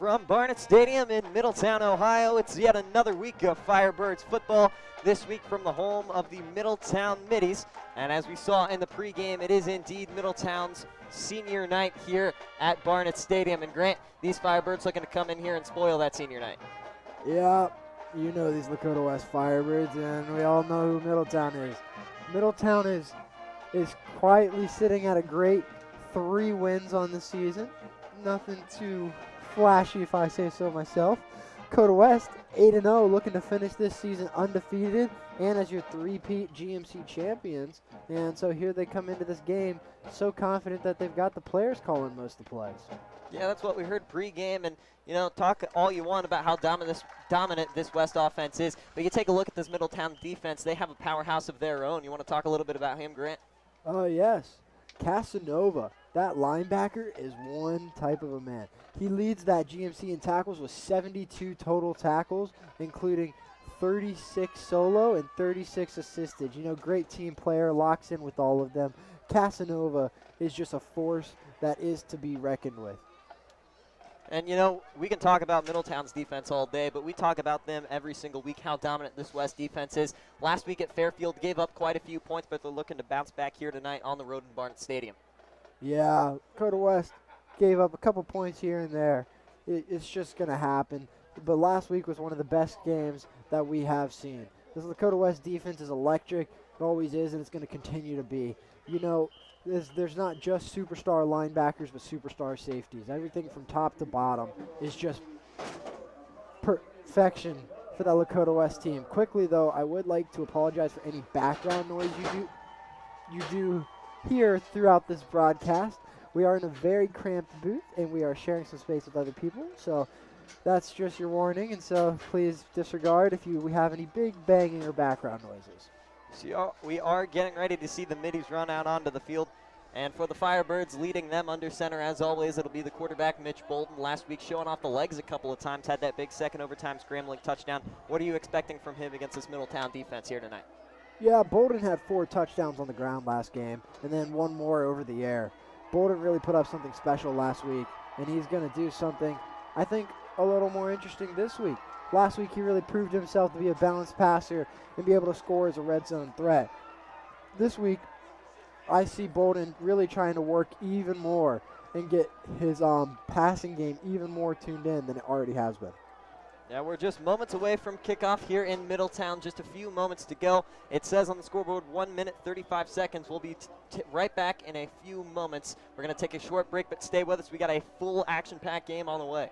from Barnett Stadium in Middletown, Ohio. It's yet another week of Firebirds football, this week from the home of the Middletown Middies. And as we saw in the pregame, it is indeed Middletown's senior night here at Barnett Stadium. And Grant, these Firebirds looking to come in here and spoil that senior night. Yeah, you know these Lakota West Firebirds, and we all know who Middletown is. Middletown is quietly sitting at a great 3 wins on the season. Nothing too flashy if I say so myself. Lakota West 8-0, looking to finish this season undefeated and as your 3-peat GMC champions. And so here they come into this game so confident that they've got the players calling most of the plays. Yeah, that's what we heard pregame, and talk all you want about how dominant this West offense is, but you take a look at this Middletown defense. They have a powerhouse of their own. You want to talk a little bit about him, Grant? Oh, yes. Casanova, that linebacker, is one type of a man. He leads that GMC in tackles with 72 total tackles, including 36 solo and 36 assisted. Great team player, locks in with all of them. Casanova is just a force that is to be reckoned with. And, we can talk about Middletown's defense all day, but we talk about them every single week, how dominant this West defense is. Last week at Fairfield gave up quite a few points, but they're looking to bounce back here tonight on the road in Barnett Stadium. Yeah, Lakota West gave up a couple points here and there. It's just going to happen. But last week was one of the best games that we have seen. This Lakota West defense is electric. It always is, and it's going to continue to be. There's not just superstar linebackers, but superstar safeties. Everything from top to bottom is just perfection for that Lakota West team. Quickly, though, I would like to apologize for any background noise you do hear throughout this broadcast. We are in a very cramped booth, and we are sharing some space with other people. So that's just your warning, and so please disregard if we have any big banging or background noises. So we are getting ready to see the Middies run out onto the field. And for the Firebirds, leading them under center, as always, it'll be the quarterback, Mitch Bolden. Last week showing off the legs a couple of times, had that big second overtime scrambling touchdown. What are you expecting from him against this Middletown defense here tonight? Yeah, Bolden had 4 touchdowns on the ground last game, and then 1 more over the air. Bolden really put up something special last week, and he's going to do something, I think, a little more interesting this week. Last week, he really proved himself to be a balanced passer and be able to score as a red zone threat. This week, I see Bolden really trying to work even more and get his passing game even more tuned in than it already has been. Yeah, we're just moments away from kickoff here in Middletown. Just a few moments to go. It says on the scoreboard 1 minute, 35 seconds. We'll be right back in a few moments. We're going to take a short break, but stay with us. We got a full action-packed game on the way.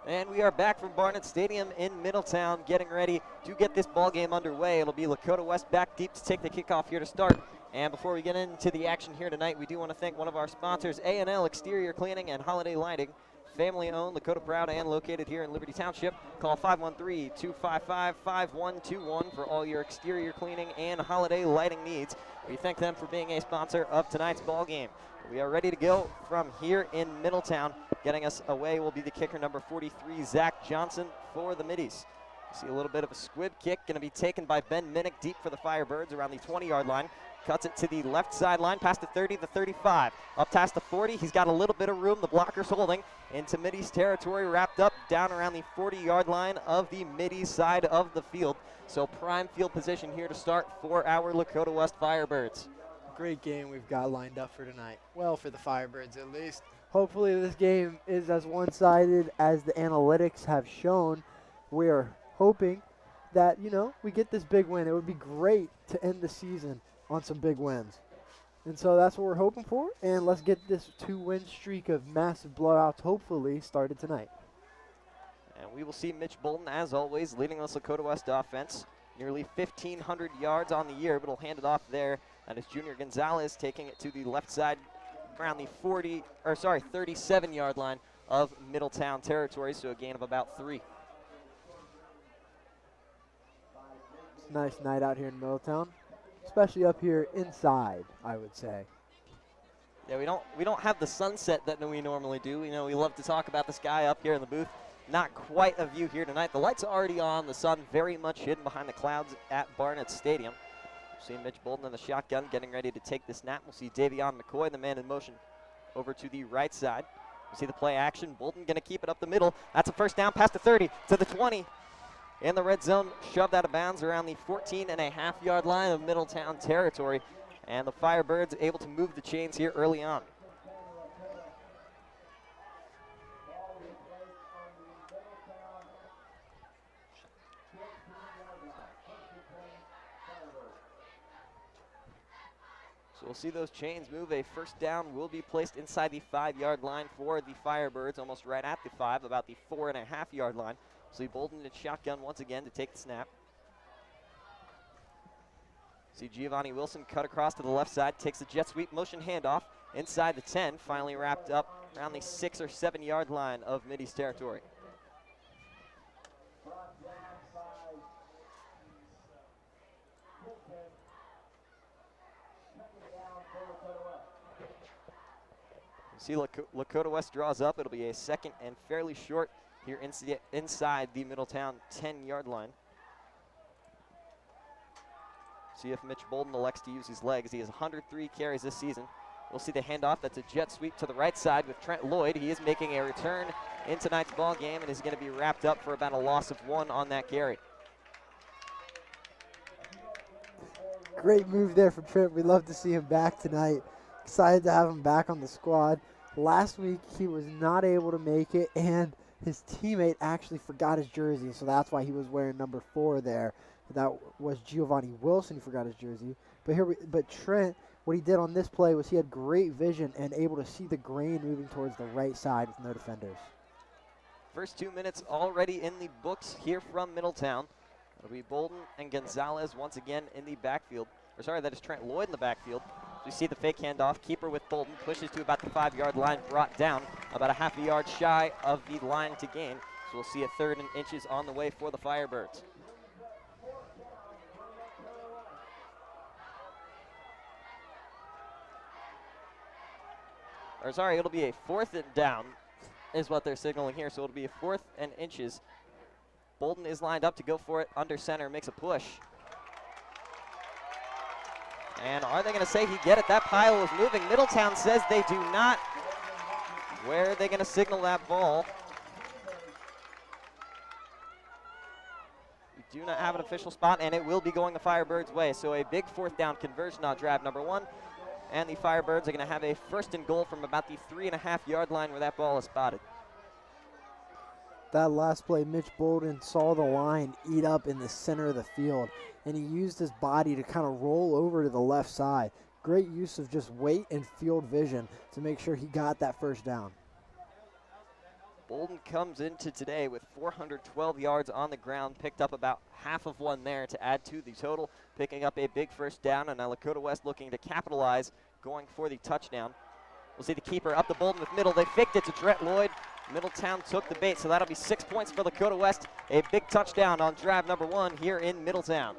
And we are back from Barnett Stadium in Middletown, getting ready to get this ball game underway. It'll be Lakota West back deep to take the kickoff here to start. And before we get into the action here tonight, we do want to thank one of our sponsors, A&L Exterior Cleaning and Holiday Lighting. Family-owned, Lakota proud, and located here in Liberty Township. Call 513-255-5121 for all your exterior cleaning and holiday lighting needs. We thank them for being a sponsor of tonight's ball game. We are ready to go from here in Middletown. Getting us away will be the kicker, number 43, Zach Johnson for the Middies. See a little bit of a squib kick, going to be taken by Ben Minnick deep for the Firebirds around the 20-yard line. Cuts it to the left sideline, past the 30, the 35. Up past the 40, he's got a little bit of room. The blocker's holding into Middies territory, wrapped up down around the 40-yard line of the Middies side of the field. So prime field position here to start for our Lakota West Firebirds. Great game we've got lined up for tonight. Well, for the Firebirds at least. Hopefully this game is as one-sided as the analytics have shown. We are hoping that, we get this big win. It would be great to end the season on some big wins. And so that's what we're hoping for. And let's get this 2-win streak of massive blowouts hopefully started tonight. And we will see Mitch Bolton, as always, leading this Lakota West offense. Nearly 1,500 yards on the year, but he'll hand it off there. That is Junior Gonzalez taking it to the left side around the 37-yard line of Middletown territory, so a gain of about 3. It's a nice night out here in Middletown, especially up here inside, I would say. Yeah, we don't have the sunset that we normally do. We love to talk about the sky up here in the booth. Not quite a view here tonight. The lights are already on. The sun very much hidden behind the clouds at Barnett Stadium. We'll see Mitch Bolton in the shotgun getting ready to take the snap. We'll see Davion McCoy, the man in motion, over to the right side. We'll see the play action. Bolton going to keep it up the middle. That's a first down past the 30 to the 20. In the red zone, shoved out of bounds around the 14.5-yard line of Middletown territory. And the Firebirds able to move the chains here early on. So we'll see those chains move. A first down will be placed inside the 5-yard line for the Firebirds, almost right at the 5, about the 4.5-yard line. See Bolton in shotgun once again to take the snap. See Giovanni Wilson cut across to the left side, takes the jet sweep motion handoff inside the 10, finally wrapped up around the 6 or 7-yard line of Middies territory. See Lakota West draws up. It'll be a second and fairly short here inside the Middletown 10-yard line. See if Mitch Bolton elects to use his legs. He has 103 carries this season. We'll see the handoff. That's a jet sweep to the right side with Trent Lloyd. He is making a return in tonight's ball game and is going to be wrapped up for about a loss of 1 on that carry. Great move there from Trent. We'd love to see him back tonight. Excited to have him back on the squad. Last week he was not able to make it, and his teammate actually forgot his jersey, so that's why he was wearing number 4 there. That was Giovanni Wilson who forgot his jersey. But Trent, what he did on this play was he had great vision and able to see the grain moving towards the right side with no defenders. First 2 minutes already in the books here from Middletown. It'll be Bolton and Gonzalez once again in the backfield. That is Trent Lloyd in the backfield. So you see the fake handoff. Keeper with Bolton pushes to about the 5-yard line, brought down about a half a yard shy of the line to gain. So we'll see a 3rd and inches on the way for the Firebirds. It'll be a 4th and down is what they're signaling here. So it'll be a 4th and inches. Bolton is lined up to go for it under center, makes a push. And are they going to say he get it? That pile is moving. Middletown says they do not. Where are they going to signal that ball? We do not have an official spot, and it will be going the Firebirds' way. So a big 4th down conversion on drive number 1. And the Firebirds are going to have a 1st and goal from about the 3.5-yard line where that ball is spotted. That last play, Mitch Bolton saw the line eat up in the center of the field, and he used his body to kind of roll over to the left side. Great use of just weight and field vision to make sure he got that first down. Bolden comes into today with 412 yards on the ground, picked up about half of one there to add to the total, picking up a big first down, and now Lakota West looking to capitalize, going for the touchdown. We'll see the keeper up the Bolden with middle. They faked it to Trent Lloyd. Middletown took the bait, so that'll be 6 points for Lakota West. A big touchdown on drive number 1 here in Middletown.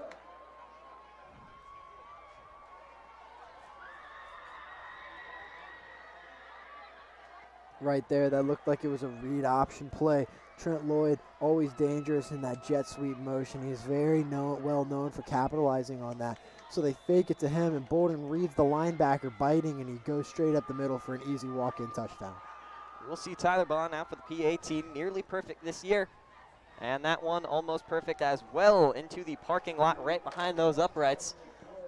Right there, that looked like it was a read option play. Trent Lloyd, always dangerous in that jet sweep motion. He's very well known for capitalizing on that. So they fake it to him, and Bolden reads the linebacker biting, and he goes straight up the middle for an easy walk-in touchdown. We'll see Tyler Bond out for the PA team, nearly perfect this year. And that one almost perfect as well into the parking lot right behind those uprights.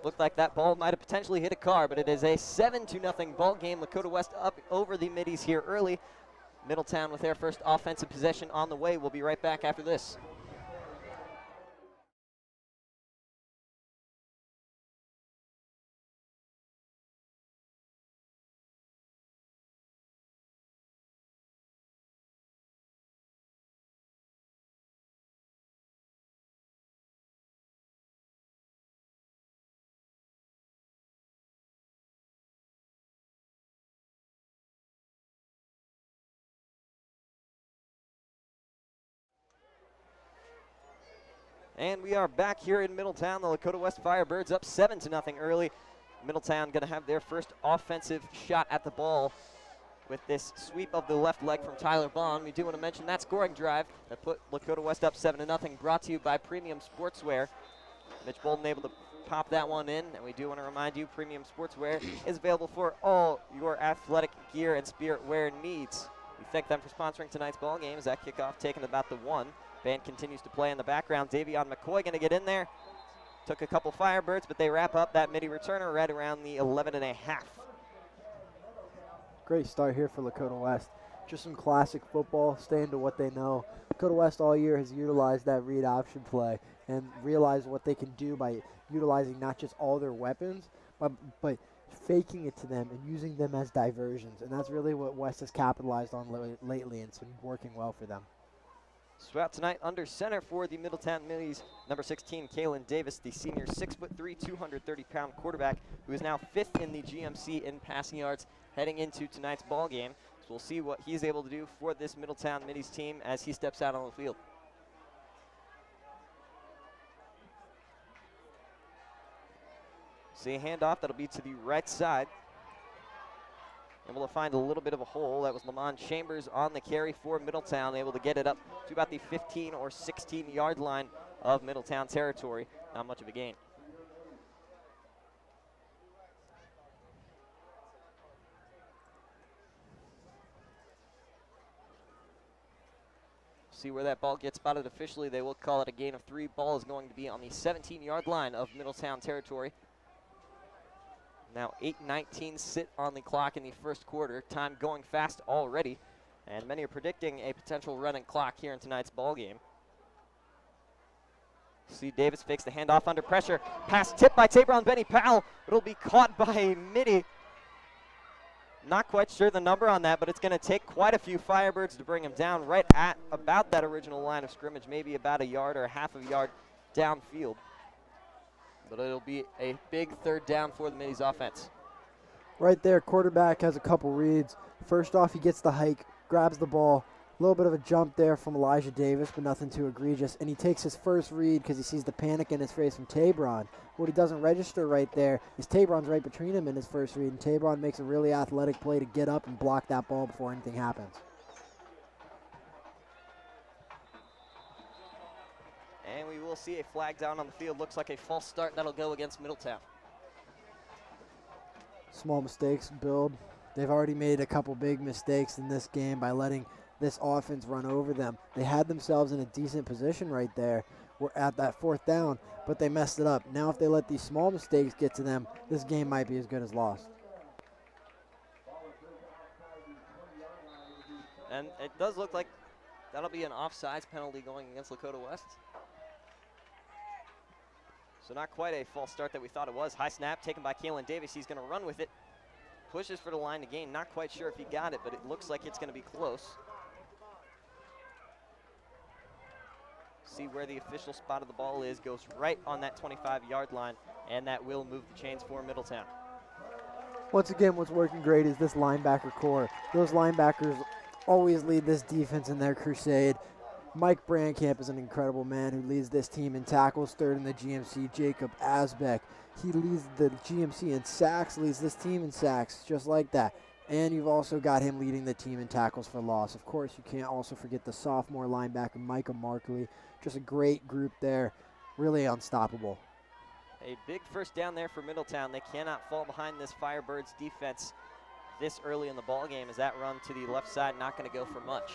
Looked like that ball might have potentially hit a car, but it is a 7-0 ball game. Lakota West up over the Middies here early. Middletown with their first offensive possession on the way. We'll be right back after this. And we are back here in Middletown. The Lakota West Firebirds up 7-0 early. Middletown going to have their first offensive shot at the ball with this sweep of the left leg from Tyler Bond. We do want to mention that scoring drive that put Lakota West up 7-0, brought to you by Premium Sportswear. Mitch Bolden able to pop that one in, and we do want to remind you Premium Sportswear is available for all your athletic gear and spirit wear needs. We thank them for sponsoring tonight's ball game as that kickoff taking about the 1. Band continues to play in the background. Davion McCoy going to get in there. Took a couple Firebirds, but they wrap up that midi returner right around the 11.5. Great start here for Lakota West. Just some classic football, staying to what they know. Lakota West all year has utilized that read option play and realized what they can do by utilizing not just all their weapons, but faking it to them and using them as diversions. And that's really what West has capitalized on lately, and it's been working well for them. So out tonight under center for the Middletown Middies, number 16, Kalen Davis, the senior 6'3", 230-pound quarterback, who is now 5th in the GMC in passing yards heading into tonight's ball game. So we'll see what he's able to do for this Middletown Middies team as he steps out on the field. See a handoff that'll be to the right side. Able to find a little bit of a hole. That was Lamont Chambers on the carry for Middletown, able to get it up to about the 15 or 16-yard line of Middletown territory. Not much of a gain. See where that ball gets spotted officially. They will call it a gain of 3. Ball is going to be on the 17-yard line of Middletown territory. Now 8:19 sit on the clock in the first quarter. Time going fast already, and many are predicting a potential running clock here in tonight's ball game. See Davis fakes the handoff under pressure. Pass tipped by Tabron Benny Powell. It'll be caught by a Midi. Not quite sure the number on that, but it's going to take quite a few Firebirds to bring him down right at about that original line of scrimmage, maybe about a yard or a half of a yard downfield. But it'll be a big third down for the Middies offense. Right there, quarterback has a couple reads. First off, he gets the hike, grabs the ball. A little bit of a jump there from Elijah Davis, but nothing too egregious. And he takes his first read because he sees the panic in his face from Tabron. What he doesn't register right there is Tabron's right between him and his first read, and Tabron makes a really athletic play to get up and block that ball before anything happens. And we will see a flag down on the field. Looks like a false start that'll go against Middletown. Small mistakes build. They've already made a couple big mistakes in this game by letting this offense run over them. They had themselves in a decent position right there. We're at that fourth down, but they messed it up. Now if they let these small mistakes get to them, this game might be as good as lost. And it does look like that'll be an offsides penalty going against Lakota West. So not quite a false start that we thought it was. High snap taken by Kalen Davis. He's going to run with it. Pushes for the line to gain. Not quite sure if he got it, but it looks like it's going to be close. see where the official spot of the ball is, goes right on that 25-yard line, and that will move the chains for Middletown. Once again, what's working great is this linebacker core. Those linebackers always lead this defense in their crusade. Mike Brandkamp is an incredible man who leads this team in tackles, third in the GMC. Jacob Asbeck, he leads the GMC in sacks, leads this team in sacks, just like that. And you've also got him leading the team in tackles for loss. Of course, you can't also forget the sophomore linebacker, Micah Markley. Just a great group there, really unstoppable. A big first down there for Middletown. They cannot fall behind this Firebirds defense this early in the ball game, as that run to the left side not going to go for much.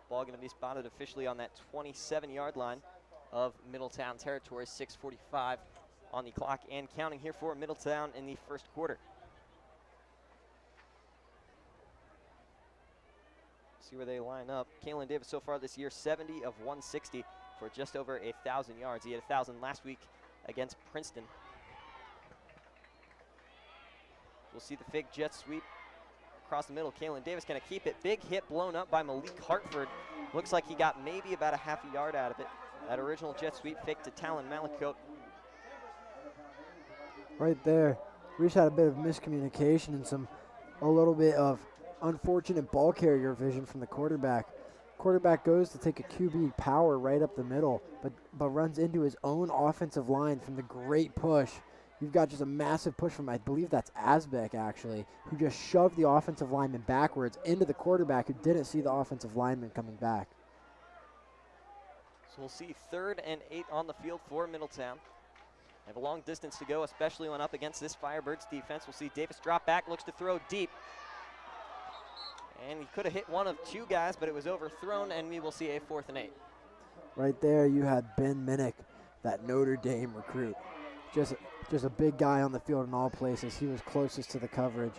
Ball going to be spotted officially on that 27-yard line of Middletown territory. 6:45 on the clock and counting here for Middletown in the first quarter. See where they line up. Kalen Davis so far this year, 70 of 160 for just over 1,000 yards. He had 1,000 last week against Princeton. We'll see the fake jet sweep across the middle. Kalen Davis going to keep it. Big hit blown up by Malik Hartford. Looks like he got maybe about a half a yard out of it. That original jet sweep fake to Talon Malakote. Right there, we just had a bit of miscommunication and a little bit of unfortunate ball carrier vision from the quarterback. Quarterback goes to take a QB power right up the middle, but runs into his own offensive line from the great push. You've got just a massive push from, I believe that's Asbeck actually, who just shoved the offensive lineman backwards into the quarterback who didn't see the offensive lineman coming back. So we'll see 3rd and 8 on the field for Middletown. They have a long distance to go, especially when up against this Firebirds defense. We'll see Davis drop back, looks to throw deep. And he could have hit one of two guys, but it was overthrown, and we will see a 4th and 8. Right there, you had Ben Minnick, that Notre Dame recruit. Just a big guy on the field in all places. He was closest to the coverage.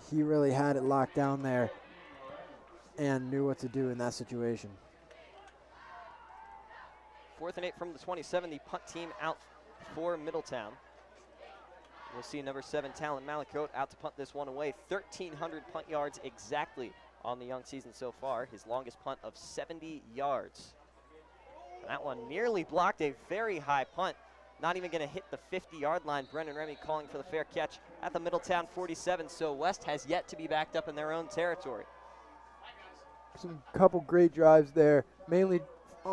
He really had it locked down there and knew what to do in that situation. 4th and 8 from the 27, the punt team out for Middletown. We'll see number 7, Talon Malakote, out to punt this one away. 1,300 punt yards exactly on the young season so far. His longest punt of 70 yards. That one nearly blocked, a very high punt. Not even going to hit the 50-yard line. Brennan Remy calling for the fair catch at the Middletown 47, so West has yet to be backed up in their own territory. Some couple great drives there, mainly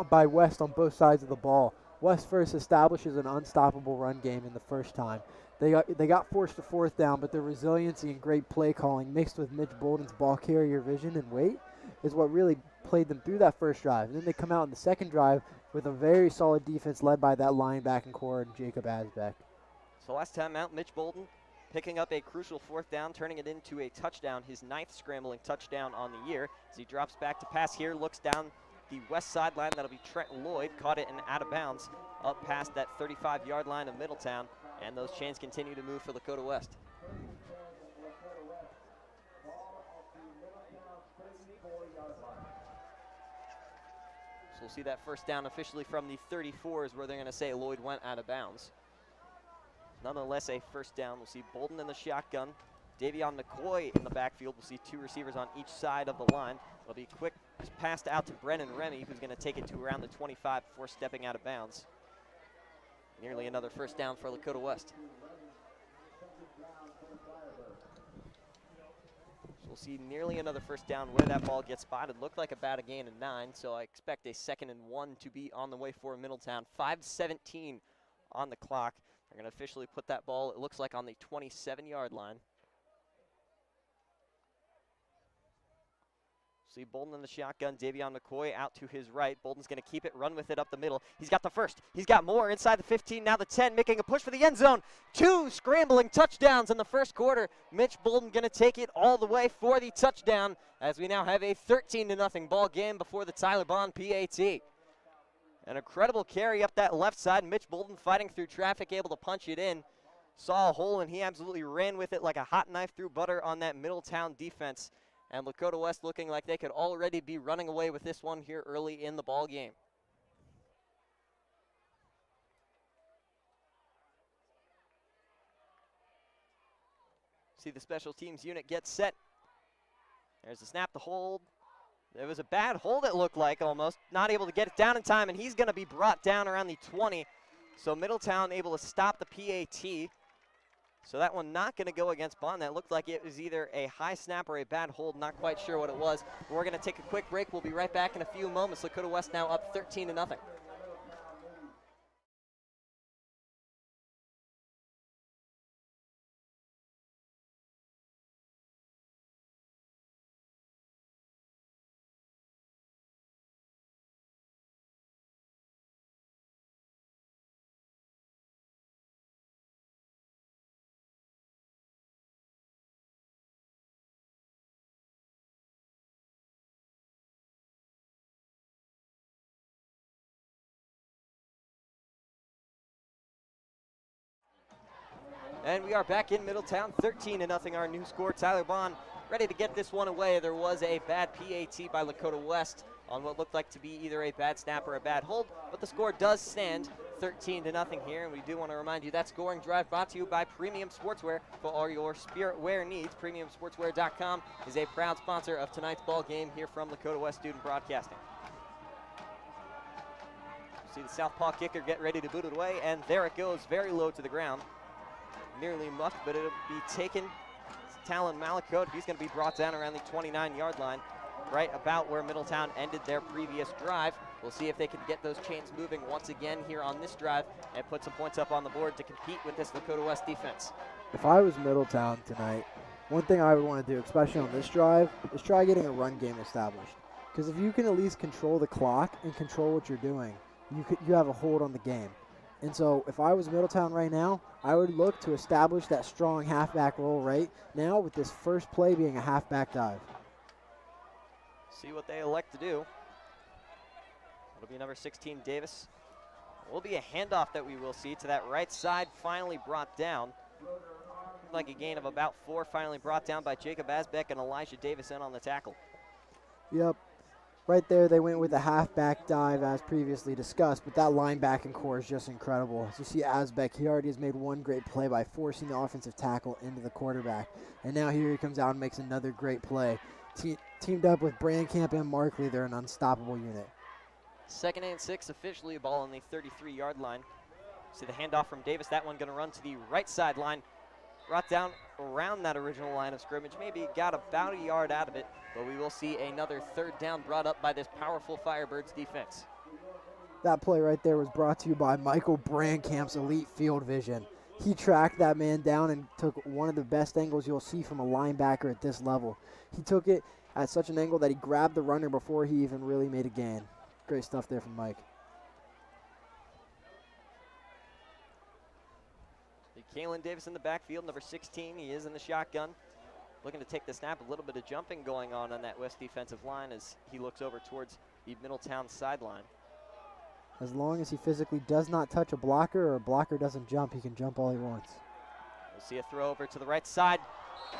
by West on both sides of the ball. West first establishes an unstoppable run game in the first time. They got forced to 4th down, but their resiliency and great play calling mixed with Mitch Bolden's ball carrier vision and weight is what really played them through that first drive. And then they come out in the second drive with a very solid defense led by that linebacking core and Jacob Asbeck. So last time out, Mitch Bolden picking up a crucial 4th down, turning it into a touchdown, his 9th scrambling touchdown on the year. As he drops back to pass here, looks down the west sideline. That'll be Trent Lloyd, caught it and out of bounds up past that 35-yard line of Middletown, and those chains continue to move for Lakota West. So we'll see that first down officially from the 34 is where they're going to say Lloyd went out of bounds. Nonetheless, a first down. We'll see Bolden in the shotgun. Davion McCoy in the backfield. We'll see 2 receivers on each side of the line. It'll be quick passed out to Brennan Remy, who's going to take it to around the 25 before stepping out of bounds. Nearly another first down for Lakota West. We'll see nearly another first down where that ball gets spotted. Looked like about a gain of 9, so I expect a 2nd and 1 to be on the way for Middletown. 5:17 on the clock. They're going to officially put that ball, it looks like, on the 27-yard line. See Bolden in the shotgun, Davion McCoy out to his right. Bolden's going to keep it, run with it up the middle. He's got the first. He's got more inside the 15, now the 10, making a push for the end zone. 2 scrambling touchdowns in the first quarter. Mitch Bolden going to take it all the way for the touchdown as we now have a 13-0 ball game before the Tyler Bond PAT. An incredible carry up that left side. Mitch Bolden fighting through traffic, able to punch it in. Saw a hole, and he absolutely ran with it like a hot knife through butter on that Middletown defense. And Lakota West looking like they could already be running away with this one here early in the ball game. See the special teams unit get set. There's the snap, the hold. There was a bad hold, it looked like, almost. Not able to get it down in time, and he's going to be brought down around the 20. So Middletown able to stop the PAT. So that one not going to go against Bond. That looked like it was either a high snap or a bad hold. Not quite sure what it was. We're going to take a quick break. We'll be right back in a few moments. Lakota West now up 13-0. And we are back in Middletown, 13-0, our new score. Tyler Bond ready to get this one away. There was a bad PAT by Lakota West on what looked like to be either a bad snap or a bad hold, but the score does stand 13-0 here, and we do want to remind you that scoring drive brought to you by Premium Sportswear for all your spirit wear needs. PremiumSportswear.com is a proud sponsor of tonight's ball game here from Lakota West Student Broadcasting. See the southpaw kicker get ready to boot it away, and there it goes, very low to the ground. Nearly muffed, but it'll be taken. Talon Malakote, he's going to be brought down around the 29-yard line, right about where Middletown ended their previous drive. We'll see if they can get those chains moving once again here on this drive and put some points up on the board to compete with this Lakota West defense. If I was Middletown tonight, one thing I would want to do, especially on this drive, is try getting a run game established. Because if you can at least control the clock and control what you're doing, you have a hold on the game. And so if I was Middletown right now, I would look to establish that strong halfback roll right now with this first play being a halfback dive. See what they elect to do. It'll be number 16, Davis. It will be a handoff that we will see to that right side, finally brought down. Like a gain of about 4, finally brought down by Jacob Asbeck and Elijah Davis in on the tackle. Yep. Right there, they went with a halfback dive as previously discussed, but that linebacking core is just incredible. As you see Asbeck, he already has made one great play by forcing the offensive tackle into the quarterback. And now here he comes out and makes another great play. Teamed up with Brandcamp and Markley, they're an unstoppable unit. 2nd and 6, officially a ball on the 33-yard line. See the handoff from Davis, that one gonna run to the right sideline. Brought down around that original line of scrimmage, maybe got about a yard out of it, but we will see another 3rd down brought up by this powerful Firebirds defense. That play right there was brought to you by Michael Brandcamp's elite field vision. He tracked that man down and took one of the best angles you'll see from a linebacker at this level. He took it at such an angle that he grabbed the runner before he even really made a gain. Great stuff there from Mike. Kalen Davis in the backfield, number 16. He is in the shotgun. Looking to take the snap. A little bit of jumping going on that West defensive line as he looks over towards the Middletown sideline. As long as he physically does not touch a blocker or a blocker doesn't jump, he can jump all he wants. We'll see a throw over to the right side.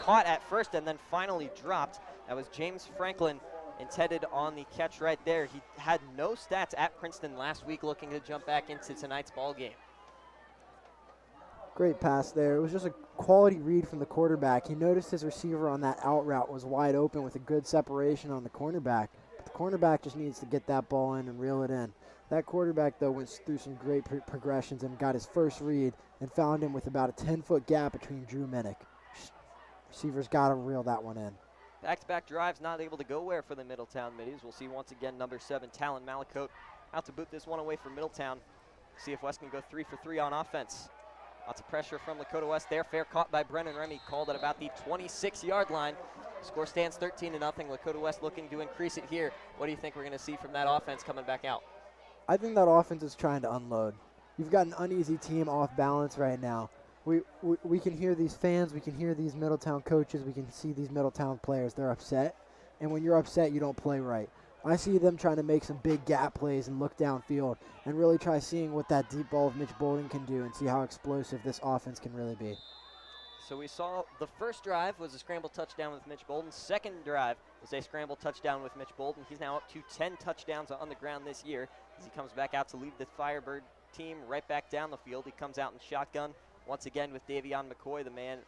Caught at first and then finally dropped. That was James Franklin intended on the catch right there. He had no stats at Princeton last week, looking to jump back into tonight's ball game. Great pass there. It was just a quality read from the quarterback. He noticed his receiver on that out route was wide open with a good separation on the cornerback. But the cornerback just needs to get that ball in and reel it in. That quarterback, though, went through some great progressions and got his first read and found him with about a 10-foot gap between Drew Minnick. Receivers got to reel that one in. Back-to-back drives not able to go where for the Middletown Middies. We'll see once again number 7, Talon Malakote, out to boot this one away for Middletown. See if West can go 3 for 3 on offense. Lots of pressure from Lakota West there. Fair caught by Brennan Remy, called at about the 26-yard line. Score stands 13-0. Lakota West looking to increase it here. What do you think we're going to see from that offense coming back out? I think that offense is trying to unload. You've got an uneasy team off balance right now. We can hear these fans. We can hear these Middletown coaches. We can see these Middletown players. They're upset. And when you're upset, you don't play right. I see them trying to make some big gap plays and look downfield and really try seeing what that deep ball of Mitch Bolden can do and see how explosive this offense can really be. So we saw the first drive was a scramble touchdown with Mitch Bolden. Second drive was a scramble touchdown with Mitch Bolden. He's now up to 10 touchdowns on the ground this year as he comes back out to lead the Firebird team right back down the field. He comes out in shotgun once again with Davion McCoy, the man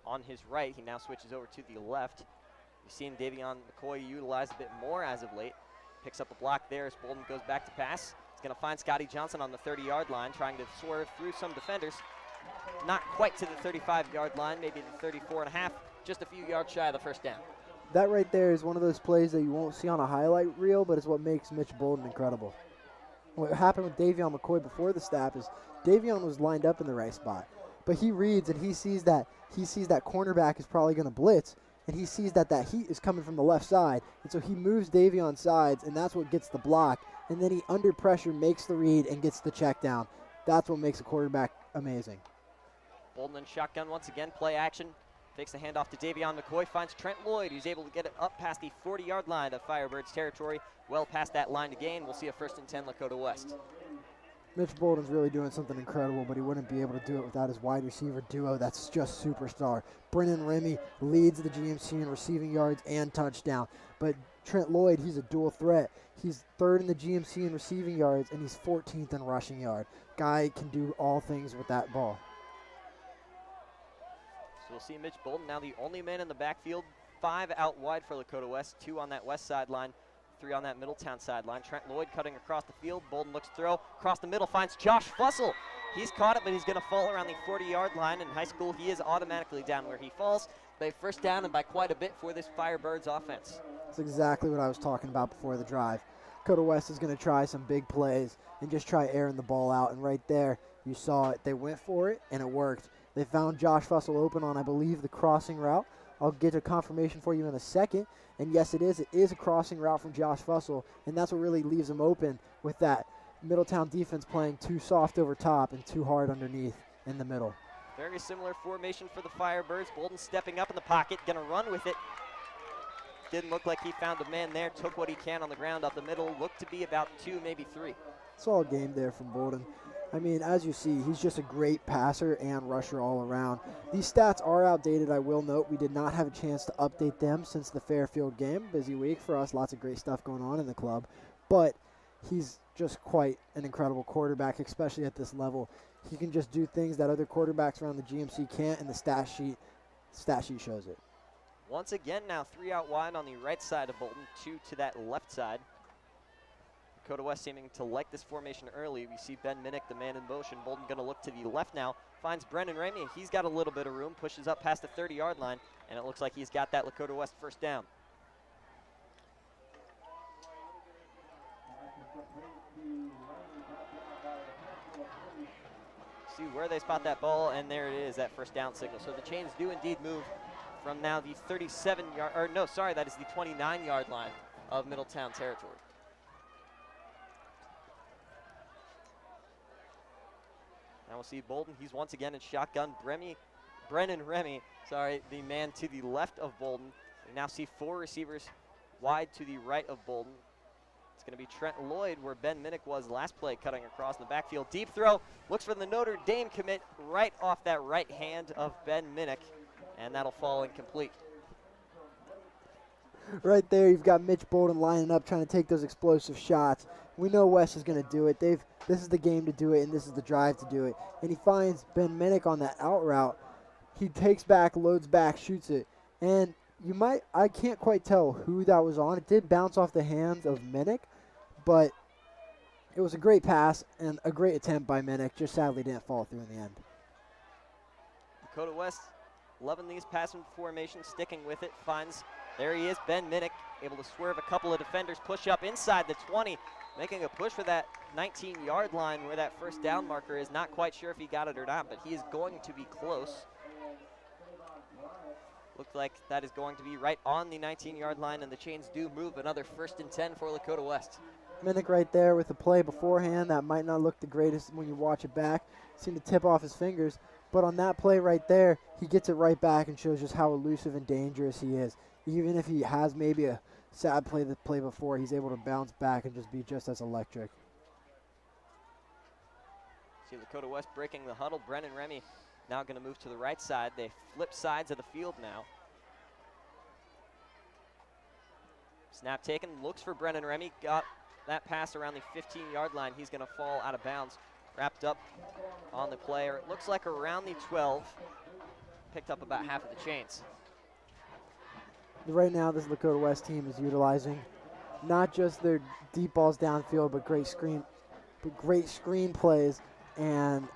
on his right. He now switches over to the left. We've seen Davion McCoy utilized a bit more as of late. Picks up a block there as Bolden goes back to pass. He's going to find Scotty Johnson on the 30-yard line, trying to swerve through some defenders. Not quite to the 35-yard line, maybe the 34.5, just a few yards shy of the first down. That right there is one of those plays that you won't see on a highlight reel, but it's what makes Mitch Bolden incredible. What happened with Davion McCoy before the snap is Davion was lined up in the right spot, but he reads and he sees that cornerback is probably going to blitz, and he sees that heat is coming from the left side, and so he moves Davion's sides, and that's what gets the block, and then he under pressure makes the read and gets the check down. That's what makes a quarterback amazing. Bolden in shotgun once again, play action. Takes the handoff to Davion McCoy, finds Trent Lloyd, who's able to get it up past the 40-yard line of Firebirds territory, well past that line to gain. We'll see a 1st and 10 Lakota West. Mitch Bolden's really doing something incredible, but he wouldn't be able to do it without his wide receiver duo that's just superstar. Brennan Remy leads the GMC in receiving yards and touchdown, but Trent Lloyd, he's a dual threat. He's 3rd in the GMC in receiving yards, and he's 14th in rushing yard. Guy can do all things with that ball. So we'll see Mitch Bolden now the only man in the backfield. 5 out wide for Lakota West, 2 on that west sideline, 3 on that Middletown sideline. Trent Lloyd cutting across the field. Bolden looks to throw across the middle, finds Josh Fussell. He's caught it, but he's going to fall around the 40-yard line. In high school, he is automatically down where he falls. They 1st down and by quite a bit for this Firebirds offense. That's exactly what I was talking about before the drive. Lakota West is going to try some big plays and just try airing the ball out, and right there, you saw it. They went for it, and it worked. They found Josh Fussell open on, I believe, the crossing route. I'll get a confirmation for you in a second. And yes, it is. It is a crossing route from Josh Fussell, and that's what really leaves him open with that Middletown defense playing too soft over top and too hard underneath in the middle. Very similar formation for the Firebirds. Bolden stepping up in the pocket, going to run with it. Didn't look like he found a man there. Took what he can on the ground up the middle. Looked to be about 2, maybe 3. It's all game there from Bolden. I mean, as you see, he's just a great passer and rusher all around. These stats are outdated, I will note. We did not have a chance to update them since the Fairfield game. Busy week for us, lots of great stuff going on in the club. But he's just quite an incredible quarterback, especially at this level. He can just do things that other quarterbacks around the GMC can't, and the stat sheet shows it. Once again now, 3 out wide on the right side of Bolden, 2 to that left side. Lakota West seeming to like this formation early. We see Ben Minnick, the man in motion. Bolden going to look to the left now. Finds Brennan Ramey. He's got a little bit of room. Pushes up past the 30-yard line. And it looks like he's got that Lakota West 1st down. See where they spot that ball. And there it is, that 1st down signal. So the chains do indeed move from now the 37-yard, or no, sorry, that is the 29-yard line of Middletown territory. Now we'll see Bolden. He's once again in shotgun. Brennan Remy, the man to the left of Bolden. We now see 4 receivers wide to the right of Bolden. It's going to be Trent Lloyd where Ben Minnick was last play, cutting across in the backfield. Deep throw, looks for the Notre Dame commit right off that right hand of Ben Minnick, and that'll fall incomplete. Right there, you've got Mitch Bolden lining up, trying to take those explosive shots. We know West is going to do it. This is the game to do it, and this is the drive to do it. And he finds Ben Minnick on that out route. He takes back, loads back, shoots it. And I can't quite tell who that was on. It did bounce off the hands of Minnick, but it was a great pass and a great attempt by Minnick. Just sadly didn't fall through in the end. Lakota West loving these passing formations, sticking with it. There he is, Ben Minnick, able to swerve a couple of defenders, push up inside the 20, making a push for that 19-yard line where that 1st down marker is. Not quite sure if he got it or not, but he is going to be close. Looks like that is going to be right on the 19-yard line, and the chains do move. Another 1st and 10 for Lakota West. Minnick right there with the play beforehand. That might not look the greatest when you watch it back. Seemed to tip off his fingers. But on that play right there, he gets it right back and shows just how elusive and dangerous he is. Even if he has maybe a sad play the play before, he's able to bounce back and just be just as electric. See Lakota West breaking the huddle. Brennan Remy now going to move to the right side. They flip sides of the field now. Snap taken, looks for Brennan Remy. Got that pass around the 15-yard line. He's going to fall out of bounds. Wrapped up on the play, or it looks like around the 12. picked up about half of the chains. Right now, this Lakota West team is utilizing not just their deep balls downfield, but great screen plays and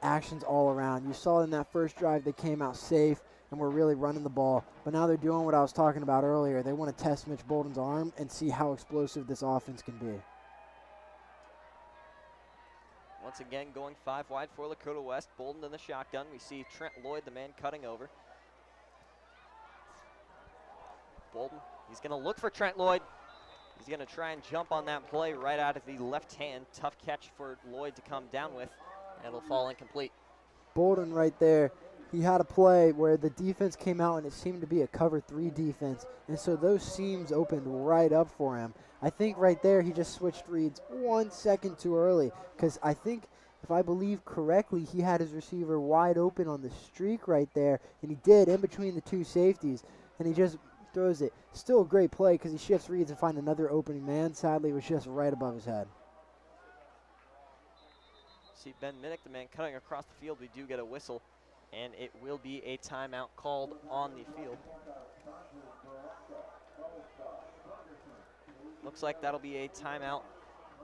actions all around. You saw in that first drive they came out safe and were really running the ball, but now they're doing what I was talking about earlier. They want to test Mitch Bolden's arm and see how explosive this offense can be. Once again, going 5 wide for Lakota West. Bolden in the shotgun. We see Trent Lloyd, the man cutting over. Bolden, he's going to look for Trent Lloyd. He's going to try and jump on that play right out of the left hand. Tough catch for Lloyd to come down with, and it'll fall incomplete. Bolden right there, he had a play where the defense came out and it seemed to be a cover 3 defense, and so those seams opened right up for him. I think right there he just switched reads 1 second too early, because I think, if I believe correctly, he had his receiver wide open on the streak right there, and he did in between the 2 safeties, and he just throws it. Still a great play because he shifts reads and finds another opening man. Sadly, it was just right above his head. See Ben Minnick, the man cutting across the field. We do get a whistle, and it will be a timeout called on the field. Looks like that'll be a timeout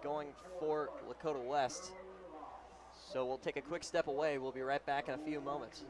going for Lakota West. So we'll take a quick step away. We'll be right back in a few moments.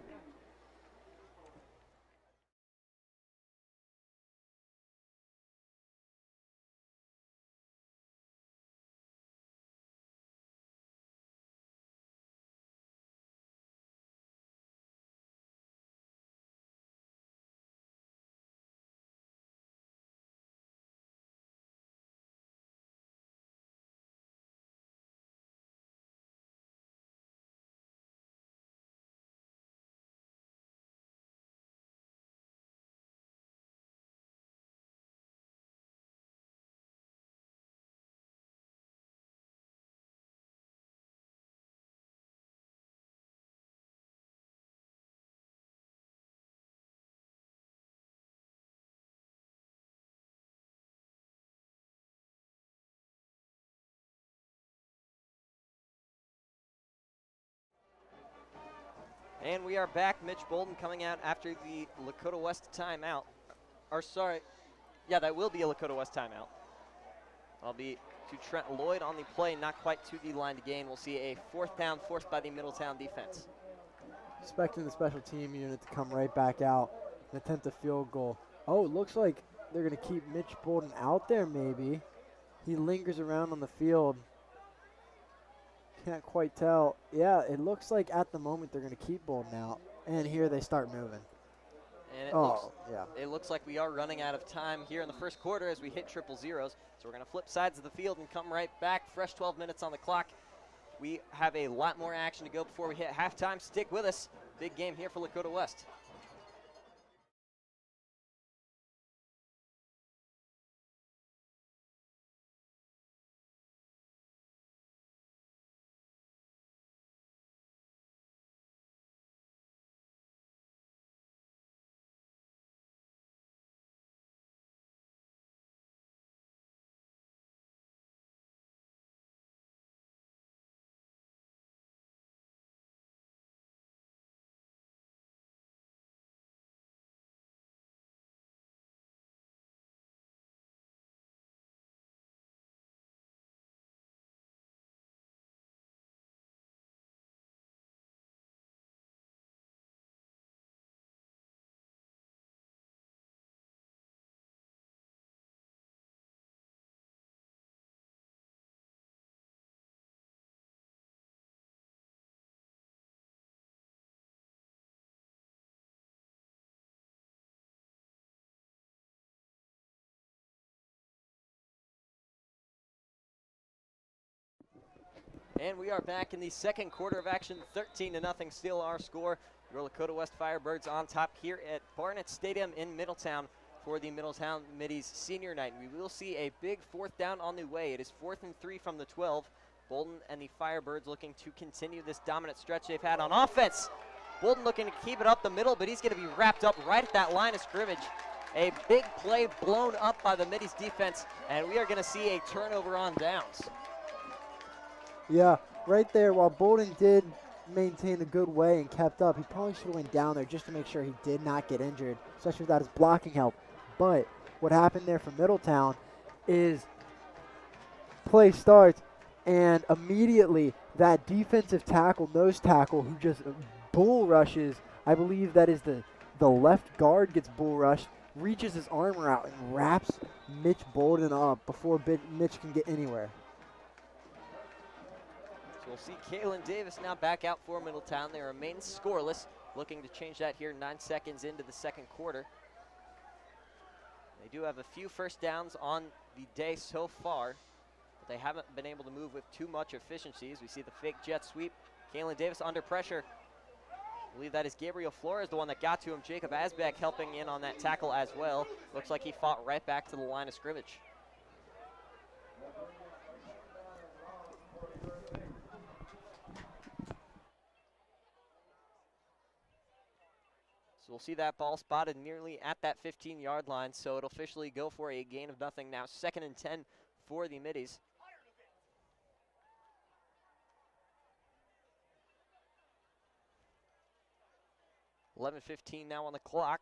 And we are back. Mitch Bolden coming out after the Lakota West timeout. That will be a Lakota West timeout. I'll be to Trent Lloyd on the play, not quite to the line to gain. We'll see a 4th down forced by the Middletown defense. Expecting the special team unit to come right back out and attempt a field goal. Oh, it looks like they're going to keep Mitch Bolden out there maybe. He lingers around on the field. Can't quite tell. Yeah, it looks like at the moment they're going to keep Bolden out. And here they start moving. And it looks like we are running out of time here in the first quarter as we hit triple zeros. So we're going to flip sides of the field and come right back. Fresh 12 minutes on the clock. We have a lot more action to go before we hit halftime. Stick with us. Big game here for Lakota West. And we are back in the second quarter of action. 13-0 still our score. Your Lakota West Firebirds on top here at Barnett Stadium in Middletown for the Middletown Middies Senior Night. We will see a big 4th down on the way. It is 4th and 3 from the 12. Bolden and the Firebirds looking to continue this dominant stretch they've had on offense. Bolden looking to keep it up the middle, but he's going to be wrapped up right at that line of scrimmage. A big play blown up by the Middies defense, and we are going to see a turnover on downs. Yeah, right there, while Bolden did maintained a good way and kept up. He probably should have went down there just to make sure he did not get injured, especially without his blocking help. But what happened there for Middletown is play starts, and immediately that defensive tackle, nose tackle, who just bull rushes, I believe that is the left guard gets bull rushed, reaches his arm out and wraps Mitch Bolden up before Mitch can get anywhere. So we'll see Kalen Davis now back out for Middletown. They remain scoreless, looking to change that here 9 seconds into the second quarter. They do have a few first downs on the day so far, but they haven't been able to move with too much efficiency. As we see the fake jet sweep. Kalen Davis under pressure. I believe that is Gabriel Flores, the one that got to him. Jacob Asbeck helping in on that tackle as well. Looks like he fought right back to the line of scrimmage. So we'll see that ball spotted nearly at that 15-yard line, so it'll officially go for a gain of nothing now. 2nd and 10 for the Middies. $11:15 now on the clock.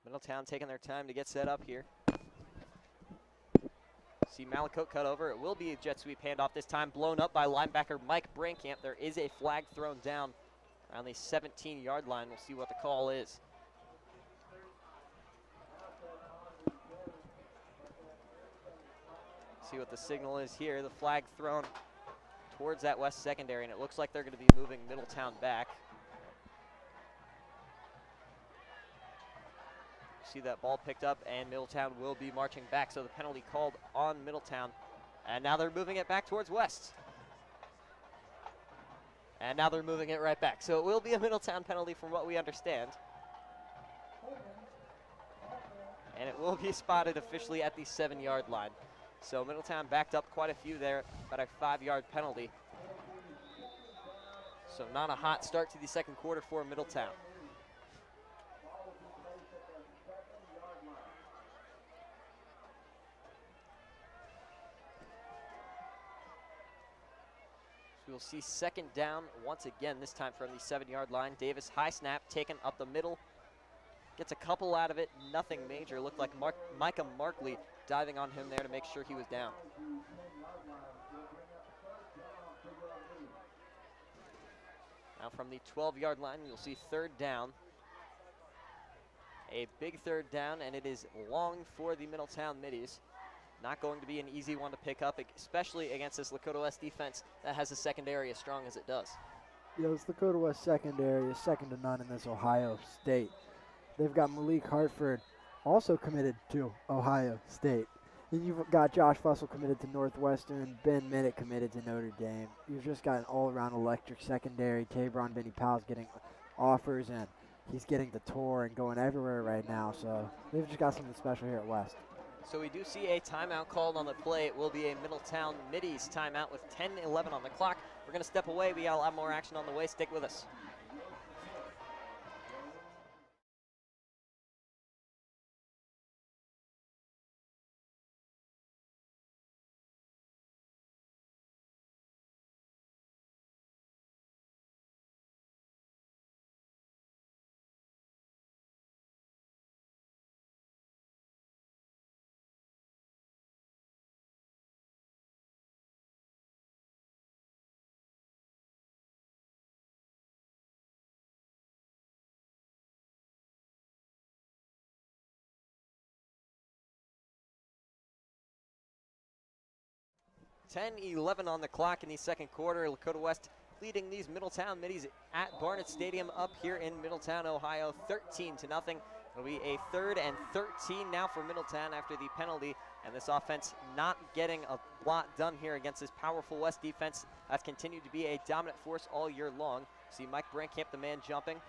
Middletown taking their time to get set up here. See Malakote cut over. It will be a jet sweep handoff this time, blown up by linebacker Mike Brankamp. There is a flag thrown down around the 17-yard line. We'll see what the call is. See what the signal is here. The flag thrown towards that West secondary, and it looks like they're going to be moving Middletown back. See that ball picked up, and Middletown will be marching back. So the penalty called on Middletown, and now they're moving it back towards West. And now they're moving it right back. So it will be a Middletown penalty from what we understand. And it will be spotted officially at the 7-yard line. So Middletown backed up quite a few there, about a 5-yard penalty. So not a hot start to the second quarter for Middletown. We will see 2nd down once again, this time from the 7-yard line. Davis, high snap, taken up the middle. Gets a couple out of it, nothing major. Looked like Micah Markley diving on him there to make sure he was down. Now from the 12-yard line, you'll see 3rd down. A big 3rd down, and it is long for the Middletown Middies. Not going to be an easy one to pick up, especially against this Lakota West defense that has a secondary as strong as it does. Yeah, this Lakota West secondary is second to none in this Ohio State. They've got Malik Hartford also committed to Ohio State. And you've got Josh Fussell committed to Northwestern, Ben Minnick committed to Notre Dame. You've just got an all-around electric secondary. Tabron Benny Powell's getting offers, and he's getting the tour and going everywhere right now. So they've just got something special here at West. So we do see a timeout called on the play. It will be a Middletown Middies timeout with 10:11 on the clock. We're going to step away. We got a lot more action on the way. Stick with us. $10:11 on the clock in the second quarter. Lakota West leading these Middletown Middies at Barnett Stadium up here in Middletown, Ohio, 13-0. It'll be a 3rd and 13 now for Middletown after the penalty, and this offense not getting a lot done here against this powerful West defense that's continued to be a dominant force all year long. See Mike Brankamp, the man jumping.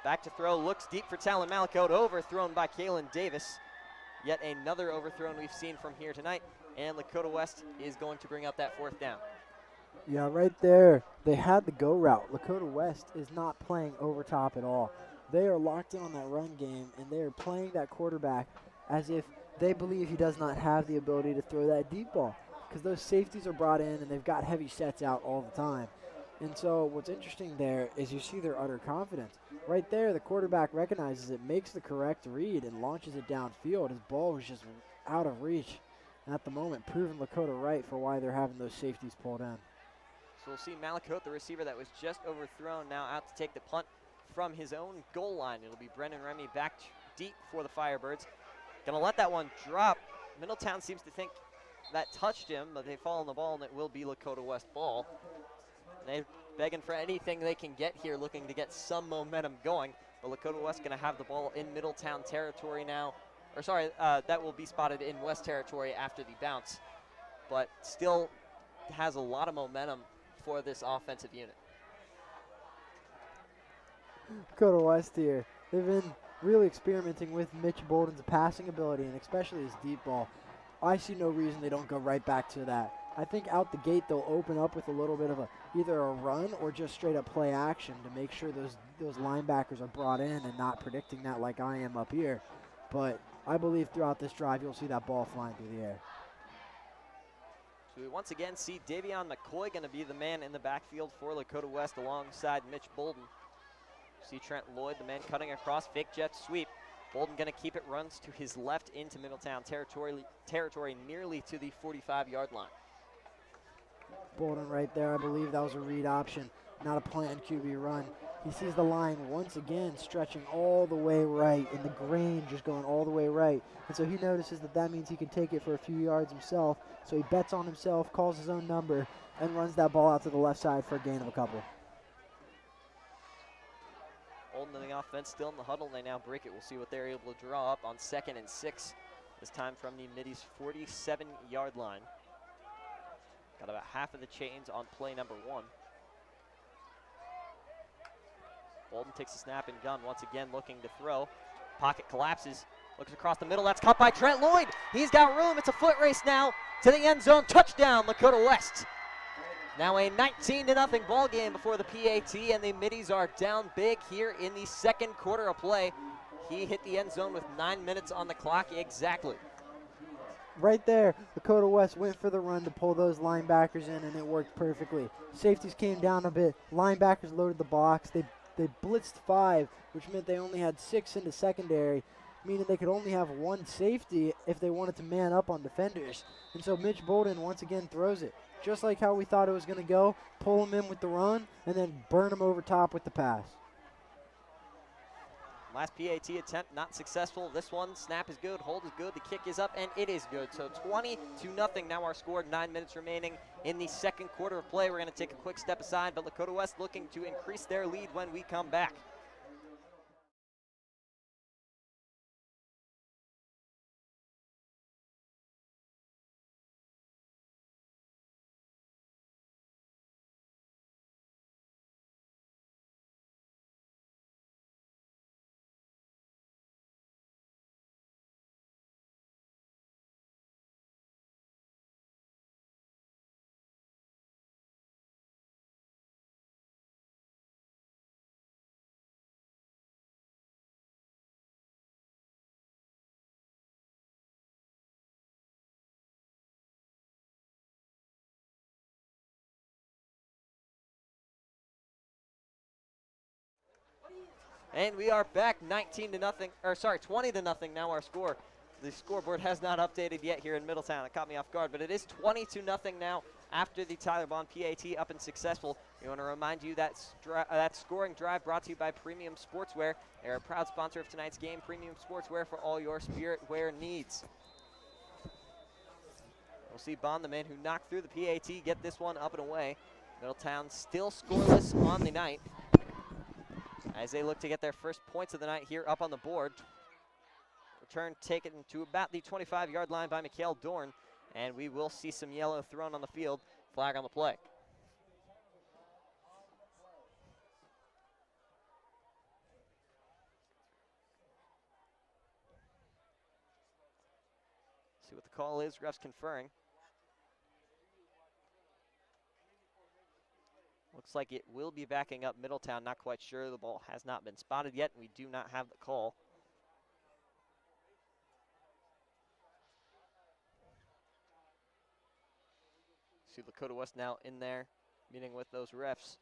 Back to throw, looks deep for Talon Malakote, overthrown by Kalen Davis. Yet another overthrown we've seen from here tonight. And Lakota West is going to bring up that 4th down. Yeah, right there, they had the go route. Lakota West is not playing over top at all. They are locked in on that run game, and they are playing that quarterback as if they believe he does not have the ability to throw that deep ball. because those safeties are brought in and they've got heavy sets out all the time. And so what's interesting there is you see their utter confidence. Right there, the quarterback recognizes it, makes the correct read, and launches it downfield. His ball was just out of reach at the moment, proving Lakota right for why they're having those safeties pulled in. So we'll see Malakote, the receiver that was just overthrown, now out to take the punt from his own goal line. It'll be Brendan Remy back deep for the Firebirds. Gonna let that one drop. Middletown seems to think that touched him, but they fall on the ball, and it will be Lakota West ball. They're begging for anything they can get here, looking to get some momentum going. But Lakota West gonna have the ball in Middletown territory now. Or sorry, that will be spotted in West territory after the bounce. But still has a lot of momentum for this offensive unit. Lakota West here. They've been really experimenting with Mitch Bolden's passing ability and especially his deep ball. I see no reason they don't go right back to that. I think out the gate they'll open up with a little bit of either a run or just straight up play action to make sure those linebackers are brought in and not predicting that like I am up here. But I believe throughout this drive you'll see that ball flying through the air. So we once again see Davion McCoy going to be the man in the backfield for Lakota West alongside Mitch Bolden. See Trent Lloyd, the man cutting across, fake jet sweep. Bolden going to keep it, runs to his left into Middletown territory nearly to the 45-yard line. Bolden right there, I believe that was a read option, not a planned QB run. He sees the line once again stretching all the way right and the grain just going all the way right. And so he notices that means he can take it for a few yards himself. So he bets on himself, calls his own number, and runs that ball out to the left side for a gain of a couple. Bolden and the offense still in the huddle. They now break it. We'll see what they're able to draw up on 2nd and 6. This time from the Middies' 47-yard line. Got about half of the chains on play number 1. Bolden takes a snap and gun once again looking to throw. Pocket collapses, looks across the middle. That's caught by Trent Lloyd. He's got room. It's a foot race now to the end zone. Touchdown, Lakota West. Now a 19-0 ball game before the PAT, and the Middies are down big here in the second quarter of play. He hit the end zone with 9 minutes on the clock exactly. Right there, Lakota West went for the run to pull those linebackers in, and it worked perfectly. Safeties came down a bit. Linebackers loaded the box. They blitzed 5, which meant they only had 6 into secondary, meaning they could only have 1 safety if they wanted to man up on defenders. And so Mitch Bolden once again throws it, just like how we thought it was going to go, pull him in with the run, and then burn him over top with the pass. Last PAT attempt not successful. This one, snap is good, hold is good, the kick is up, and it is good. So 20-0 now our score, 9 minutes remaining in the second quarter of play. We're going to take a quick step aside, but Lakota West looking to increase their lead when we come back. And we are back 20-0 now our score. The scoreboard has not updated yet here in Middletown. It caught me off guard, but it is 20-0 now after the Tyler Bond PAT up and successful. We want to remind you that that scoring drive brought to you by Premium Sportswear. They're a proud sponsor of tonight's game. Premium Sportswear for all your spirit wear needs. We'll see Bond, the man who knocked through the PAT, get this one up and away. Middletown still scoreless on the night as they look to get their first points of the night here up on the board. Return taken to about the 25-yard line by Mikhail Dorn, and we will see some yellow thrown on the field. Flag on the play. See what the call is. Refs conferring. Looks like it will be backing up Middletown. Not quite sure. The ball has not been spotted yet, and we do not have the call. See Lakota West now in there, meeting with those refs.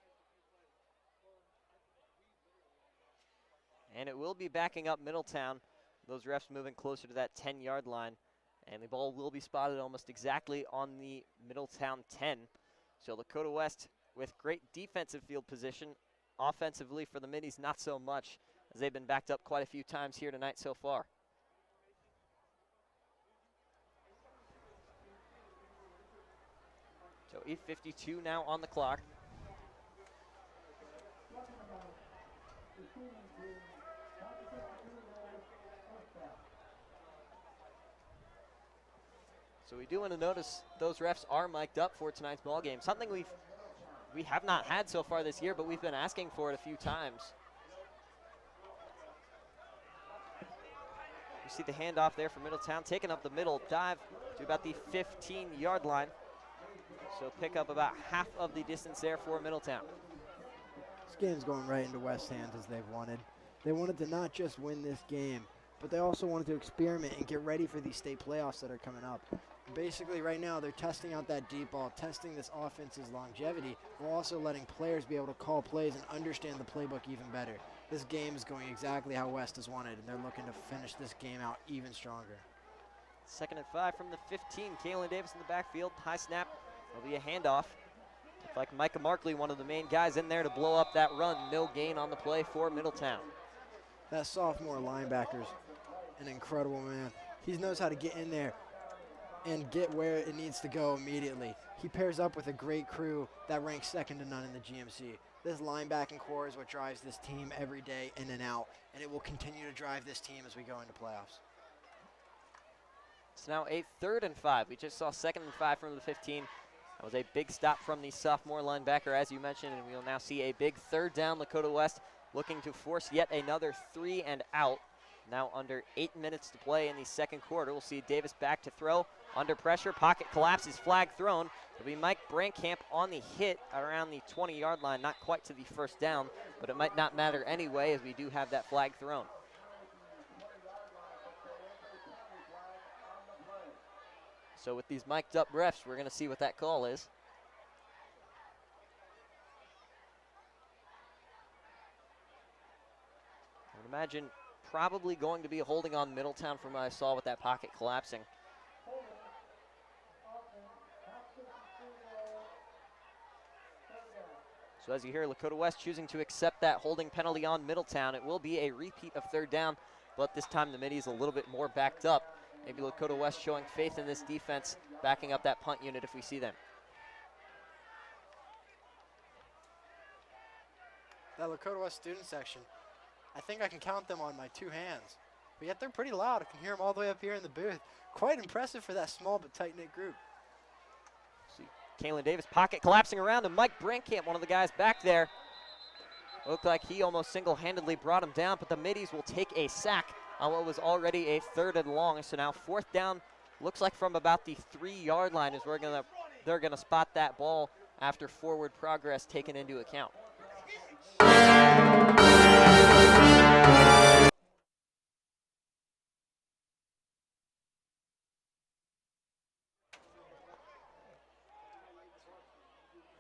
And it will be backing up Middletown. Those refs moving closer to that 10-yard line. And the ball will be spotted almost exactly on the Middletown 10. So Lakota West with great defensive field position. Offensively for the Middies, not so much, as they've been backed up quite a few times here tonight so far. So 8:52 now on the clock. So we do want to notice those refs are mic'd up for tonight's ball game. Something we have not had so far this year, but we've been asking for it a few times. You see the handoff there for Middletown, taking up the middle, dive to about the 15-yard line. So pick up about half of the distance there for Middletown. This game's going right into West's hands as they've wanted. They wanted to not just win this game, but they also wanted to experiment and get ready for these state playoffs that are coming up. Basically, right now, they're testing out that deep ball, testing this offense's longevity, while also letting players be able to call plays and understand the playbook even better. This game is going exactly how West has wanted, and they're looking to finish this game out even stronger. 2nd and 5 from the 15. Kaylin Davis in the backfield. High snap. There'll be a handoff. Looks like Micah Markley, one of the main guys in there to blow up that run. No gain on the play for Middletown. That sophomore linebacker's an incredible man. He knows how to get in there and get where it needs to go immediately. He pairs up with a great crew that ranks second to none in the GMC. This linebacking core is what drives this team every day in and out, and it will continue to drive this team as we go into playoffs. It's now a 3rd and 5. We just saw 2nd and 5 from the 15. That was a big stop from the sophomore linebacker, as you mentioned, and we'll now see a big 3rd down. Lakota West looking to force yet another 3 and out. Now under 8 minutes to play in the 2nd quarter. We'll see Davis back to throw. Under pressure, pocket collapses, flag thrown. It'll be Mike Brankamp on the hit around the 20-yard line, not quite to the 1st down, but it might not matter anyway as we do have that flag thrown. So with these mic'd up refs, we're going to see what that call is. I would imagine probably going to be a holding on Middletown from what I saw with that pocket collapsing. So as you hear, Lakota West choosing to accept that holding penalty on Middletown. It will be a repeat of 3rd down, but this time the Middies a little bit more backed up. Maybe Lakota West showing faith in this defense, backing up that punt unit if we see them. That Lakota West student section, I think I can count them on my 2 hands. But yet they're pretty loud. I can hear them all the way up here in the booth. Quite impressive for that small but tight-knit group. See Kaylin Davis, pocket collapsing around, and Mike Brankamp, one of the guys back there. Looked like he almost single-handedly brought him down, but the Middies will take a sack on what was already a 3rd and long. So now 4th down, looks like from about the 3-yard line is where they're gonna spot that ball after forward progress taken into account.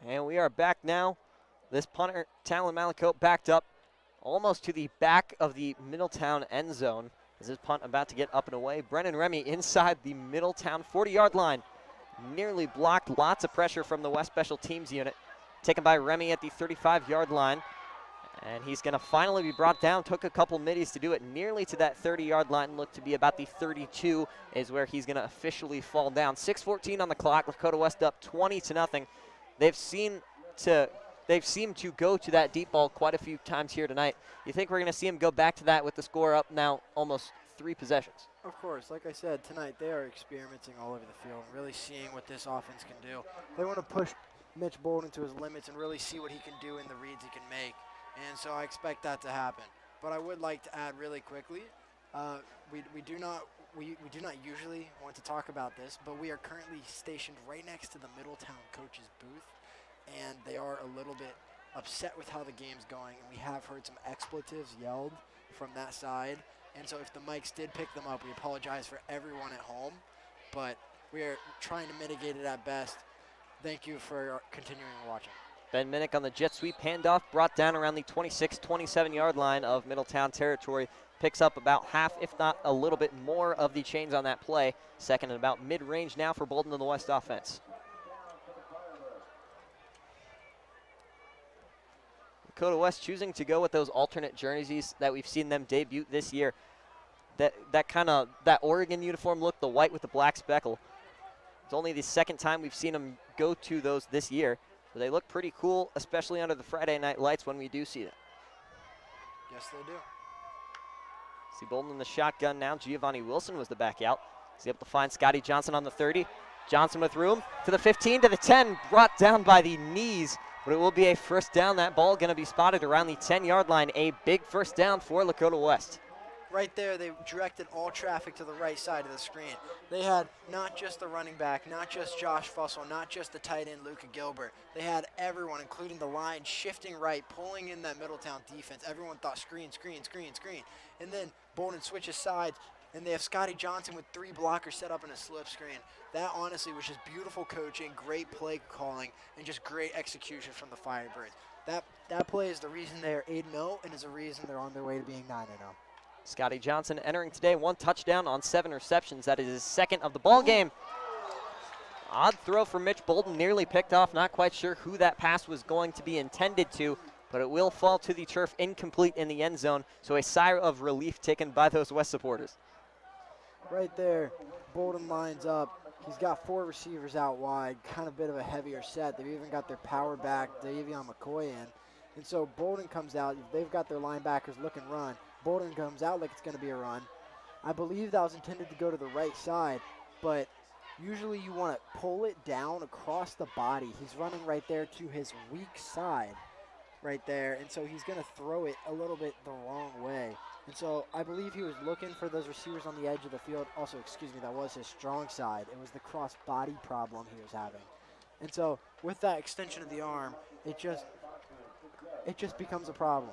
And we are back now. This punter, Talon Malakote, backed up almost to the back of the Middletown end zone. As this punt about to get up and away. Brennan Remy inside the Middletown 40-yard line. Nearly blocked, lots of pressure from the West Special Teams unit. Taken by Remy at the 35-yard line. And he's gonna finally be brought down. Took a couple middies to do it nearly to that 30-yard line. Looked to be about the 32 is where he's gonna officially fall down. 6:14 on the clock, Lakota West up 20-0. They've seemed to go to that deep ball quite a few times here tonight. You think we're going to see them go back to that with the score up now almost 3 possessions? Of course, like I said, tonight they are experimenting all over the field, really seeing what this offense can do. They want to push Mitch Bolden to his limits and really see what he can do in the reads he can make. And so I expect that to happen. But I would like to add really quickly, we do not usually want to talk about this, but we are currently stationed right next to the Middletown coach's booth, and they are a little bit upset with how the game's going, and we have heard some expletives yelled from that side. And so if the mics did pick them up, we apologize for everyone at home, but we are trying to mitigate it at best. Thank you for continuing watching. Ben Minnick on the jet sweep handoff, brought down around the 26, 27-yard line of Middletown territory. Picks up about half, if not a little bit more, of the chains on that play. Second and about mid-range now for Bolton and the West offense. Lakota West choosing to go with those alternate jerseys that we've seen them debut this year. That Oregon uniform look, the white with the black speckle. It's only the second time we've seen them go to those this year. So they look pretty cool, especially under the Friday night lights when we do see them. Yes, they do. See Bolton in the shotgun now. Giovanni Wilson was the back out. He's able to find Scotty Johnson on the 30. Johnson with room to the 15, to the 10, brought down by the knees, but it will be a first down. That ball going to be spotted around the 10-yard line. A big first down for Lakota West. Right there, they directed all traffic to the right side of the screen. They had not just the running back, not just Josh Fussell, not just the tight end Luca Gilbert. They had everyone, including the line, shifting right, pulling in that Middletown defense. Everyone thought screen, screen, screen, screen. And then Bolton switches sides, and they have Scotty Johnson with 3 blockers set up in a slip screen. That honestly was just beautiful coaching, great play calling, and just great execution from the Firebirds. That play is the reason they are 8-0 and is the reason they're on their way to being 9-0. Scotty Johnson entering today, 1 touchdown on 7 receptions. That is his second of the ball game. Odd throw for Mitch Bolton, nearly picked off. Not quite sure who that pass was going to be intended to, but it will fall to the turf, incomplete in the end zone. So a sigh of relief taken by those West supporters. Right there, Bolton lines up. He's got 4 receivers out wide, kind of a bit of a heavier set. They've even got their power back, Davion McCoy, in. And so Bolton comes out. They've got their linebackers look and run. Bolton comes out like it's going to be a run. I believe that was intended to go to the right side, but usually you want to pull it down across the body. He's running right there to his weak side right there, and so he's going to throw it a little bit the wrong way. And so I believe he was looking for those receivers on the edge of the field. Also, excuse me, that was his strong side. It was the cross body problem he was having. And so with that extension of the arm, it just becomes a problem.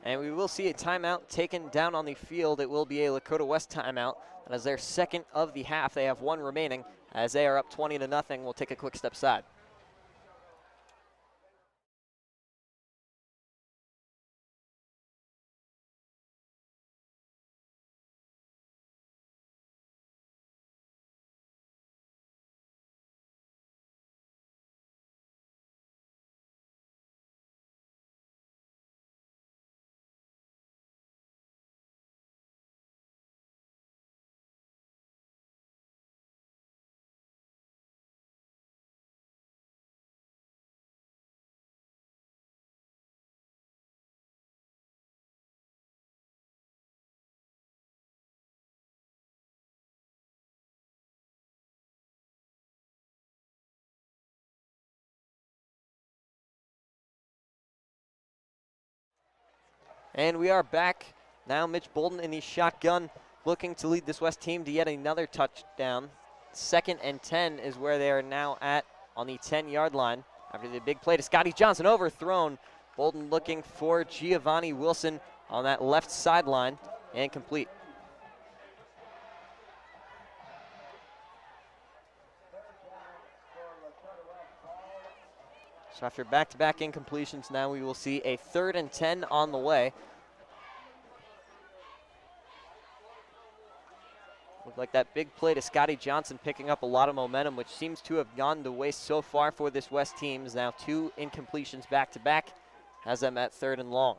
And we will see a timeout taken down on the field. It will be a Lakota West timeout. And as their second of the half, they have 1 remaining. As they are up 20-0, we'll take a quick step aside. And we are back. Now Mitch Bolton in the shotgun, looking to lead this West team to yet another touchdown. 2nd and 10 is where they are now at on the 10-yard line. After the big play to Scotty Johnson, overthrown. Bolton looking for Giovanni Wilson on that left sideline, and complete. So after back-to-back incompletions, now we will see a 3rd and 10 on the way. Looked like that big play to Scotty Johnson picking up a lot of momentum, which seems to have gone to waste so far for this West team. Is now 2 incompletions back-to-back, has them at 3rd and long.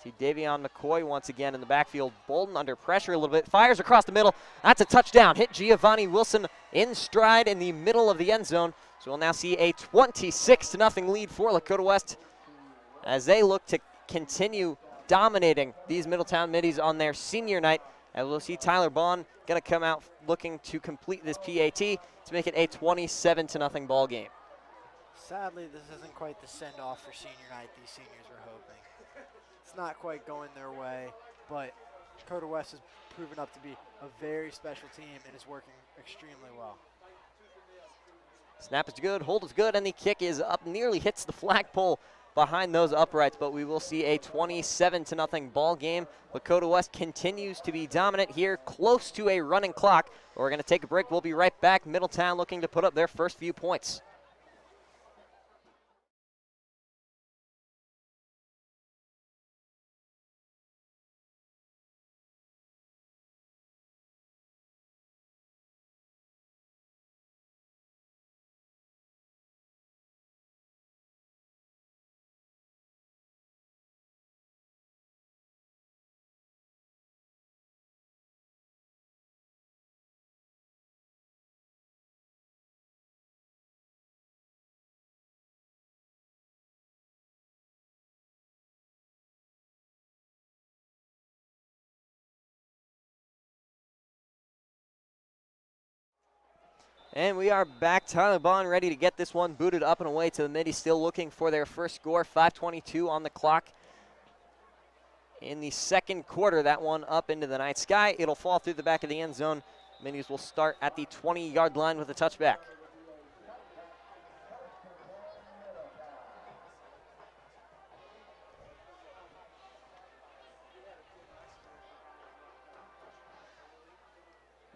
See Davion McCoy once again in the backfield. Bolton under pressure a little bit, fires across the middle. That's a touchdown. Hit Giovanni Wilson in stride in the middle of the end zone. So we'll now see a 26-0 lead for Lakota West as they look to continue dominating these Middletown Middies on their senior night. And we'll see Tyler Bond going to come out looking to complete this PAT to make it a 27-0 ball game. Sadly, this isn't quite the send-off for senior night these seniors were hoping. It's not quite going their way, but Lakota West has proven up to be a very special team and is working extremely well. Snap is good, hold is good, and the kick is up, nearly hits the flagpole behind those uprights, but we will see a 27-0 ball game. Lakota West continues to be dominant here, close to a running clock. We're going to take a break. We'll be right back. Middletown looking to put up their first few points. And we are back. Tyler Bond ready to get this one booted up and away to the middies, still looking for their first score. 5:22 on the clock in the second quarter. That one up into the night sky. It'll fall through the back of the end zone. Middies will start at the 20-yard line with a touchback.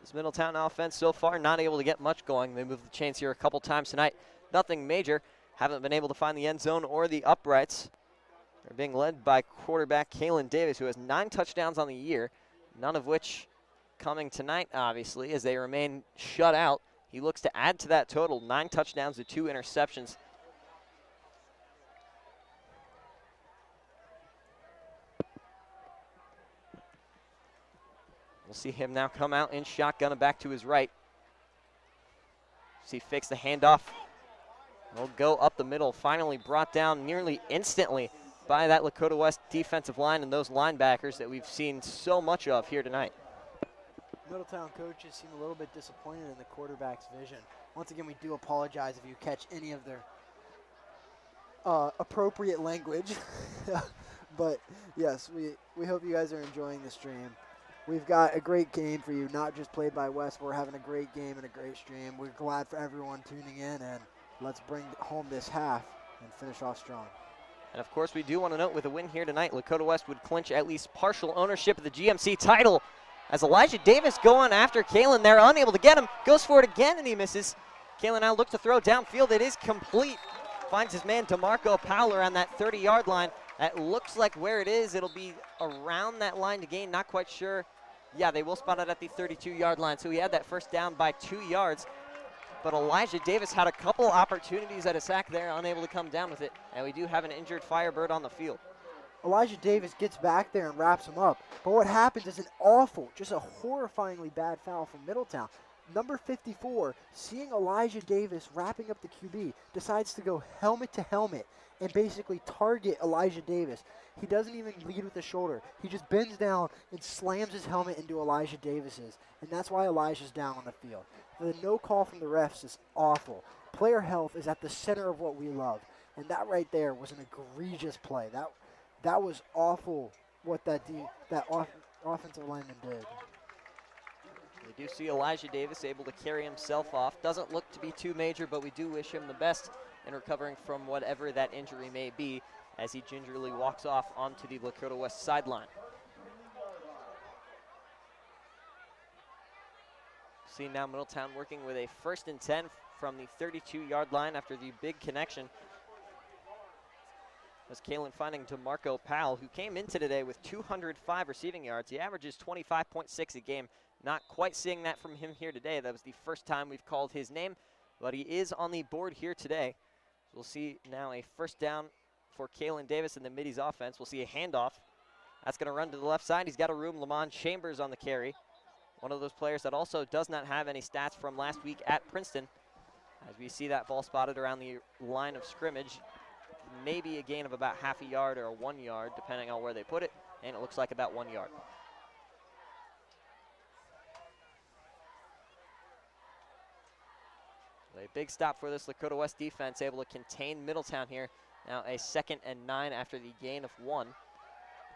This Middletown offense so far not able to get much going. They moved the chains here a couple times tonight. Nothing major. Haven't been able to find the end zone or the uprights. They're being led by quarterback Kalen Davis, who has 9 touchdowns on the year, none of which coming tonight, obviously, as they remain shut out. He looks to add to that total, 9 touchdowns to 2 interceptions. We'll see him now come out in shotgun and back to his right. See, fakes the handoff. They'll go up the middle, finally brought down nearly instantly by that Lakota West defensive line and those linebackers that we've seen so much of here tonight. Middletown coaches seem a little bit disappointed in the quarterback's vision. Once again, we do apologize if you catch any of their appropriate language. But yes, we hope you guys are enjoying the stream. We've got a great game for you, not just played by West. We're having a great game and a great stream. We're glad for everyone tuning in, and let's bring home this half and finish off strong. And of course, we do want to note with a win here tonight, Lakota West would clinch at least partial ownership of the GMC title. As Elijah Davis going after Kalen, they're unable to get him. Goes for it again, and he misses. Kalen now looks to throw downfield. It is complete. Finds his man DeMarco Powell around that 30-yard line. That looks like where it is. It'll be around that line to gain. Not quite sure. Yeah, they will spot it at the 32-yard line. So he had that first down by 2 yards. But Elijah Davis had a couple opportunities at a sack there, unable to come down with it. And we do have an injured Firebird on the field. Elijah Davis gets back there and wraps him up. But what happens is an awful, just a horrifyingly bad foul from Middletown. Number 54, seeing Elijah Davis wrapping up the QB, decides to go helmet to helmet and basically target Elijah Davis. He doesn't even lead with the shoulder. He just bends down and slams his helmet into Elijah Davis's. And that's why Elijah's down on the field. The no call from the refs is awful. Player health is at the center of what we love. And that right there was an egregious play. That was awful what that offensive lineman did. We do see Elijah Davis able to carry himself off. Doesn't look to be too major, but we do wish him the best in recovering from whatever that injury may be as he gingerly walks off onto the Lakota West sideline. See now Middletown working with a 1st and 10 from the 32-yard line after the big connection. As Kalen finding DeMarco Powell, who came into today with 205 receiving yards. He averages 25.6 a game. Not quite seeing that from him here today. That was the first time we've called his name, but he is on the board here today. We'll see now a 1st down for Kalen Davis in the Middies offense. We'll see a handoff. That's going to run to the left side. He's got a room. Lamont Chambers on the carry. One of those players that also does not have any stats from last week at Princeton. As we see that ball spotted around the line of scrimmage. Maybe a gain of about half a yard or 1 yard, depending on where they put it. And it looks like about 1 yard. A big stop for this Lakota West defense, able to contain Middletown here. Now a 2nd and 9 after the gain of 1.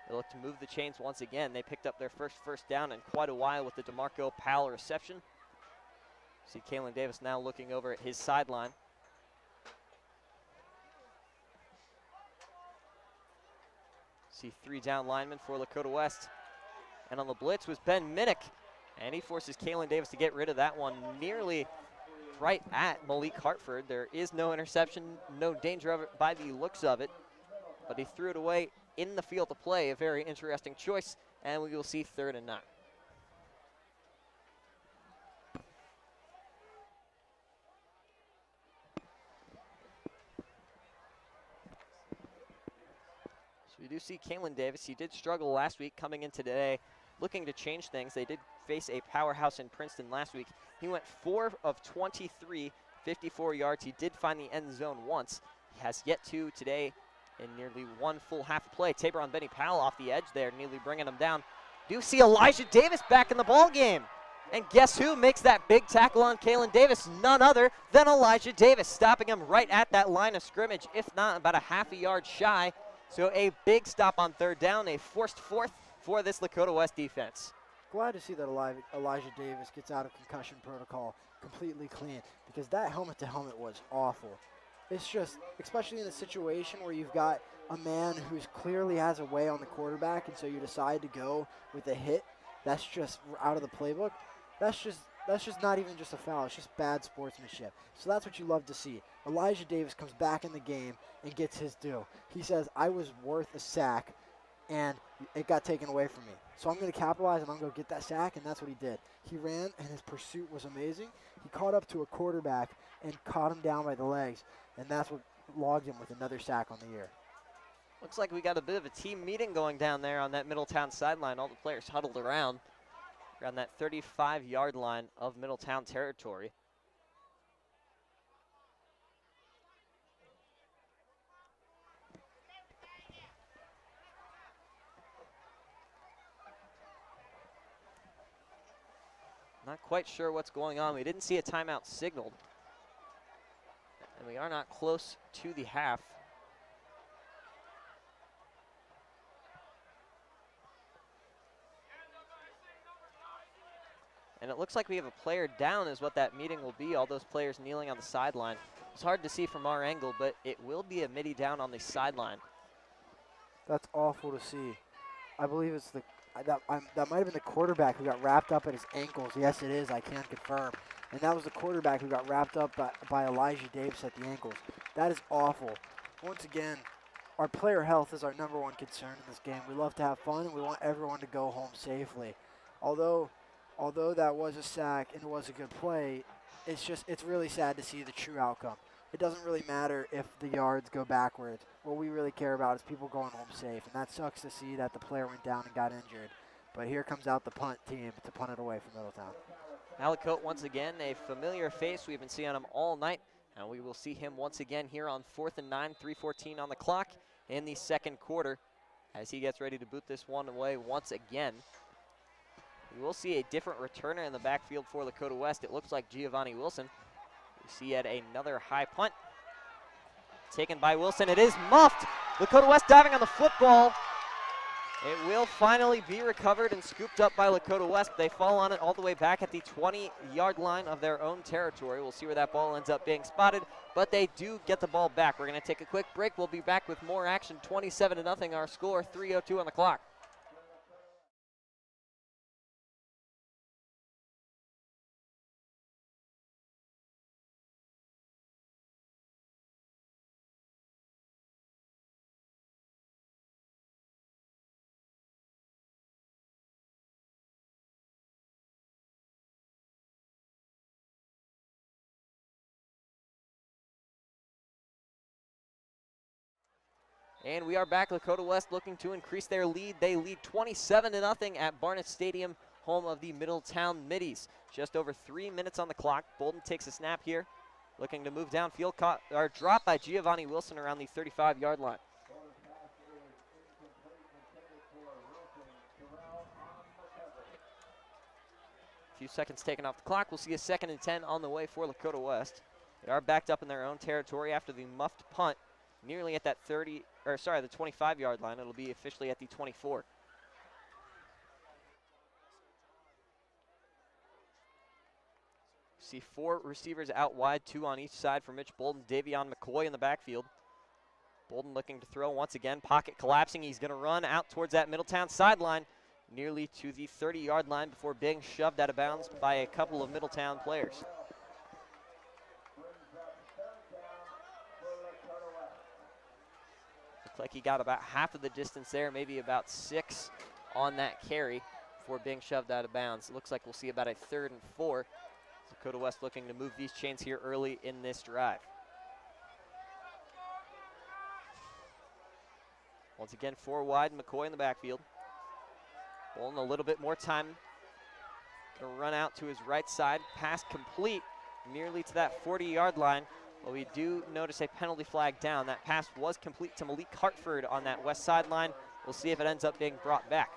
They look to move the chains once again. They picked up their first down in quite a while with the DeMarco Powell reception. See Kalen Davis now looking over at his sideline. See 3 down linemen for Lakota West. And on the blitz was Ben Minnick. And he forces Kalen Davis to get rid of that one nearly right at Malik Hartford. There is no interception, no danger of it by the looks of it. But he threw it away in the field to play. A very interesting choice. And we will see 3rd and 9. We do see Kalen Davis. He did struggle last week, coming in today looking to change things. They did face a powerhouse in Princeton last week. He went 4 of 23, 54 yards. He did find the end zone once. He has yet to today in nearly 1 full half play. Tabor on Benny Powell off the edge there, nearly bringing him down. Do see Elijah Davis back in the ball game. And guess who makes that big tackle on Kalen Davis? None other than Elijah Davis, stopping him right at that line of scrimmage, if not about a half a yard shy. So a big stop on 3rd down, a forced 4th for this Lakota West defense. Glad to see that Elijah Davis gets out of concussion protocol completely clean, because that helmet-to-helmet was awful. It's just, especially in a situation where you've got a man who clearly has a way on the quarterback, and so you decide to go with a hit that's just out of the playbook. That's just not even just a foul. It's just bad sportsmanship. So that's what you love to see. Elijah Davis comes back in the game and gets his due. He says, I was worth a sack, and it got taken away from me. So I'm going to capitalize, and I'm going to get that sack, and that's what he did. He ran, and his pursuit was amazing. He caught up to a quarterback and caught him down by the legs, and that's what logged him with another sack on the year. Looks like we got a bit of a team meeting going down there on that Middletown sideline. All the players huddled around that 35-yard line of Middletown territory. Not quite sure what's going on. We didn't see a timeout signaled. And we are not close to the half. And it looks like we have a player down is what that meeting will be, all those players kneeling on the sideline. It's hard to see from our angle, but it will be a midi down on the sideline. That's awful to see. I believe it's that might have been the quarterback who got wrapped up at his ankles. Yes, it is. I can confirm. And that was the quarterback who got wrapped up by Elijah Davis at the ankles. That is awful. Once again, our player health is our #1 concern in this game. We love to have fun, and we want everyone to go home safely. Although that was a sack and it was a good play, it's really sad to see the true outcome. It doesn't really matter if the yards go backwards. What we really care about is people going home safe, and that sucks to see that the player went down and got injured. But here comes out the punt team to punt it away from Middletown. Malacote once again, a familiar face. We've been seeing him all night, and we will see him once again here on 4th and 9, 3:14 on the clock in the 2nd quarter as he gets ready to boot this one away once again. We will see a different returner in the backfield for Lakota West. It looks like Giovanni Wilson. We see yet another high punt taken by Wilson. It is muffed. Lakota West diving on the football. It will finally be recovered and scooped up by Lakota West. They fall on it all the way back at the 20-yard line of their own territory. We'll see where that ball ends up being spotted, but they do get the ball back. We're going to take a quick break. We'll be back with more action. 27-0 our score, 3:02 on the clock. And we are back. Lakota West looking to increase their lead. They lead 27-0 at Barnett Stadium, home of the Middletown Middies. Just over 3 minutes on the clock. Bolden takes a snap here, looking to move downfield. Dropped by Giovanni Wilson around the 35-yard line. A few seconds taken off the clock. We'll see a 2nd and 10 on the way for Lakota West. They are backed up in their own territory after the muffed punt, nearly at that the 25-yard line. It'll be officially at the 24. See 4 receivers out wide, 2 on each side for Mitch Bolden. Davion McCoy in the backfield. Bolden looking to throw once again. Pocket collapsing. He's going to run out towards that Middletown sideline, nearly to the 30-yard line before being shoved out of bounds by a couple of Middletown players. Looks like he got about half of the distance there, maybe about 6 on that carry before being shoved out of bounds. It looks like we'll see about a 3rd and 4. Lakota West looking to move these chains here early in this drive. Once again, 4 wide, McCoy in the backfield. Bolden a little bit more time. Gonna run out to his right side. Pass complete nearly to that 40-yard line. But we do notice a penalty flag down. That pass was complete to Malik Hartford on that west sideline. We'll see if it ends up being brought back.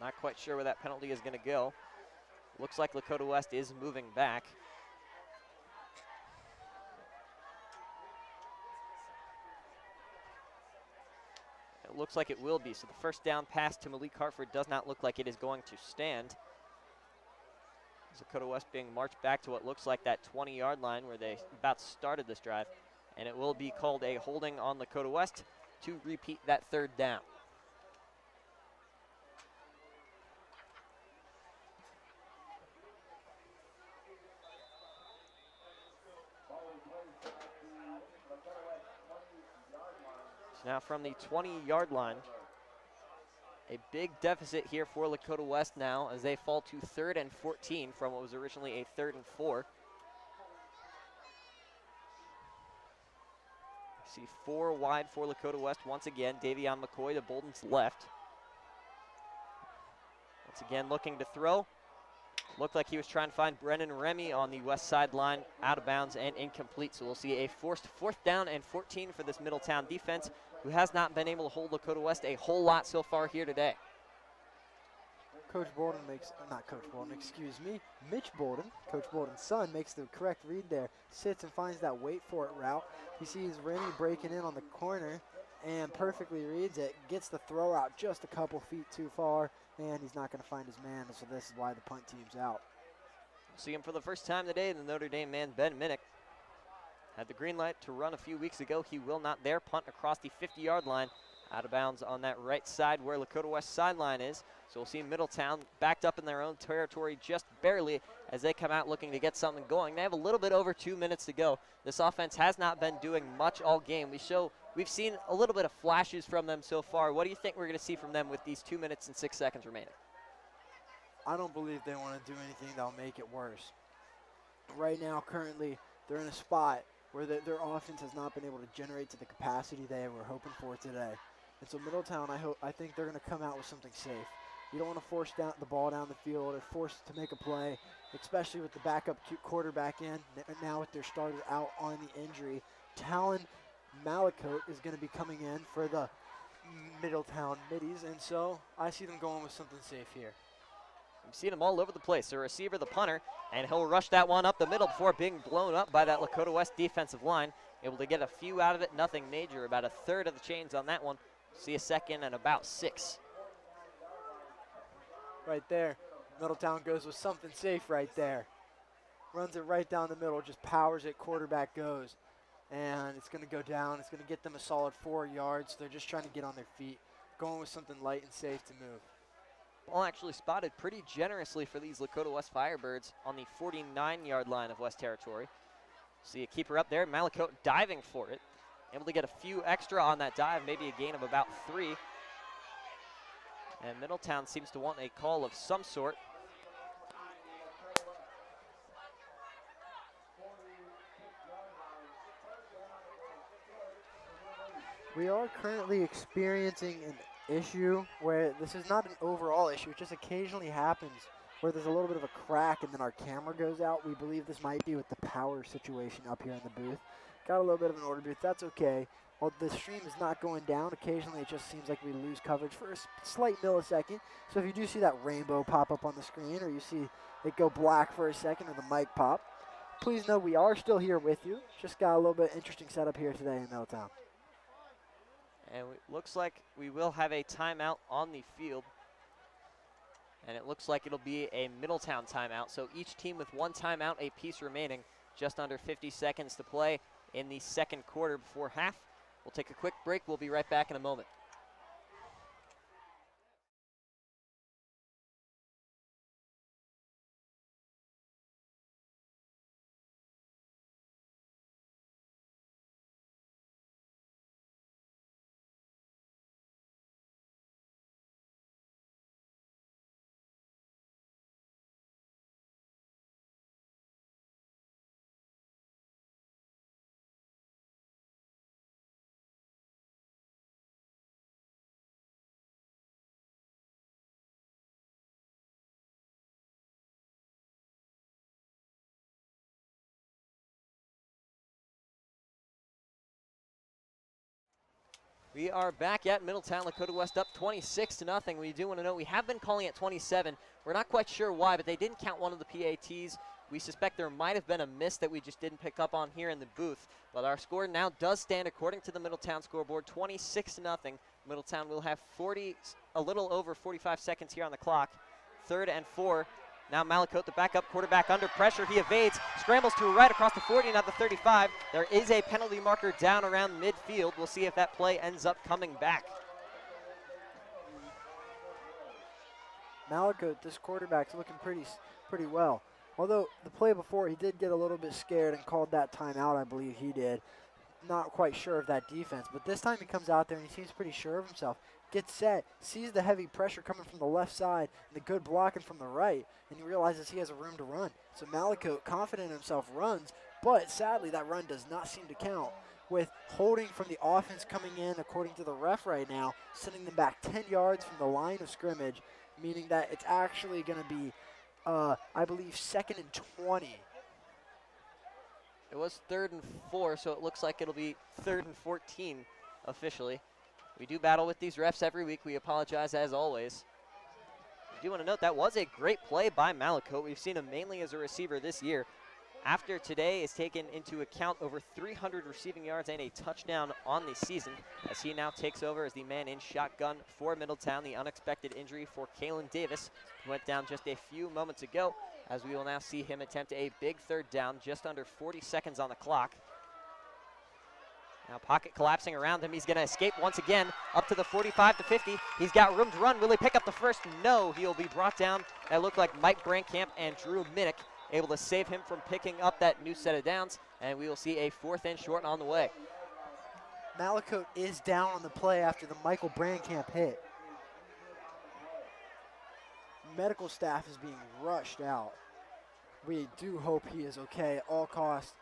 Not quite sure where that penalty is going to go. Looks like Lakota West is moving back. It looks like it will be. So the first down pass to Malik Hartford does not look like it is going to stand. Lakota West being marched back to what looks like that 20-yard line where they about started this drive. And it will be called a holding on Lakota West to repeat that 3rd down. So now from the 20-yard line, a big deficit here for Lakota West now as they fall to 3rd and 14 from what was originally a 3rd and 4. See 4 wide for Lakota West once again. Davion McCoy to Bolden's left. Once again looking to throw. Looked like he was trying to find Brennan Remy on the west sideline, out of bounds and incomplete. So we'll see a forced 4th down and 14 for this Middletown defense, who has not been able to hold Lakota West a whole lot so far here today. Coach Bolden makes, not Coach Bolden, excuse me, Mitch Bolden, Coach Bolden's son, makes the correct read there. Sits and finds that wait for it route. He sees Remy breaking in on the corner and perfectly reads it, gets the throw out just a couple feet too far, and he's not going to find his man, so this is why the punt team's out. See him for the first time today, the Notre Dame man, Ben Minnick. Had the green light to run a few weeks ago. He will not there. Punt across the 50-yard line, out of bounds on that right side where Lakota West sideline is. So we'll see Middletown backed up in their own territory just barely as they come out looking to get something going. They have a little bit over 2 minutes to go. This offense has not been doing much all game. We've seen a little bit of flashes from them so far. What do you think we're going to see from them with these 2 minutes and 6 seconds remaining? I don't believe they want to do anything that'll make it worse. Right now, currently, they're in a spot where their offense has not been able to generate to the capacity they were hoping for today. And so Middletown, I think they're going to come out with something safe. You don't want to force down the ball down the field or force to make a play, especially with the backup quarterback in. Now with their starter out on the injury, Talon Malakote is going to be coming in for the Middletown Middies, and so I see them going with something safe here. We've seen them all over the place. The receiver, the punter, and he'll rush that one up the middle before being blown up by that Lakota West defensive line. Able to get a few out of it, nothing major. About a 1/3 of the chains on that one. See a 2nd and about 6. Right there, Middletown goes with something safe right there. Runs it right down the middle, just powers it, quarterback goes. And it's going to go down. It's going to get them a solid 4 yards. They're just trying to get on their feet, going with something light and safe to move. Ball actually spotted pretty generously for these Lakota West Firebirds on the 49-yard line of West Territory. See a keeper up there, Malakote diving for it. Able to get a few extra on that dive, maybe a gain of about 3. And Middletown seems to want a call of some sort. We are currently experiencing an issue where this is not an overall issue. It just occasionally happens where there's a little bit of a crack and then our camera goes out. We believe this might be with the power situation up here in the booth. Got a little bit of an order booth. That's okay. While the stream is not going down, occasionally it just seems like we lose coverage for a slight millisecond. So if you do see that rainbow pop up on the screen or you see it go black for a second or the mic pop, please know we are still here with you. Just got a little bit interesting setup here today in Middletown. And it looks like we will have a timeout on the field. And it looks like it'll be a Middletown timeout. So each team with one timeout apiece remaining. Just under 50 seconds to play in the second quarter before half. We'll take a quick break. We'll be right back in a moment. We are back at Middletown. Lakota West up 26-0. We do want to know, we have been calling it 27. We're not quite sure why, but they didn't count one of the PATs. We suspect there might have been a miss that we just didn't pick up on here in the booth. But our score now does stand according to the Middletown scoreboard, 26-0. Middletown will have a little over 45 seconds here on the clock. 3rd and 4. Now Malakote, the backup quarterback, under pressure. He evades, scrambles to a right across the 40, not the 35. There is a penalty marker down around midfield. We'll see if that play ends up coming back. Malakote, this quarterback's looking pretty well. Although the play before, he did get a little bit scared and called that timeout, I believe he did. Not quite sure of that defense, but this time he comes out there and he seems pretty sure of himself. Gets set, sees the heavy pressure coming from the left side and the good blocking from the right, and he realizes he has a room to run. So Malakote, confident in himself, runs, but sadly that run does not seem to count. With holding from the offense coming in, according to the ref right now, sending them back 10 yards from the line of scrimmage, meaning that it's actually going to be, I believe, 2nd and 20. It was 3rd and 4, so it looks like it'll be 3rd and 14 officially. We do battle with these refs every week. We apologize as always. I do want to note that was a great play by Malakote. We've seen him mainly as a receiver this year. After today is taken into account over 300 receiving yards and a touchdown on the season, as he now takes over as the man in shotgun for Middletown. The unexpected injury for Kalen Davis, who went down just a few moments ago, as we will now see him attempt a big 3rd down, just under 40 seconds on the clock. Now pocket collapsing around him. He's going to escape once again up to the 45 to 50. He's got room to run. Will he pick up the first? No, he'll be brought down. That looked like Mike Brankamp and Drew Minnick able to save him from picking up that new set of downs, and we will see a 4th and short on the way. Malakote is down on the play after the Michael Brankamp hit. Medical staff is being rushed out. We do hope he is okay at all costs.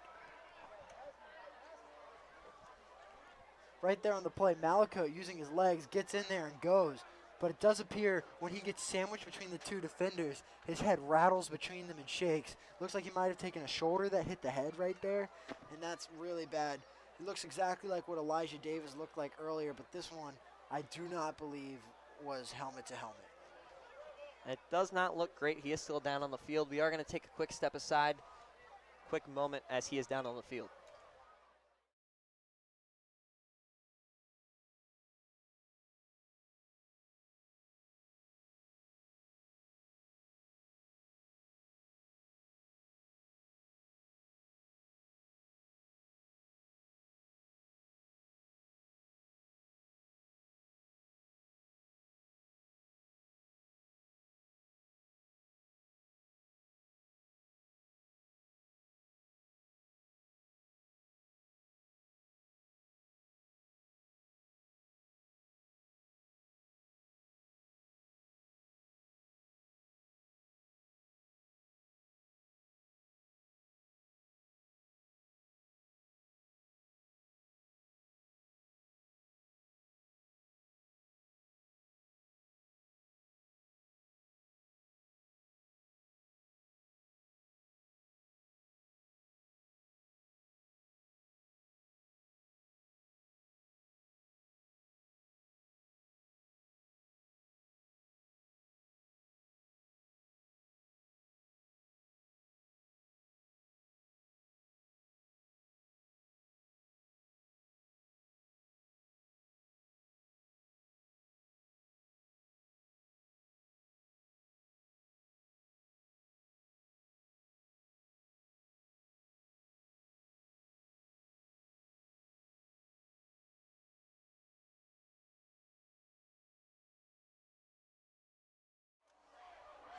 Right there on the play, Malakote, using his legs, gets in there and goes. But it does appear when he gets sandwiched between the two defenders, his head rattles between them and shakes. Looks like he might have taken a shoulder that hit the head right there, and that's really bad. It looks exactly like what Elijah Davis looked like earlier, but this one I do not believe was helmet to helmet. It does not look great. He is still down on the field. We are going to take a quick step aside, quick moment as he is down on the field.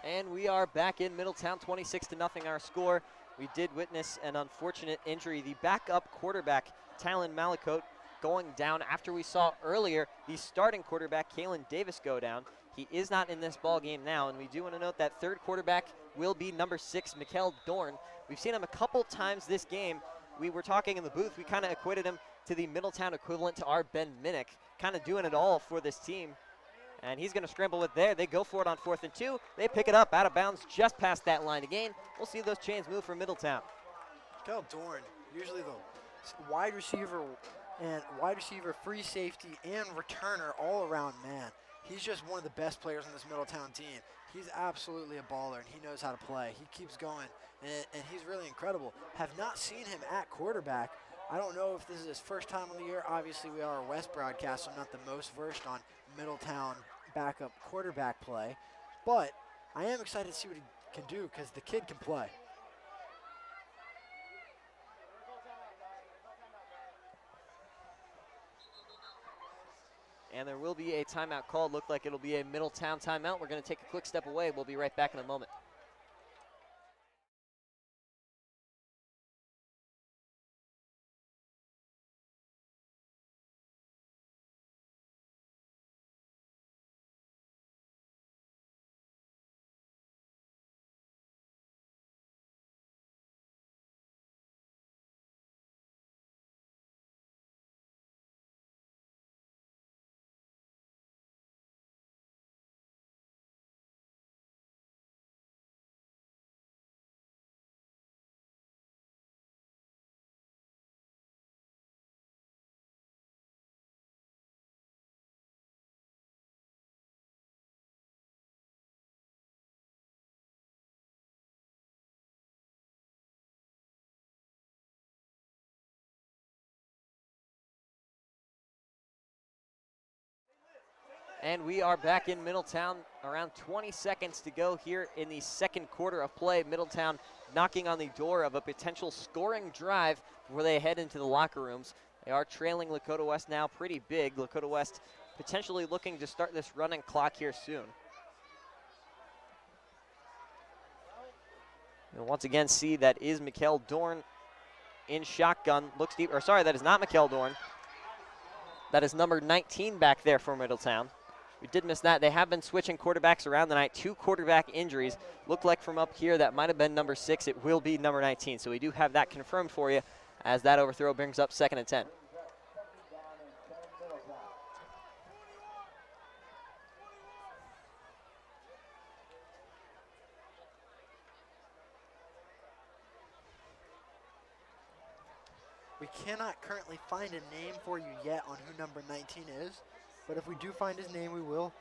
And we are back in Middletown, 26-0 our score. We did witness an unfortunate injury. The backup quarterback, Talon Malakote, going down after we saw earlier the starting quarterback, Kalen Davis, go down. He is not in this ball game now, and we do want to note that third quarterback will be number 6, Mikkel Dorn. We've seen him a couple times this game. We were talking in the booth, we kind of equated him to the Middletown equivalent to our Ben Minnick, kind of doing it all for this team. And he's going to scramble with there. They go for it on 4th and 2. They pick it up out of bounds just past that line again. We'll see those chains move for Middletown. Mikkel Dorn, usually the wide receiver, free safety, and returner all around man. He's just one of the best players on this Middletown team. He's absolutely a baller, and he knows how to play. He keeps going, and he's really incredible. Have not seen him at quarterback. I don't know if this is his first time of the year. Obviously, we are a West broadcast, so I'm not the most versed on Middletown backup quarterback play. But I am excited to see what he can do because the kid can play. And there will be a timeout called. Look like it'll be a Middletown timeout. We're going to take a quick step away. We'll be right back in a moment. And we are back in Middletown. Around 20 seconds to go here in the second quarter of play. Middletown knocking on the door of a potential scoring drive before they head into the locker rooms. They are trailing Lakota West now pretty big. Lakota West potentially looking to start this running clock here soon. And once again, see that is Mikkel Dorn in shotgun. Looks deep, or sorry, that is not Mikkel Dorn. That is number 19 back there for Middletown. We did miss that. They have been switching quarterbacks around the night. 2 quarterback injuries. Look like from up here that might have been number 6. It will be number 19. So we do have that confirmed for you as that overthrow brings up 2nd and 10. We cannot currently find a name for you yet on who number 19 is, but if we do find his name, we will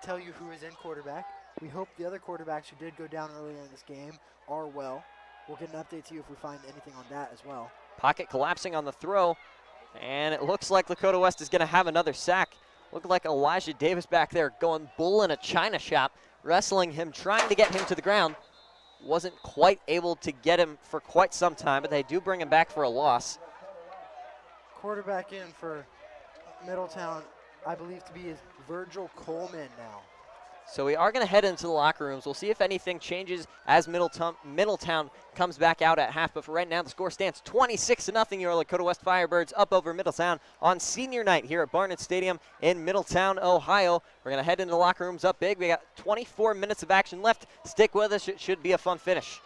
tell you who is in quarterback. We hope the other quarterbacks who did go down earlier in this game are well. We'll get an update to you if we find anything on that as well. Pocket collapsing on the throw, and it looks like Lakota West is going to have another sack. Looked like Elijah Davis back there going bull in a china shop, wrestling him, trying to get him to the ground. Wasn't quite able to get him for quite some time, but they do bring him back for a loss. Quarterback in for Middletown, I believe to be is Virgil Coleman now. So we are going to head into the locker rooms. We'll see if anything changes as Middletown comes back out at half. But for right now, the score stands 26-0. Your Lakota West Firebirds up over Middletown on senior night here at Barnett Stadium in Middletown, Ohio. We're going to head into the locker rooms up big. We got 24 minutes of action left. Stick with us. It should be a fun finish.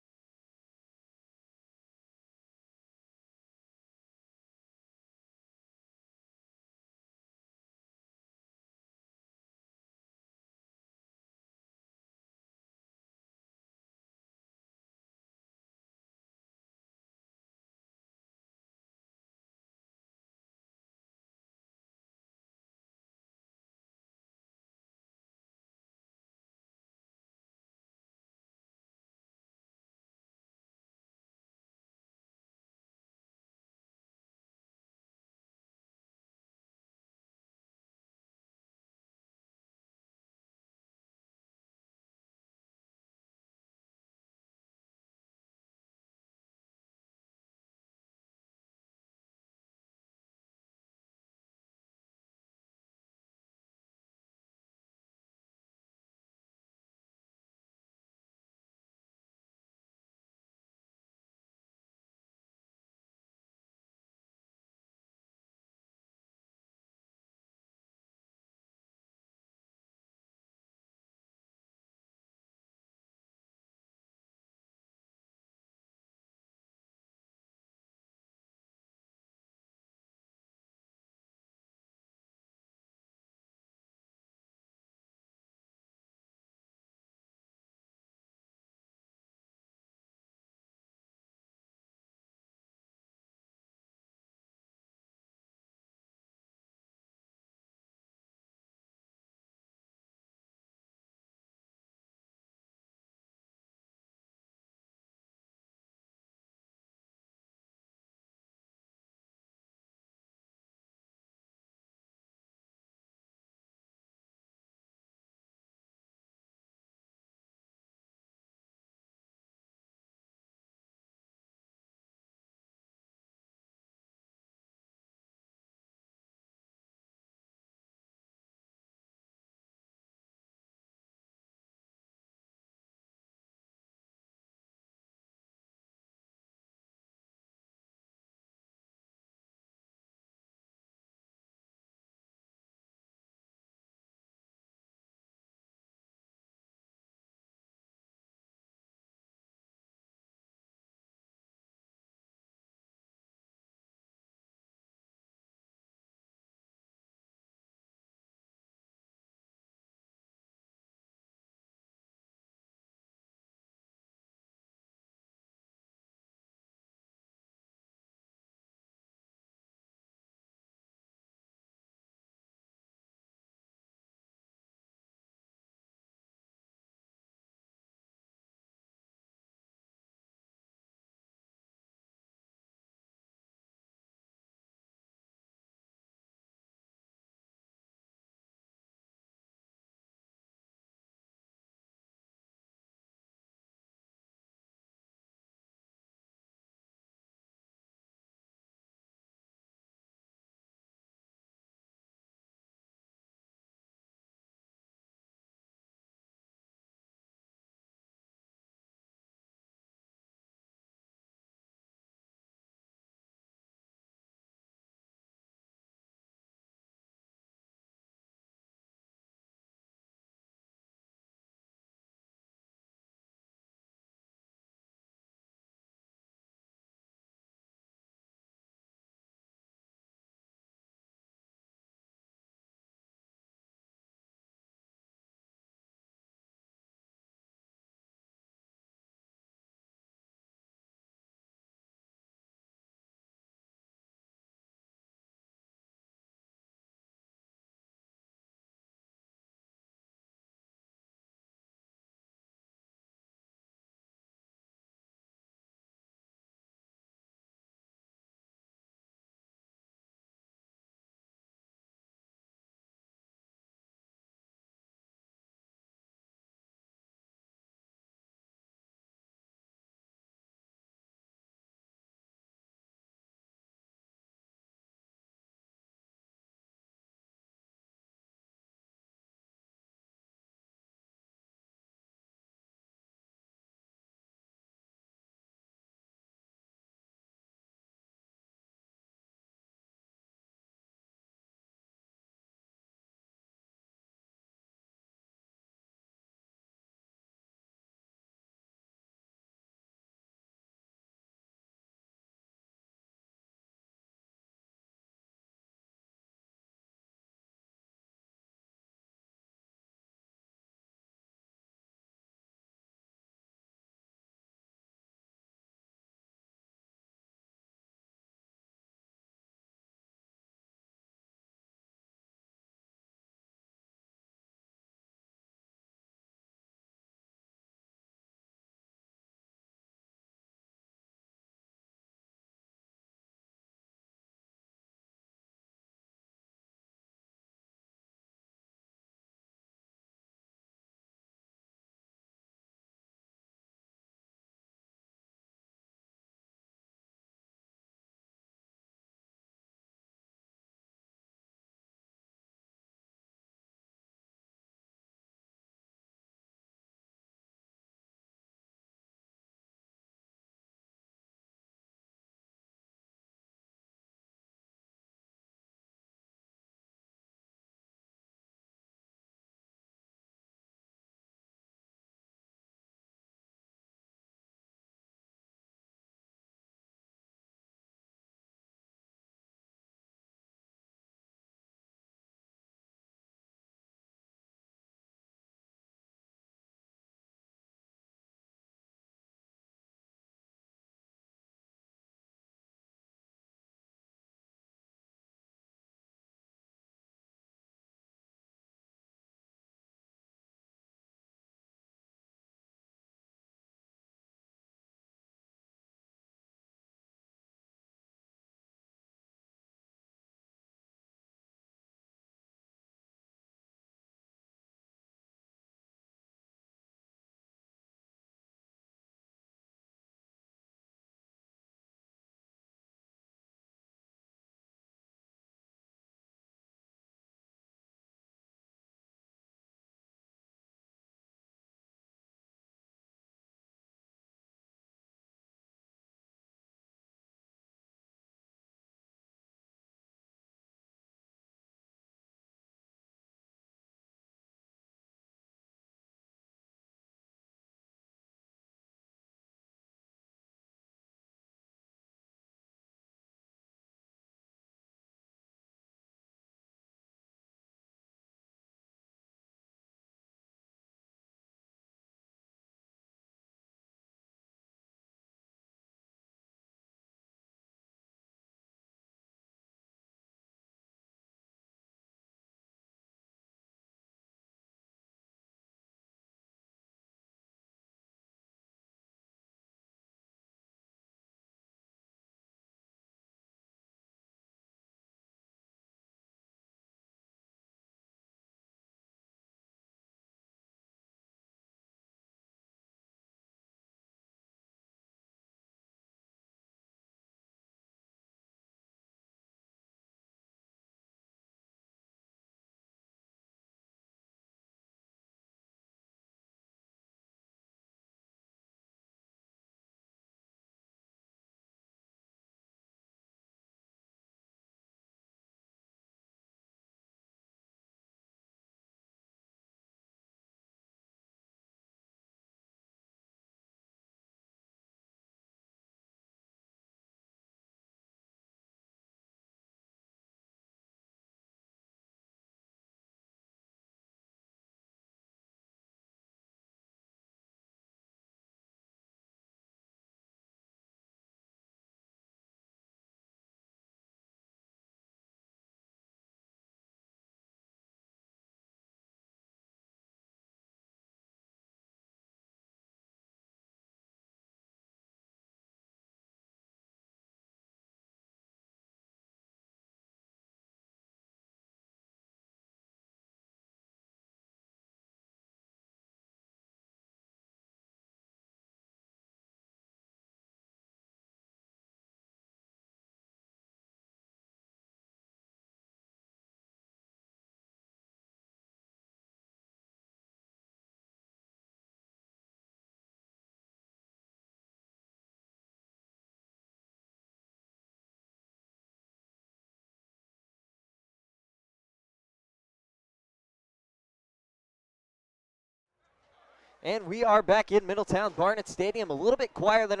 And we are back in Middletown Barnett Stadium, a little bit quieter than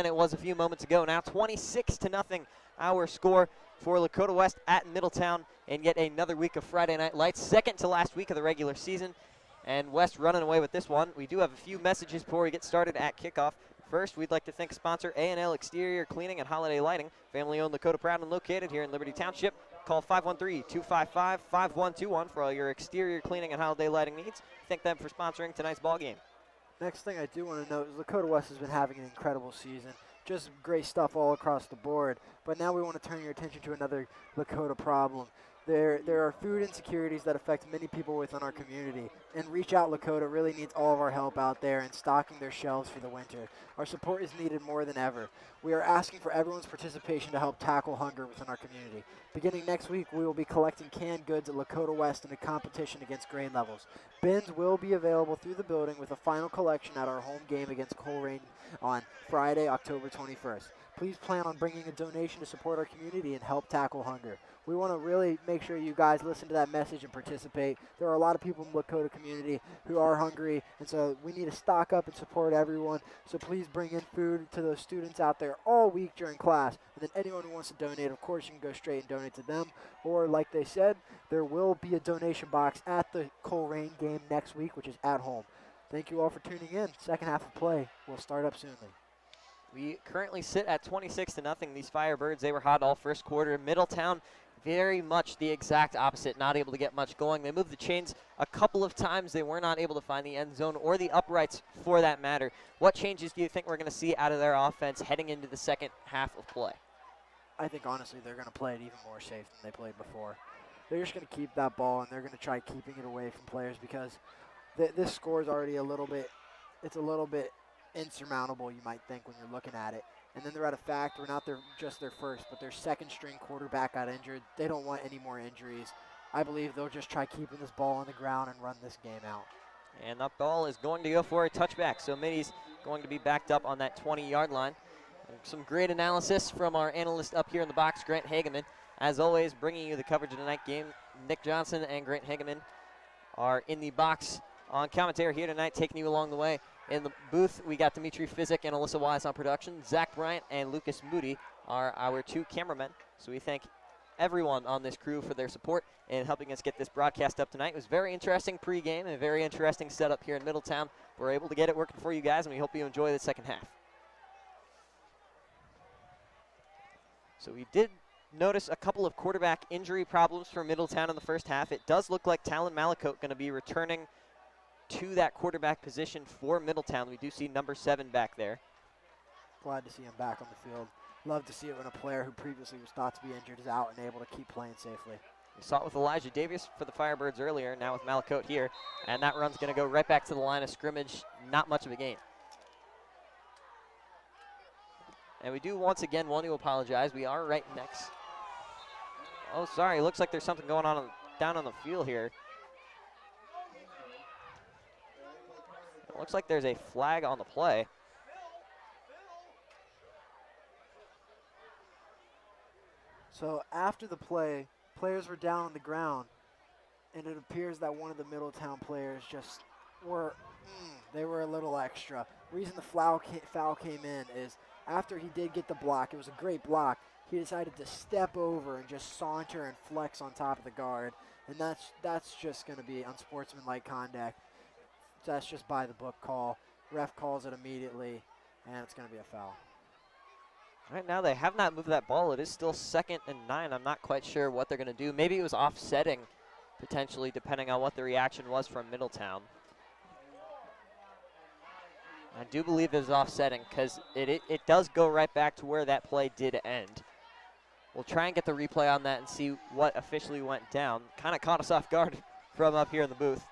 it was a few moments ago. Now 26-0 our score for Lakota West at Middletown, and yet another week of Friday Night Lights, second to last week of the regular season, and West running away with this one. We do have a few messages before we get started at kickoff. First, we'd like to thank sponsor A&L Exterior Cleaning and Holiday Lighting, family-owned Lakota proud and located here in Liberty Township. Call 513-255-5121 for all your exterior cleaning and holiday lighting needs. Thank them for sponsoring tonight's ball game. Next thing I do want to note is Lakota West has been having an incredible season. Just great stuff all across the board. But now we want to turn your attention to another Lakota problem. There are food insecurities that affect many people within our community, and Reach Out Lakota really needs all of our help out there in stocking their shelves for the winter. Our support is needed more than ever. We are asking for everyone's participation to help tackle hunger within our community. Beginning next week, we will be collecting canned goods at Lakota West in a competition against grade levels. Bins will be available through the building with a final collection at our home game against Coleraine on Friday, October 21st. Please plan on bringing a donation to support our community and help tackle hunger. We want to really make sure you guys listen to that message and participate. There are a lot of people in the Lakota community who are hungry, and so we need to stock up and support everyone. So please bring in food to those students out there all week during class. And then anyone who wants to donate, of course, you can go straight and donate to them. Or like they said, there will be a donation box at the Coleraine game next week, which is at home. Thank you all for tuning in. Second half of play will start up soonly. We currently sit at 26-0. These Firebirds, they were hot all first quarter. Middletown, very much the exact opposite, not able to get much going. They moved the chains a couple of times. They were not able to find the end zone or the uprights for that matter. What changes do you think we're going to see out of their offense heading into the second half of play? I think, honestly, they're going to play it even more safe than they played before. They're just going to keep that ball, and they're going to try keeping it away from players because this score is already a little bit insurmountable, you might think, when you're looking at it. And then they're at a fact, we're not just their first, but their second string quarterback got injured. They don't want any more injuries. I believe they'll just try keeping this ball on the ground and run this game out. And that ball is going to go for a touchback. So Middy's going to be backed up on that 20-yard line. And some great analysis from our analyst up here in the box, Grant Hageman. As always, bringing you the coverage of the night game. Nick Johnson and Grant Hageman are in the box on commentary here tonight, taking you along the way. In the booth, we got Dimitri Fizik and Alyssa Wise on production. Zach Bryant and Lucas Moody are our two cameramen. So we thank everyone on this crew for their support in helping us get this broadcast up tonight. It was very interesting pregame and a very interesting setup here in Middletown. We're able to get it working for you guys, and we hope you enjoy the second half. So we did notice a couple of quarterback injury problems for Middletown in the first half. It does look like Talon Malakote going to be returning to that quarterback position for Middletown. We do see number 7 back there. Glad to see him back on the field. Love to see it when a player who previously was thought to be injured is out and able to keep playing safely. We saw it with Elijah Davis for the Firebirds earlier, now with Malakote here. And that run's going to go right back to the line of scrimmage. Not much of a gain. And we do once again want to apologize. We are right next. Oh, sorry. Looks like there's something going on down on the field here. It looks like there's a flag on the play. So after the play, players were down on the ground, and it appears that one of the Middletown players just they were a little extra. Reason the foul came in is after he did get the block, it was a great block, he decided to step over and just saunter and flex on top of the guard, and that's just going to be unsportsmanlike conduct. That's just by the book call. Ref calls it immediately, and it's going to be a foul. Right now they have not moved that ball. It is still 2nd and 9. I'm not quite sure what they're going to do. Maybe it was offsetting, potentially, depending on what the reaction was from Middletown. I do believe it was offsetting because it does go right back to where that play did end. We'll try and get the replay on that and see what officially went down. Kind of caught us off guard from up here in the booth.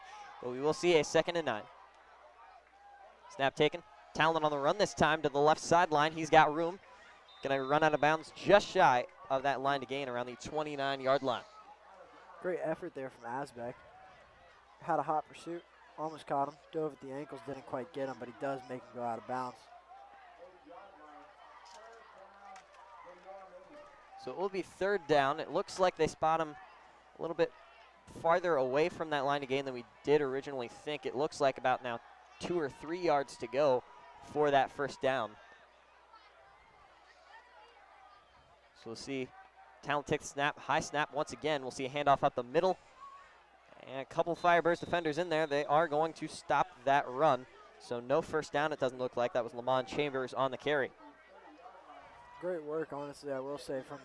But we will see a 2nd and 9. Snap taken. Talon on the run this time to the left sideline. He's got room. Going to run out of bounds just shy of that line to gain around the 29-yard line. Great effort there from Asbeck. Had a hot pursuit. Almost caught him. Dove at the ankles. Didn't quite get him, but he does make him go out of bounds. So it will be 3rd down. It looks like they spot him a little bit farther away from that line to gain than we did originally think. It looks like about now 2 or 3 yards to go for that first down. So we'll see Talon takes snap, high snap once again. We'll see a handoff up the middle. And a couple Firebirds defenders in there. They are going to stop that run. So no first down, it doesn't look like. That was Lamont Chambers on the carry. Great work, honestly, I will say, from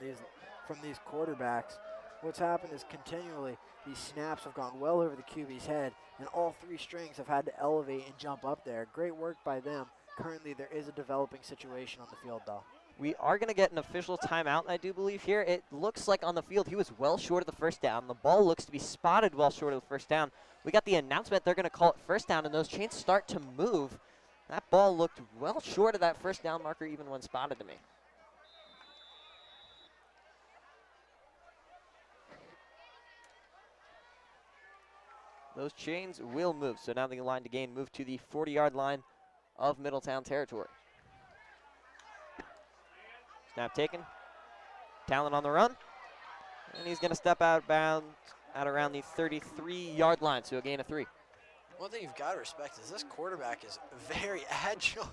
these quarterbacks. What's happened is continually these snaps have gone well over the QB's head, and all 3 strings have had to elevate and jump up there. Great work by them. Currently, there is a developing situation on the field, though. We are going to get an official timeout, I do believe, here. It looks like on the field he was well short of the first down. The ball looks to be spotted well short of the first down. We got the announcement they're going to call it first down, and those chains start to move. That ball looked well short of that first down marker even when spotted to me. Those chains will move, so now the line to gain move to the 40-yard line of Middletown territory. Snap taken. Talon on the run. And he's going to step out of bounds at around the 33-yard line, so a gain of 3. One thing you've got to respect is this quarterback is very agile.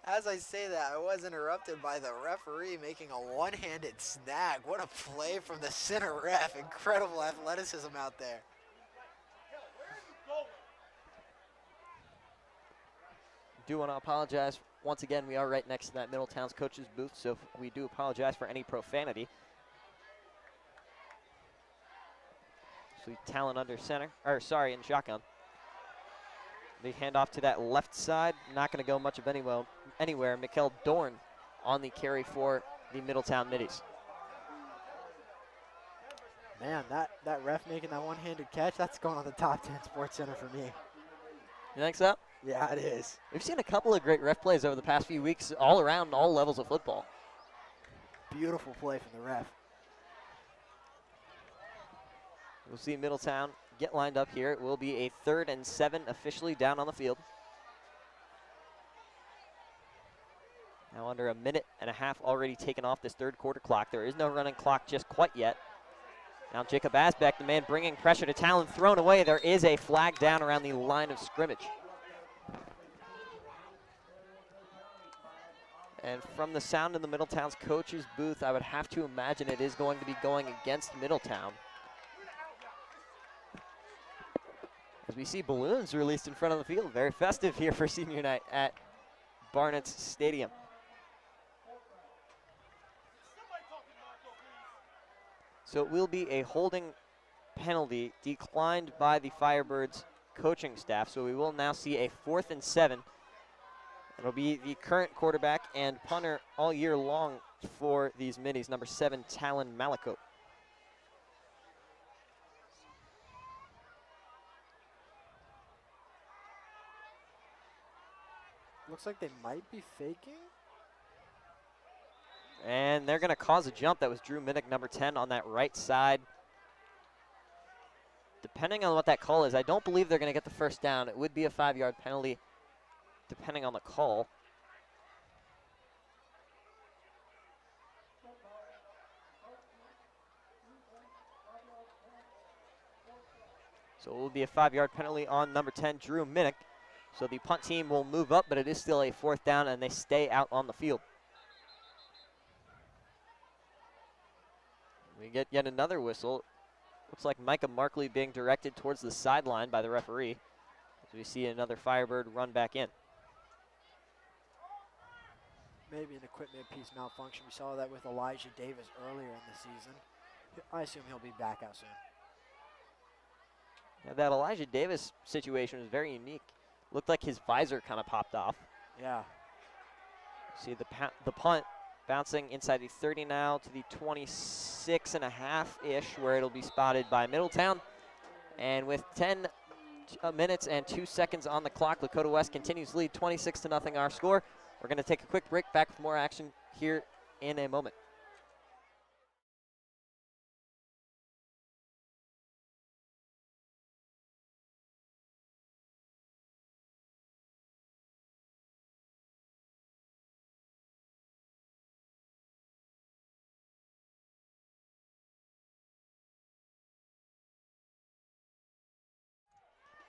As I say that, I was interrupted by the referee making a one-handed snag. What a play from the center ref. Incredible athleticism out there. Do want to apologize. Once again, we are right next to that Middletown's coach's booth, so we do apologize for any profanity. So Talon under center, in shotgun. The handoff to that left side, not going to go much of anywhere. Mikkel Dorn on the carry for the Middletown Middies. Man, that ref making that one-handed catch, that's going on the top 10 Sports Center for me. You think so? Yeah, it is. We've seen a couple of great ref plays over the past few weeks all around all levels of football. Beautiful play from the ref. We'll see Middletown get lined up here. It will be a 3rd and 7 officially down on the field. Now under a minute and a half already taken off this 3rd quarter clock. There is no running clock just quite yet. Now Jacob Asbeck, the man bringing pressure to Talon, thrown away. There is a flag down around the line of scrimmage. And from the sound in the Middletown's coach's booth, I would have to imagine it is going to be going against Middletown. As we see balloons released in front of the field. Very festive here for senior night at Barnett's Stadium. So it will be a holding penalty declined by the Firebirds coaching staff. So we will now see a 4th and 7. It'll be the current quarterback and punter all year long for these Middies, number 7, Talon Malakote. Looks like they might be faking. And they're going to cause a jump. That was Drew Minnick, number 10, on that right side. Depending on what that call is, I don't believe they're going to get the first down. It would be a 5-yard penalty, depending on the call. So it will be a 5-yard penalty on number 10, Drew Minnick. So the punt team will move up, but it is still a 4th down, and they stay out on the field. We get yet another whistle. Looks like Micah Markley being directed towards the sideline by the referee. As we see another Firebird run back in. Maybe an equipment piece malfunction. We saw that with Elijah Davis earlier in the season. I assume he'll be back out soon. Yeah, that Elijah Davis situation was very unique. Looked like his visor kind of popped off. Yeah. See the punt bouncing inside the 30 now to the 26.5-ish, where it'll be spotted by Middletown. And with 10 minutes and 2 seconds on the clock, Lakota West continues to lead 26-0 our score. We're going to take a quick break, back with more action here in a moment.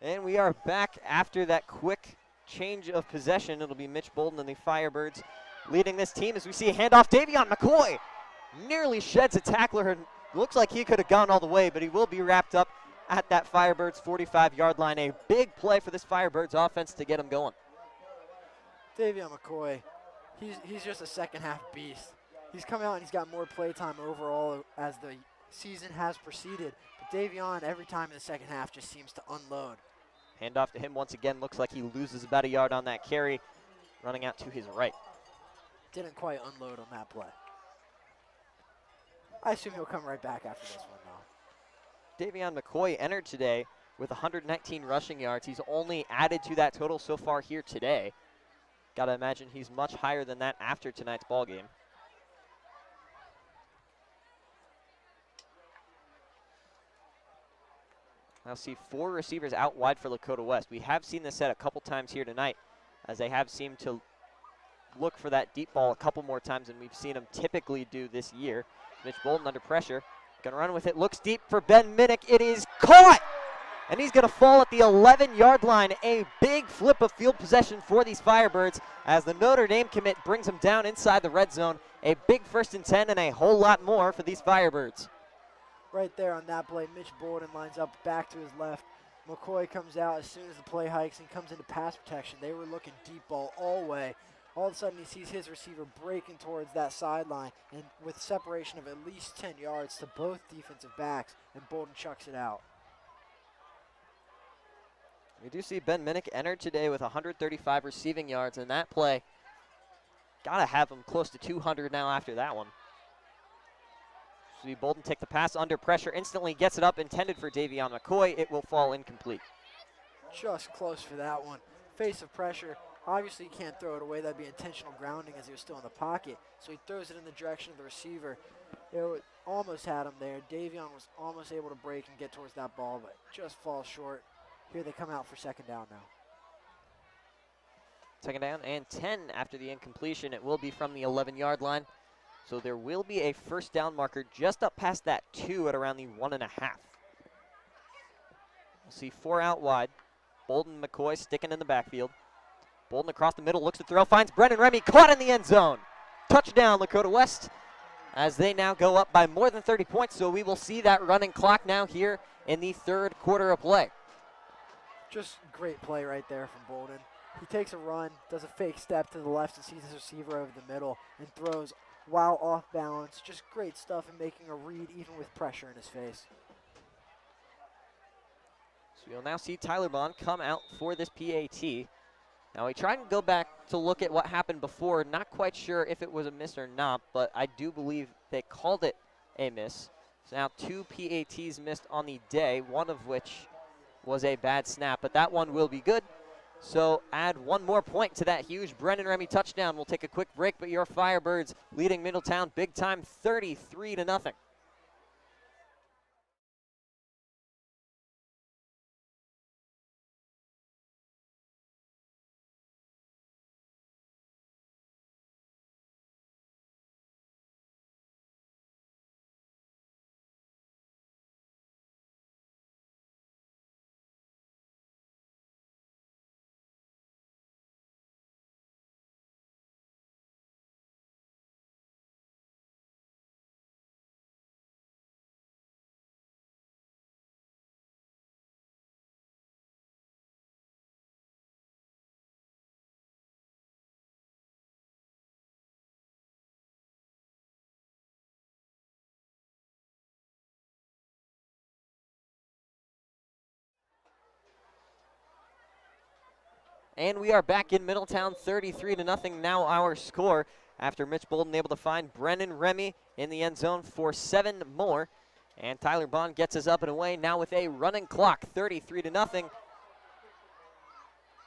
And we are back after that quick change of possession. It'll be Mitch Bolden and the Firebirds leading this team as we see a handoff. Davion McCoy nearly sheds a tackler and looks like he could have gone all the way, but he will be wrapped up at that Firebirds 45-yard line. A big play for this Firebirds offense to get him going. Davion McCoy, he's just a second half beast. He's come out and he's got more play time overall as the season has proceeded. But Davion, every time in the second half, just seems to unload. Handoff to him once again. Looks like he loses about a yard on that carry, running out to his right. Didn't quite unload on that play. I assume he'll come right back after this one, though. Davion McCoy entered today with 119 rushing yards. He's only added to that total so far here today. Got to imagine he's much higher than that after tonight's ball game. Now see 4 receivers out wide for Lakota West. We have seen this set a couple times here tonight, as they have seemed to look for that deep ball a couple more times than we've seen them typically do this year. Mitch Bolden under pressure, gonna run with it, looks deep for Ben Minnick. It is caught, and he's gonna fall at the 11-yard line. A big flip of field possession for these Firebirds as the Notre Dame commit brings them down inside the red zone. A big 1st and 10 and a whole lot more for these Firebirds. Right there on that play, Mitch Bolden lines up back to his left. McCoy comes out as soon as the play hikes and comes into pass protection. They were looking deep ball all way. All of a sudden, he sees his receiver breaking towards that sideline, and with separation of at least 10 yards to both defensive backs, and Bolden chucks it out. We do see Ben Minnick entered today with 135 receiving yards, and that play, gotta have him close to 200 now after that one. See Bolden take the pass under pressure, instantly gets it up, intended for Davion McCoy. It will fall incomplete. Just close for that one. Face of pressure. Obviously, he can't throw it away. That'd be intentional grounding as he was still in the pocket. So he throws it in the direction of the receiver. It almost had him there. Davion was almost able to break and get towards that ball, but just falls short. Here they come out for 2nd down now. 2nd down and 10 after the incompletion. It will be from the 11-yard line. So there will be a 1st down marker just up past that 2 at around the 1.5. We'll see 4 out wide. Bolden, McCoy sticking in the backfield. Bolden across the middle, looks to throw, finds Brennan Remy, caught in the end zone. Touchdown, Lakota West, as they now go up by more than 30 points. So we will see that running clock now here in the 3rd quarter of play. Just great play right there from Bolden. He takes a run, does a fake step to the left and sees his receiver over the middle and throws while off balance. Just great stuff in making a read even with pressure in his face. So you'll now see Tyler Bond come out for this PAT. Now we tried to go back to look at what happened before. Not quite sure if it was a miss or not, but I do believe they called it a miss. So now 2 PATs missed on the day, one of which was a bad snap, but that one will be good. So add 1 more point to that huge Brennan Remy touchdown. We'll take a quick break, but your Firebirds leading Middletown big time 33-0. And we are back in Middletown, 33-0 now our score after Mitch Bolden able to find Brennan Remy in the end zone for 7 more. And Tyler Bond gets us up and away now with a running clock, 33-0.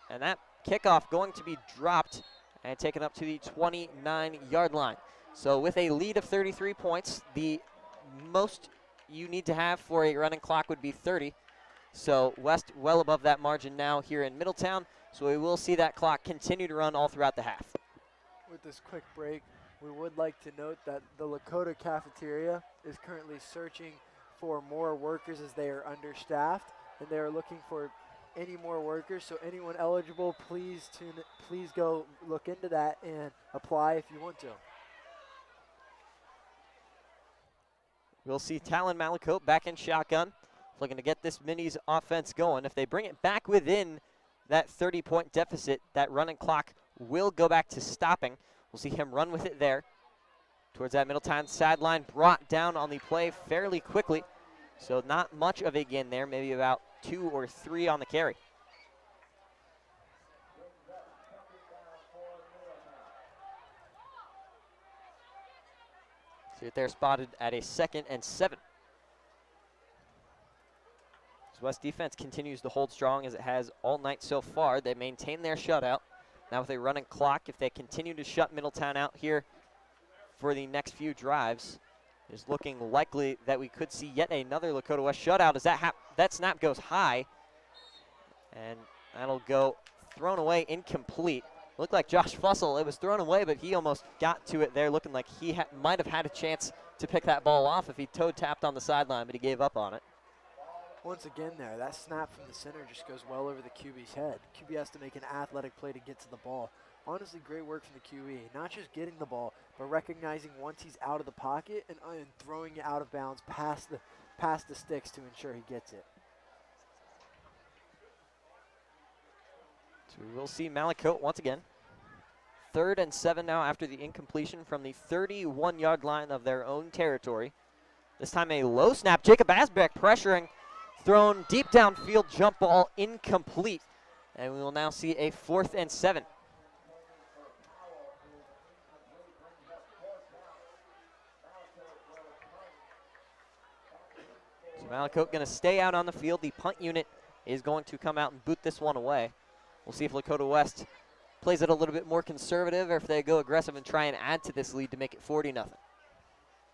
And that kickoff going to be dropped and taken up to the 29-yard line. So with a lead of 33 points, the most you need to have for a running clock would be 30. So West well above that margin now here in Middletown. So we will see that clock continue to run all throughout the half. With this quick break, we would like to note that the Lakota cafeteria is currently searching for more workers as they are understaffed, and they are looking for any more workers. So anyone eligible, please go look into that and apply if you want to. We'll see Talon Malakote back in shotgun, looking to get this Minis offense going. If they bring it back within that 30-point deficit, that running clock will go back to stopping. We'll see him run with it there towards that Middletown sideline, brought down on the play fairly quickly. So not much of a gain there, maybe about 2 or 3 on the carry. See it there spotted at a 2nd and 7. As West defense continues to hold strong as it has all night so far. They maintain their shutout. Now with a running clock, if they continue to shut Middletown out here for the next few drives, it's looking likely that we could see yet another Lakota West shutout as that snap goes high. And that'll go thrown away, incomplete. Looked like Josh Fussell. It was thrown away, but he almost got to it there, looking like he might have had a chance to pick that ball off if he toe tapped on the sideline, but he gave up on it. Once again there, that snap from the center just goes well over the QB's head. QB has to make an athletic play to get to the ball. Honestly, great work from the QB. Not just getting the ball, but recognizing once he's out of the pocket and throwing it out of bounds past the sticks to ensure he gets it. So we will see Malakote once again. 3rd and 7 now after the incompletion from the 31-yard line of their own territory. This time a low snap. Jacob Asbeck pressuring. Thrown deep downfield, jump ball incomplete. And we will now see a 4th and 7. So Malakote going to stay out on the field. The punt unit is going to come out and boot this one away. We'll see if Lakota West plays it a little bit more conservative or if they go aggressive and try and add to this lead to make it 40-0.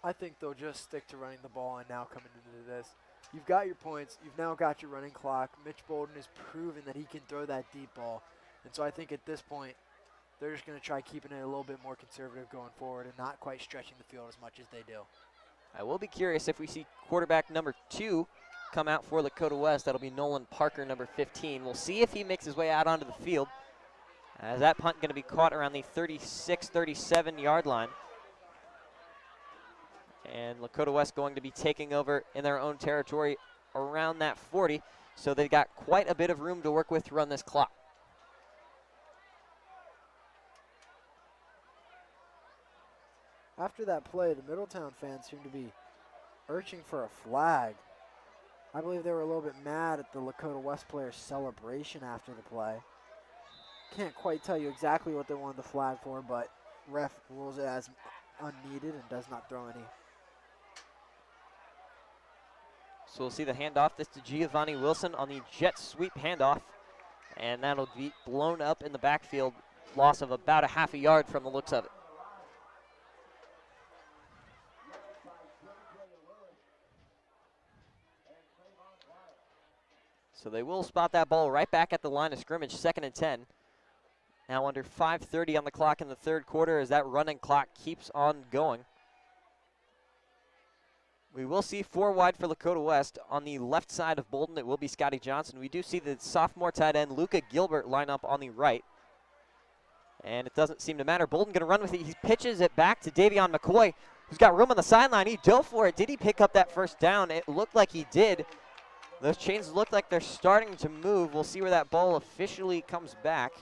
I think they'll just stick to running the ball and now coming into this. You've got your points. You've now got your running clock. Mitch Bolden has proven that he can throw that deep ball. And so I think at this point, they're just going to try keeping it a little bit more conservative going forward and not quite stretching the field as much as they do. I will be curious if we see quarterback number 2 come out for Lakota West. That'll be Nolan Parker, number 15. We'll see if he makes his way out onto the field. As that punt going to be caught around the 36, 37-yard line. And Lakota West going to be taking over in their own territory around that 40. So they've got quite a bit of room to work with to run this clock. After that play, the Middletown fans seem to be urging for a flag. I believe they were a little bit mad at the Lakota West players' celebration after the play. Can't quite tell you exactly what they wanted the flag for, but ref rules it as unneeded and does not throw any. So we'll see the handoff. This to Giovanni Wilson on the jet sweep handoff. And that'll be blown up in the backfield. Loss of about a half a yard from the looks of it. So they will spot that ball right back at the line of scrimmage, 2nd and 10. Now under 5:30 on the clock in the 3rd quarter as that running clock keeps on going. We will see 4 wide for Lakota West. On the left side of Bolden, it will be Scotty Johnson. We do see the sophomore tight end, Luca Gilbert, line up on the right. And it doesn't seem to matter. Bolden going to run with it. He pitches it back to Davion McCoy, who's got room on the sideline. He dove for it. Did he pick up that first down? It looked like he did. Those chains look like they're starting to move. We'll see where that ball officially comes back.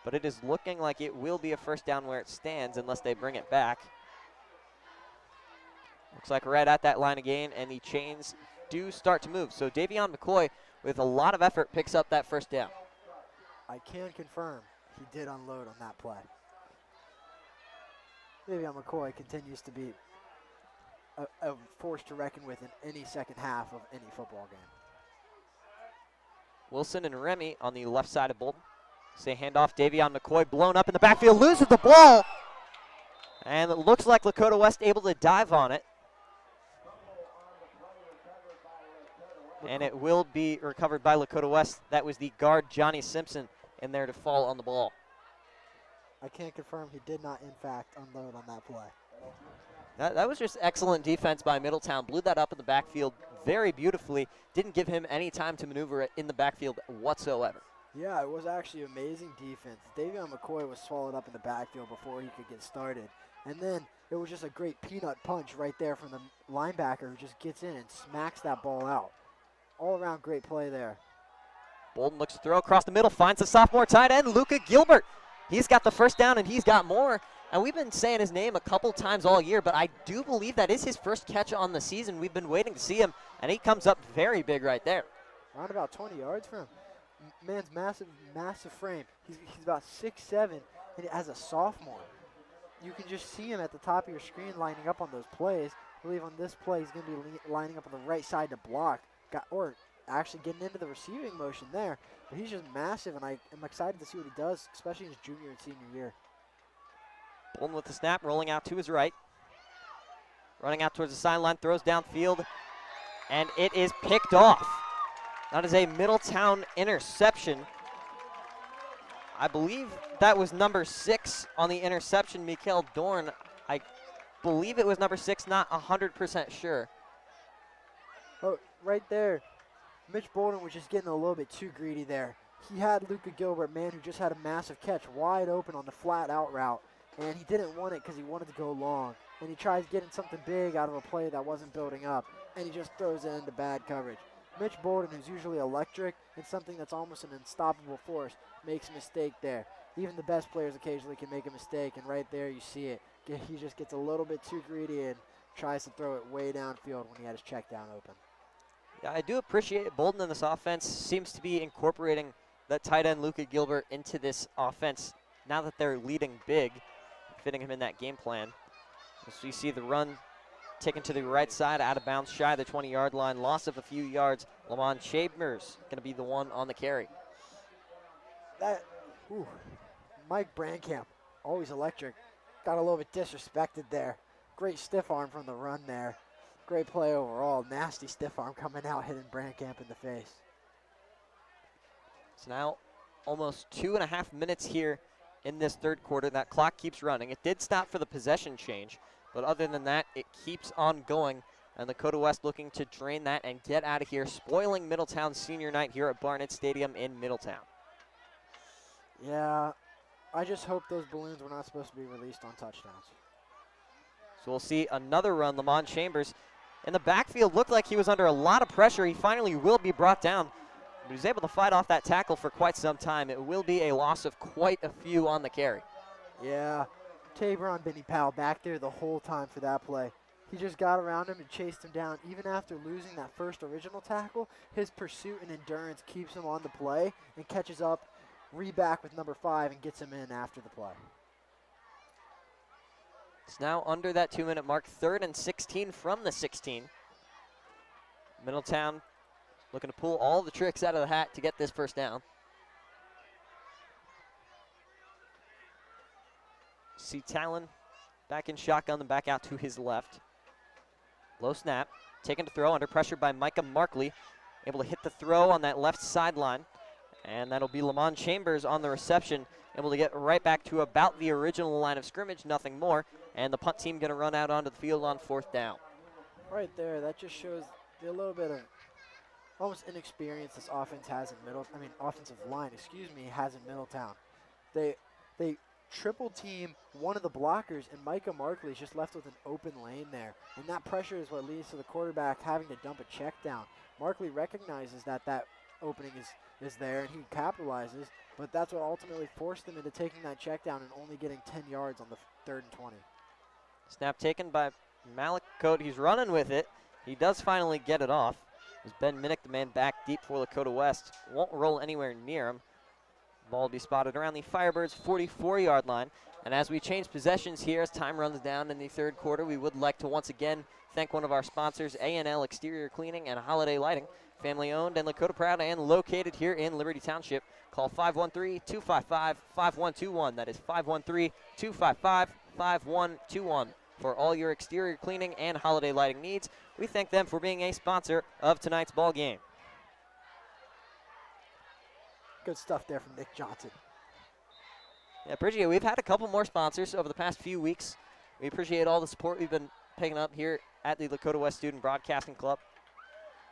But it is looking like it will be a first down where it stands unless they bring it back. Looks like right at that line again, and the chains do start to move. So Davion McCoy, with a lot of effort, picks up that first down. I can confirm he did unload on that play. Davion McCoy continues to be a force to reckon with in any second half of any football game. Wilson and Remy on the left side of Bolden. Say handoff, Davion McCoy blown up in the backfield, loses the ball. And it looks like Lakota West able to dive on it. And it will be recovered by Lakota West. That was the guard, Johnny Simpson, in there to fall on the ball. I can't confirm he did not, in fact, unload on that play. That was just excellent defense by Middletown. Blew that up in the backfield very beautifully. Didn't give him any time to maneuver it in the backfield whatsoever. Yeah, it was actually amazing defense. Davion McCoy was swallowed up in the backfield before he could get started. And then it was just a great peanut punch right there from the linebacker who just gets in and smacks that ball out. All around great play there. Bolden looks to throw across the middle, finds the sophomore tight end, Luca Gilbert. He's got the first down and he's got more. And we've been saying his name a couple times all year, but I do believe that is his first catch on the season. We've been waiting to see him, and he comes up very big right there. Around about 20 yards from him. Man's massive frame. He's about 6'7", and as a sophomore. You can just see him at the top of your screen lining up on those plays. I believe on this play he's going to be lining up on the right side to block, or actually getting into the receiving motion there. But he's just massive, and I am excited to see what he does, especially in his junior and senior year. Bolden with the snap, rolling out to his right. Running out towards the sideline, throws downfield, and it is picked off. That is a Middletown interception. I believe that was number 6 on the interception, Mikael Dorn. I believe it was number 6, not 100% sure. Oh, right there. Mitch Bolden was just getting a little bit too greedy there. He had Luca Gilbert, man, who just had a massive catch wide open on the flat out route. And he didn't want it because he wanted to go long. And he tries getting something big out of a play that wasn't building up. And he just throws it into bad coverage. Mitch Bolden, who's usually electric and something that's almost an unstoppable force, makes a mistake there. Even the best players occasionally can make a mistake, and right there you see it. He just gets a little bit too greedy and tries to throw it way downfield when he had his check down open. Yeah, I do appreciate Bolden in this offense. Seems to be incorporating that tight end Luca Gilbert into this offense now that they're leading big, fitting him in that game plan. So you see the run taken to the right side, out of bounds, shy of the 20-yard line, loss of a few yards. Lamont Chambers going to be the one on the carry. Mike Brandkamp, always electric. Got a little bit disrespected there. Great stiff arm from the run there. Great play overall. Nasty stiff arm coming out, hitting Brandkamp in the face. It's now almost 2.5 minutes here in this third quarter. That clock keeps running. It did stop for the possession change, but other than that, it keeps on going. And Lakota West looking to drain that and get out of here, spoiling Middletown's senior night here at Barnett Stadium in Middletown. Yeah, I just hope those balloons were not supposed to be released on touchdowns. So we'll see another run. Lamont Chambers in the backfield looked like he was under a lot of pressure. He finally will be brought down, but he was able to fight off that tackle for quite some time. It will be a loss of quite a few on the carry. Yeah, Tabron Benny Powell back there the whole time for that play. He just got around him and chased him down. Even after losing that first original tackle, his pursuit and endurance keeps him on the play and catches up, reback with number 5 and gets him in after the play. It's now under that 2-minute mark, 3rd and 16 from the 16. Middletown looking to pull all the tricks out of the hat to get this first down. See Talon back in shotgun and back out to his left. Low snap, taken to throw under pressure by Micah Markley. Able to hit the throw on that left sideline. And that'll be Lamont Chambers on the reception. Able to get right back to about the original line of scrimmage, nothing more. And the punt team going to run out onto the field on 4th down. Right there, that just shows a little bit of almost inexperience this offense has in offensive line, has in Middletown. They triple team one of the blockers, and Micah Markley is just left with an open lane there. And that pressure is what leads to the quarterback having to dump a check down. Markley recognizes that opening is there, and he capitalizes, but that's what ultimately forced him into taking that check down and only getting 10 yards on the 3rd and 20. Snap taken by Malik Cote. He's running with it. He does finally get it off. As Ben Minnick, the man back deep for Lakota West, won't roll anywhere near him. Ball will be spotted around the Firebirds' 44-yard line. And as we change possessions here, as time runs down in the 3rd quarter, we would like to once again thank one of our sponsors, A&L Exterior Cleaning and Holiday Lighting. Family owned and Lakota proud and located here in Liberty Township. Call 513-255-5121. That is 513-255-5121 for all your exterior cleaning and holiday lighting needs. We thank them for being a sponsor of tonight's ball game. Good stuff there from Nick Johnson. Yeah, Pregame, we've had a couple more sponsors over the past few weeks. We appreciate all the support we've been picking up here at the Lakota West Student Broadcasting Club.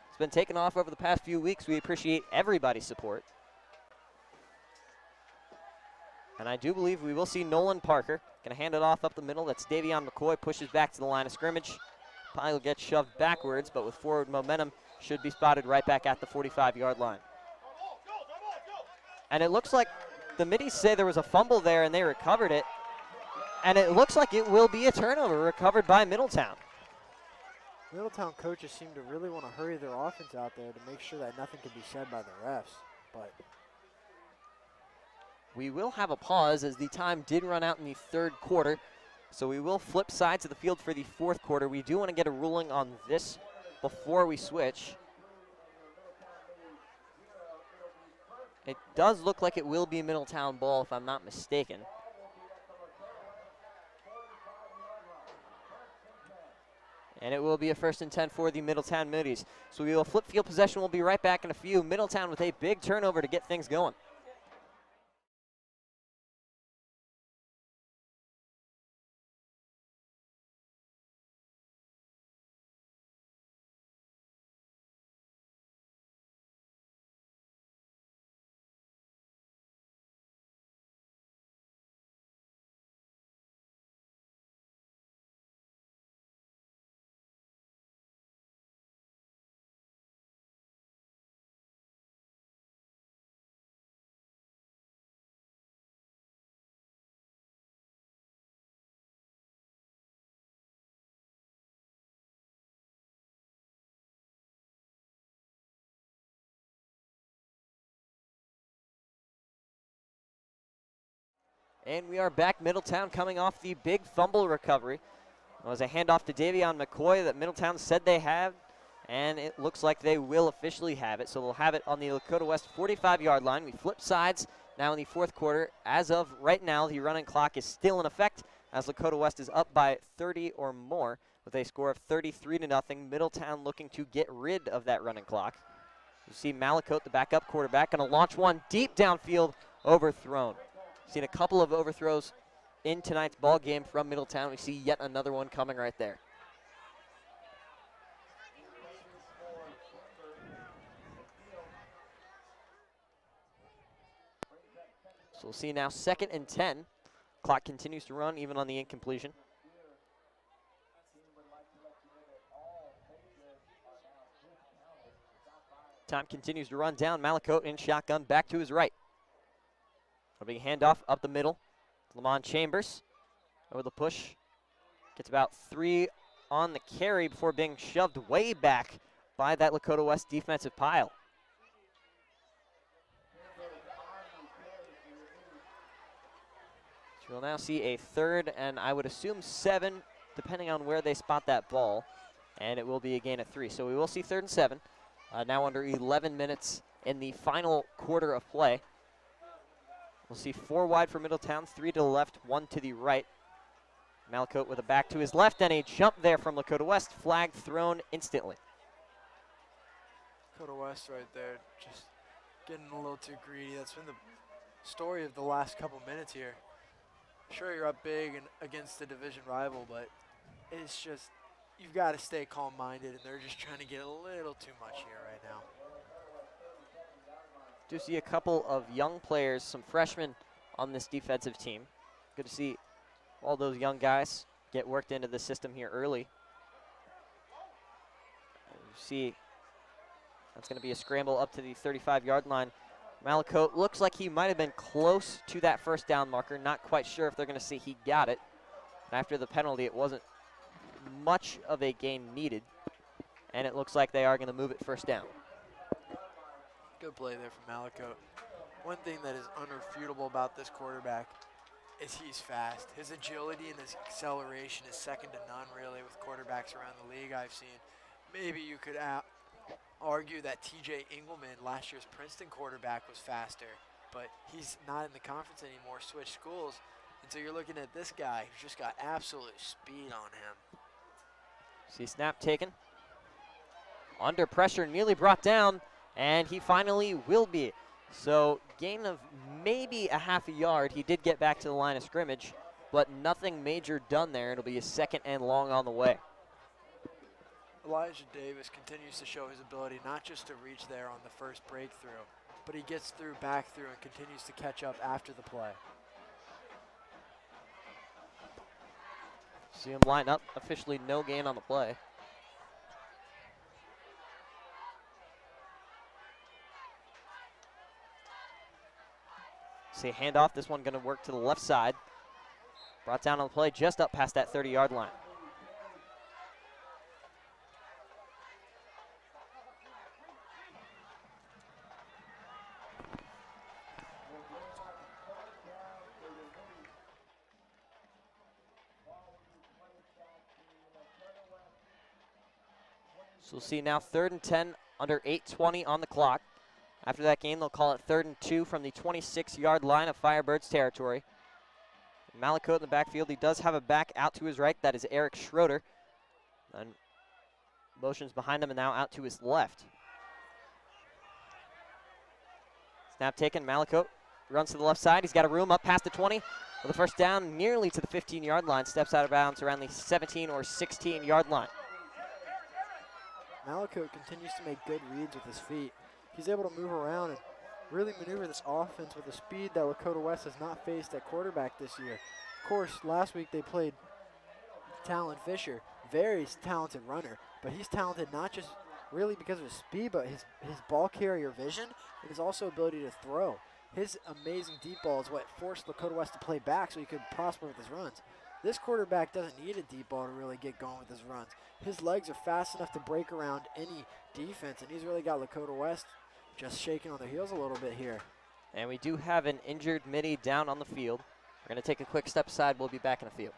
It's been taken off over the past few weeks. We appreciate everybody's support. And I do believe we will see Nolan Parker. Going to hand it off up the middle. That's Davion McCoy. Pushes back to the line of scrimmage. Probably will get shoved backwards, but with forward momentum, should be spotted right back at the 45-yard line. And it looks like the Middies say there was a fumble there and they recovered it. And it looks like it will be a turnover recovered by Middletown. Middletown coaches seem to really want to hurry their offense out there to make sure that nothing can be said by the refs. But we will have a pause as the time did run out in the third quarter. So we will flip sides of the field for the fourth quarter. We do want to get a ruling on this before we switch. It does look like it will be Middletown ball if I'm not mistaken. And it will be a 1st and 10 for the Middletown Middies. So we will flip field possession. We'll be right back in a few. Middletown with a big turnover to get things going. And we are back. Middletown coming off the big fumble recovery. It was a handoff to Davion McCoy that Middletown said they had, and it looks like they will officially have it. So they'll have it on the Lakota West 45-yard line. We flip sides now in the fourth quarter. As of right now, the running clock is still in effect as Lakota West is up by 30 or more with a score of 33-0. Middletown looking to get rid of that running clock. You see Malakote, the backup quarterback, going to launch one deep downfield, overthrown. Seen a couple of overthrows in tonight's ball game from Middletown. We see yet another one coming right there. So we'll see now 2nd and 10. Clock continues to run even on the incompletion. Time continues to run down. Malakote in shotgun back to his right. A big handoff up the middle. Lamont Chambers over the push. Gets about 3 on the carry before being shoved way back by that Lakota West defensive pile. So we'll now see a 3rd and I would assume 7, depending on where they spot that ball. And it will be a gain of 3. So we will see 3rd and 7. Now under 11 minutes in the final quarter of play. We'll see 4 wide for Middletown, 3 to the left, 1 to the right. Malakote with a back to his left, and a jump there from Lakota West. Flag thrown instantly. Lakota West right there, just getting a little too greedy. That's been the story of the last couple minutes here. Sure, you're up big and against the division rival, but it's just, you've got to stay calm-minded, and they're just trying to get a little too much here right now. Do see a couple of young players, some freshmen on this defensive team. Good to see all those young guys get worked into the system here early. You see that's going to be a scramble up to the 35-yard line. Malakote looks like he might have been close to that 1st down marker. Not quite sure if they're going to say he got it. And after the penalty, it wasn't much of a gain needed. And it looks like they are going to move it 1st down. Good play there from Malakote. One thing that is unrefutable about this quarterback is he's fast. His agility and his acceleration is second to none, really, with quarterbacks around the league I've seen. Maybe you could argue that TJ Engelman, last year's Princeton quarterback, was faster, but he's not in the conference anymore, switched schools. And so you're looking at this guy who's just got absolute speed on him. See snap taken. Under pressure, nearly brought down. And he finally will be. So gain of maybe a half a yard. He did get back to the line of scrimmage, but nothing major done there. It'll be a 2nd and long on the way. Elijah Davis continues to show his ability not just to reach there on the first breakthrough, but he gets through, back through, and continues to catch up after the play. See him line up. Officially no gain on the play. See a handoff. This one going to work to the left side. Brought down on the play just up past that 30-yard line. So we'll see now 3rd and 10 under 8:20 on the clock. After that gain, they'll call it 3rd and 2 from the 26-yard line of Firebirds territory. Malakote in the backfield. He does have a back out to his right. That is Eric Schroeder. And motions behind him and now out to his left. Snap taken. Malakote runs to the left side. He's got a room up past the 20 with a first down nearly to the 15-yard line. Steps out of bounds around the 17 or 16-yard line. Malakote continues to make good reads with his feet. He's able to move around and really maneuver this offense with a speed that Lakota West has not faced at quarterback this year. Of course, last week they played Talon Fisher, very talented runner, but he's talented not just really because of his speed, but his ball carrier vision and his also ability to throw. His amazing deep ball is what forced Lakota West to play back so he could prosper with his runs. This quarterback doesn't need a deep ball to really get going with his runs. His legs are fast enough to break around any defense, and he's really got Lakota West just shaking on their heels a little bit here. And we do have an injured midi down on the field. We're going to take a quick step aside. We'll be back in the field.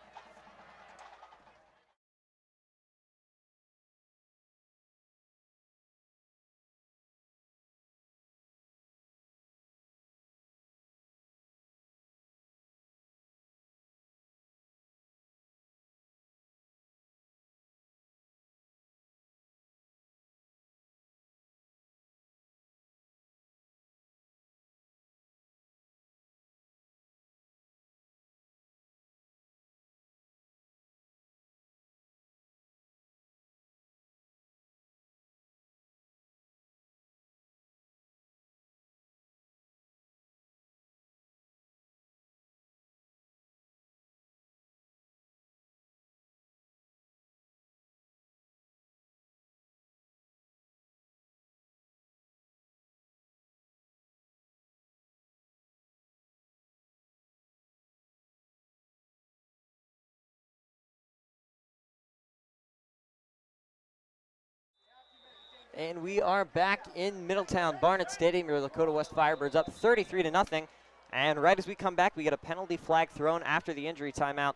And we are back in Middletown Barnett Stadium. Your Lakota West Firebirds up 33-0. And right as we come back, we get a penalty flag thrown after the injury timeout.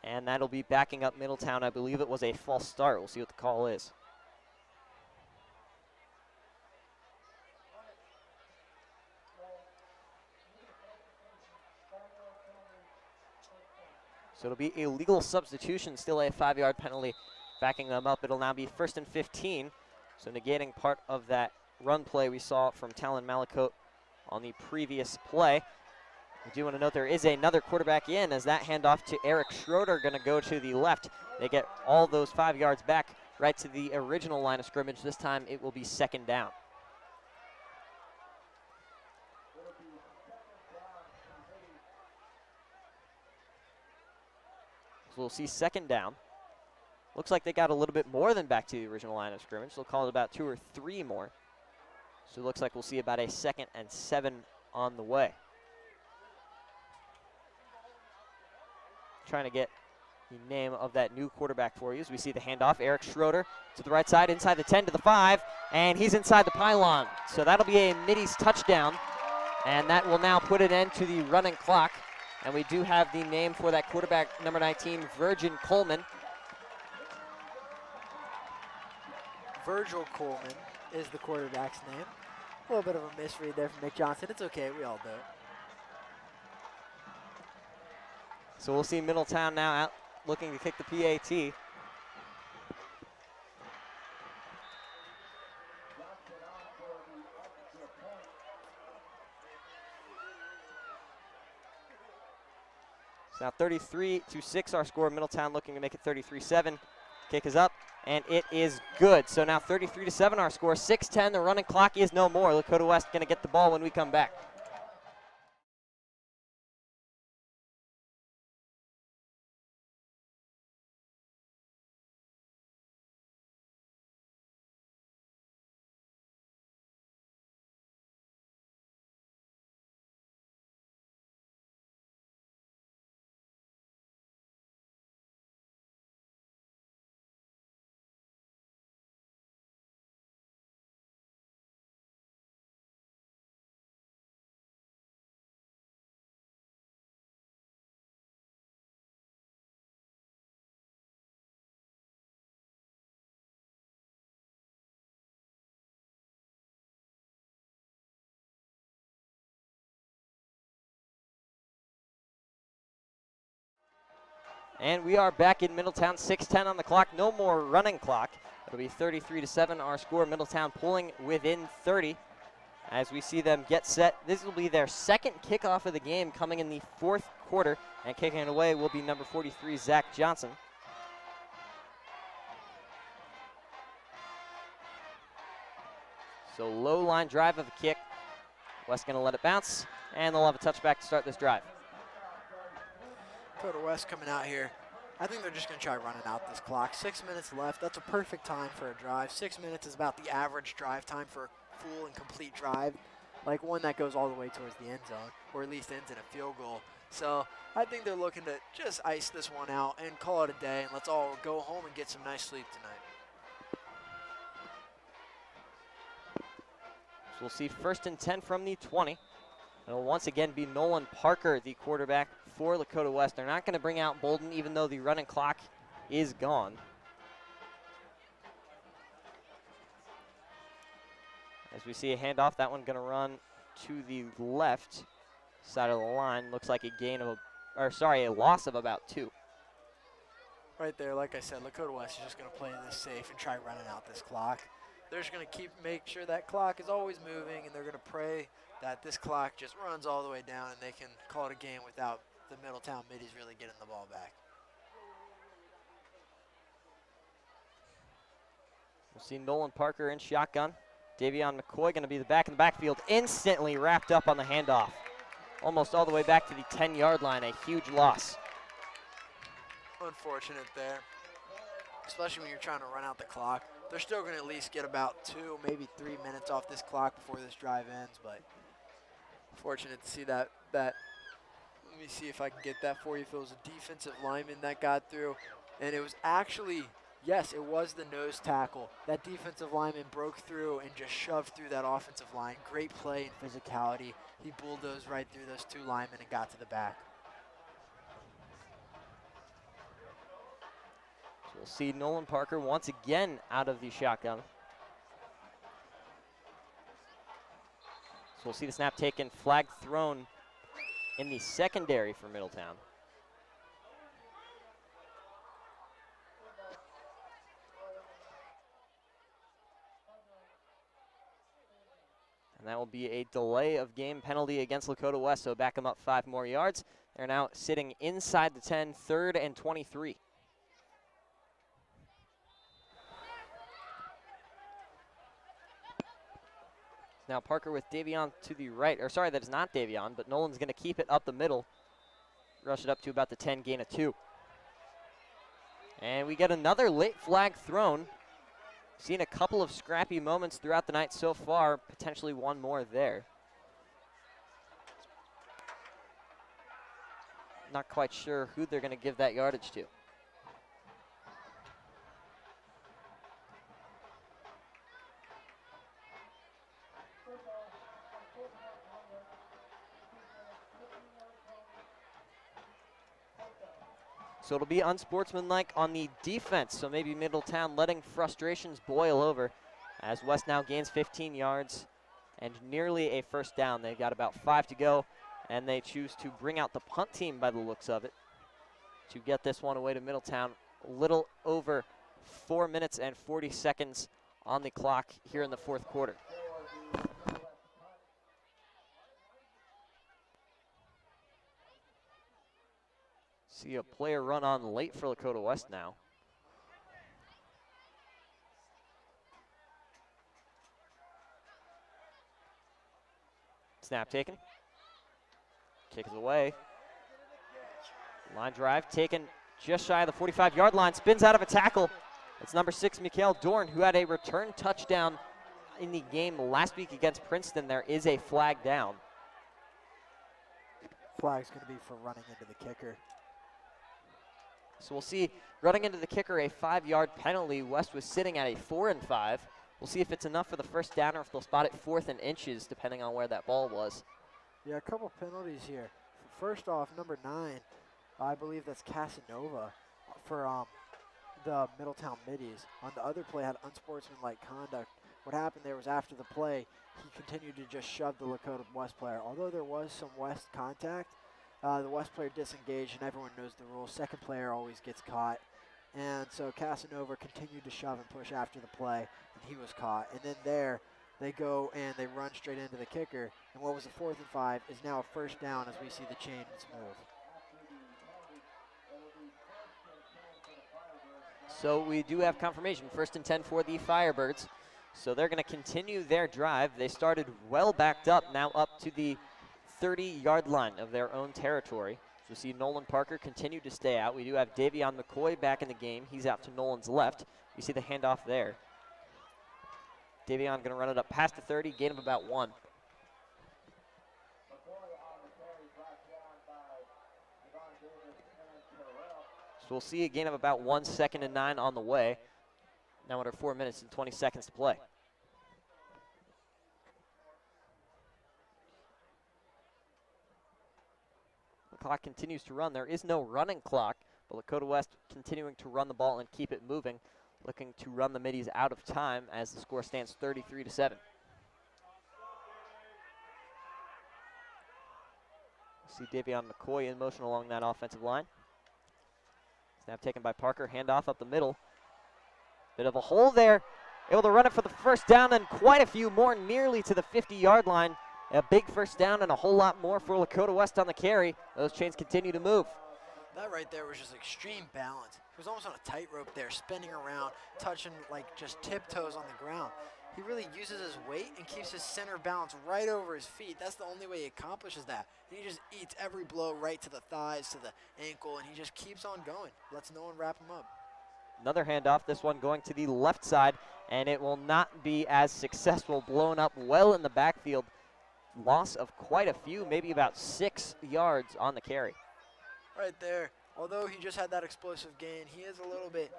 And that'll be backing up Middletown. I believe it was a false start. We'll see what the call is. So it'll be a legal substitution, still a 5-yard penalty backing them up. It'll now be 1st and 15. So negating part of that run play we saw from Talon Malakote on the previous play. We do want to note there is another quarterback in as that handoff to Eric Schroeder going to go to the left. They get all those 5 yards back right to the original line of scrimmage. This time it will be 2nd down. So we'll see 2nd down. Looks like they got a little bit more than back to the original line of scrimmage. They'll call it about 2 or 3 more. So it looks like we'll see about a 2nd and 7 on the way. Trying to get the name of that new quarterback for you as we see the handoff. Eric Schroeder to the right side, inside the 10 to the 5, and he's inside the pylon. So that'll be a middies touchdown, and that will now put an end to the running clock. And we do have the name for that quarterback, number 19, Virgin Coleman. Virgil Coleman is the quarterback's name. A little bit of a misread there from Nick Johnson. It's okay, we all do it. So we'll see Middletown now out looking to kick the PAT. So now 33-6 our score. Middletown looking to make it 33-7. Kick is up. and it is good. So now 33-7 our score, 6:10. The running clock is no more. Lakota West going to get the ball when we come back. And we are back in Middletown, 6:10 on the clock, no more running clock. It'll be 33-7 our score, Middletown pulling within 30 as we see them get set. This will be their second kickoff of the game coming in the fourth quarter, and kicking it away will be number 43, Zach Johnson. So low line drive of a kick. West gonna let it bounce, and they'll have a touchback to start this drive. Lakota West coming out here. I think they're just going to try running out this clock. 6 minutes left. That's a perfect time for a drive. 6 minutes is about the average drive time for a full and complete drive, like one that goes all the way towards the end zone, or at least ends in a field goal. So I think they're looking to just ice this one out and call it a day, and let's all go home and get some nice sleep tonight. So we'll see 1st and 10 from the 20. It'll once again be Nolan Parker, the quarterback for Lakota West. They're not going to bring out Bolden, even though the running clock is gone. As we see a handoff, that one going to run to the left side of the line. Looks like a loss of about 2. Right there, like I said, Lakota West is just going to play this safe and try running out this clock. They're just going to make sure that clock is always moving, and they're going to pray that this clock just runs all the way down and they can call it a game without the Middletown Middies really getting the ball back. We'll see Nolan Parker in shotgun. Davion McCoy going to be the back in the backfield, instantly wrapped up on the handoff. Almost all the way back to the 10-yard line, a huge loss. Unfortunate there, especially when you're trying to run out the clock. They're still going to at least get about 2, maybe 3 minutes off this clock before this drive ends, but fortunate to see that. Let me see if I can get that for you. If it was a defensive lineman that got through, and it was actually, yes, it was the nose tackle. That defensive lineman broke through and just shoved through that offensive line. Great play and physicality. He bulldozed right through those 2 linemen and got to the back. So we'll see Nolan Parker once again out of the shotgun. So we'll see the snap taken, flag thrown in the secondary for Middletown. And that will be a delay of game penalty against Lakota West, so back them up 5 more yards. They're now sitting inside the 10, 3rd and 23. Now Parker with Davion to the right, or sorry, that is not Davion, but Nolan's going to keep it up the middle. Rush it up to about the 10, gain of 2. And we get another late flag thrown. Seen a couple of scrappy moments throughout the night so far, potentially one more there. Not quite sure who they're going to give that yardage to. So it'll be unsportsmanlike on the defense. So maybe Middletown letting frustrations boil over as West now gains 15 yards and nearly a 1st down. They've got about 5 to go, and they choose to bring out the punt team by the looks of it to get this one away to Middletown. A little over 4 minutes and 40 seconds on the clock here in the 4th quarter. See a player run on late for Lakota West now. Snap taken. Kick is away. Line drive taken just shy of the 45-yard line. Spins out of a tackle. It's number 6, Mikael Dorn, who had a return touchdown in the game last week against Princeton. There is a flag down. Flag's going to be for running into the kicker. So we'll see running into the kicker, a 5-yard penalty. West was sitting at a 4 and 5. We'll see if it's enough for the first down or if they'll spot it 4th and inches, depending on where that ball was. Yeah, a couple penalties here. First off, number 9, I believe that's Casanova for the Middletown Middies. On the other play, had unsportsmanlike conduct. What happened there was after the play, he continued to just shove the Lakota West player. Although there was some West contact, the West player disengaged, and everyone knows the rules. Second player always gets caught. And so Casanova continued to shove and push after the play, and he was caught. And then there, they go and they run straight into the kicker. And what was a 4th and 5 is now a first down as we see the chains move. So we do have confirmation, 1st and 10 for the Firebirds. So they're going to continue their drive. They started well backed up, now up to the 30-yard line of their own territory. So we see Nolan Parker continue to stay out. We do have Davion McCoy back in the game. He's out to Nolan's left. You see the handoff there. Davion going to run it up past the 30, gain of about 1. So we'll see a gain of about 1, 2nd and 9 on the way. Now under 4 minutes and 20 seconds to play. The clock continues to run. There is no running clock, but Lakota West continuing to run the ball and keep it moving, looking to run the Middies out of time as the score stands 33-7. See Davion McCoy in motion along that offensive line. Snap taken by Parker, handoff up the middle. Bit of a hole there. Able to run it for the first down and quite a few more, nearly to the 50-yard line. A big first down and a whole lot more for Lakota West on the carry. Those chains continue to move. That right there was just extreme balance. He was almost on a tightrope there, spinning around, touching like just tiptoes on the ground. He really uses his weight and keeps his center balance right over his feet. That's the only way he accomplishes that. And he just eats every blow right to the thighs, to the ankle, and he just keeps on going. Lets no one wrap him up. Another handoff, this one going to the left side, and it will not be as successful. Blown up well in the backfield. Loss of quite a few, maybe about 6 yards on the carry. Right there. Although he just had that explosive gain, he is a little bit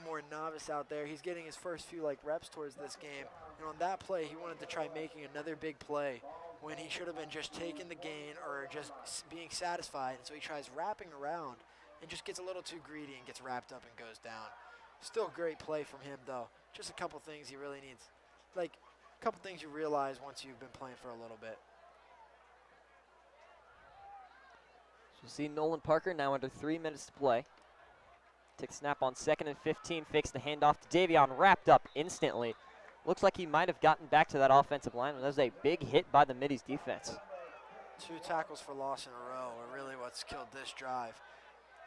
more novice out there. He's getting his first few reps towards this game. And on that play, he wanted to try making another big play when he should have been just taking the gain or just being satisfied. And so he tries wrapping around and just gets a little too greedy and gets wrapped up and goes down. Still great play from him, though. Just a couple things he really needs. A couple things you realize once you've been playing for a little bit. So we'll see Nolan Parker now under 3 minutes to play. Takes a snap on 2nd and 15, fakes the handoff to Davion, wrapped up instantly. Looks like he might have gotten back to that offensive line. That was a big hit by the Middies defense. 2 tackles for loss in a row are really what's killed this drive.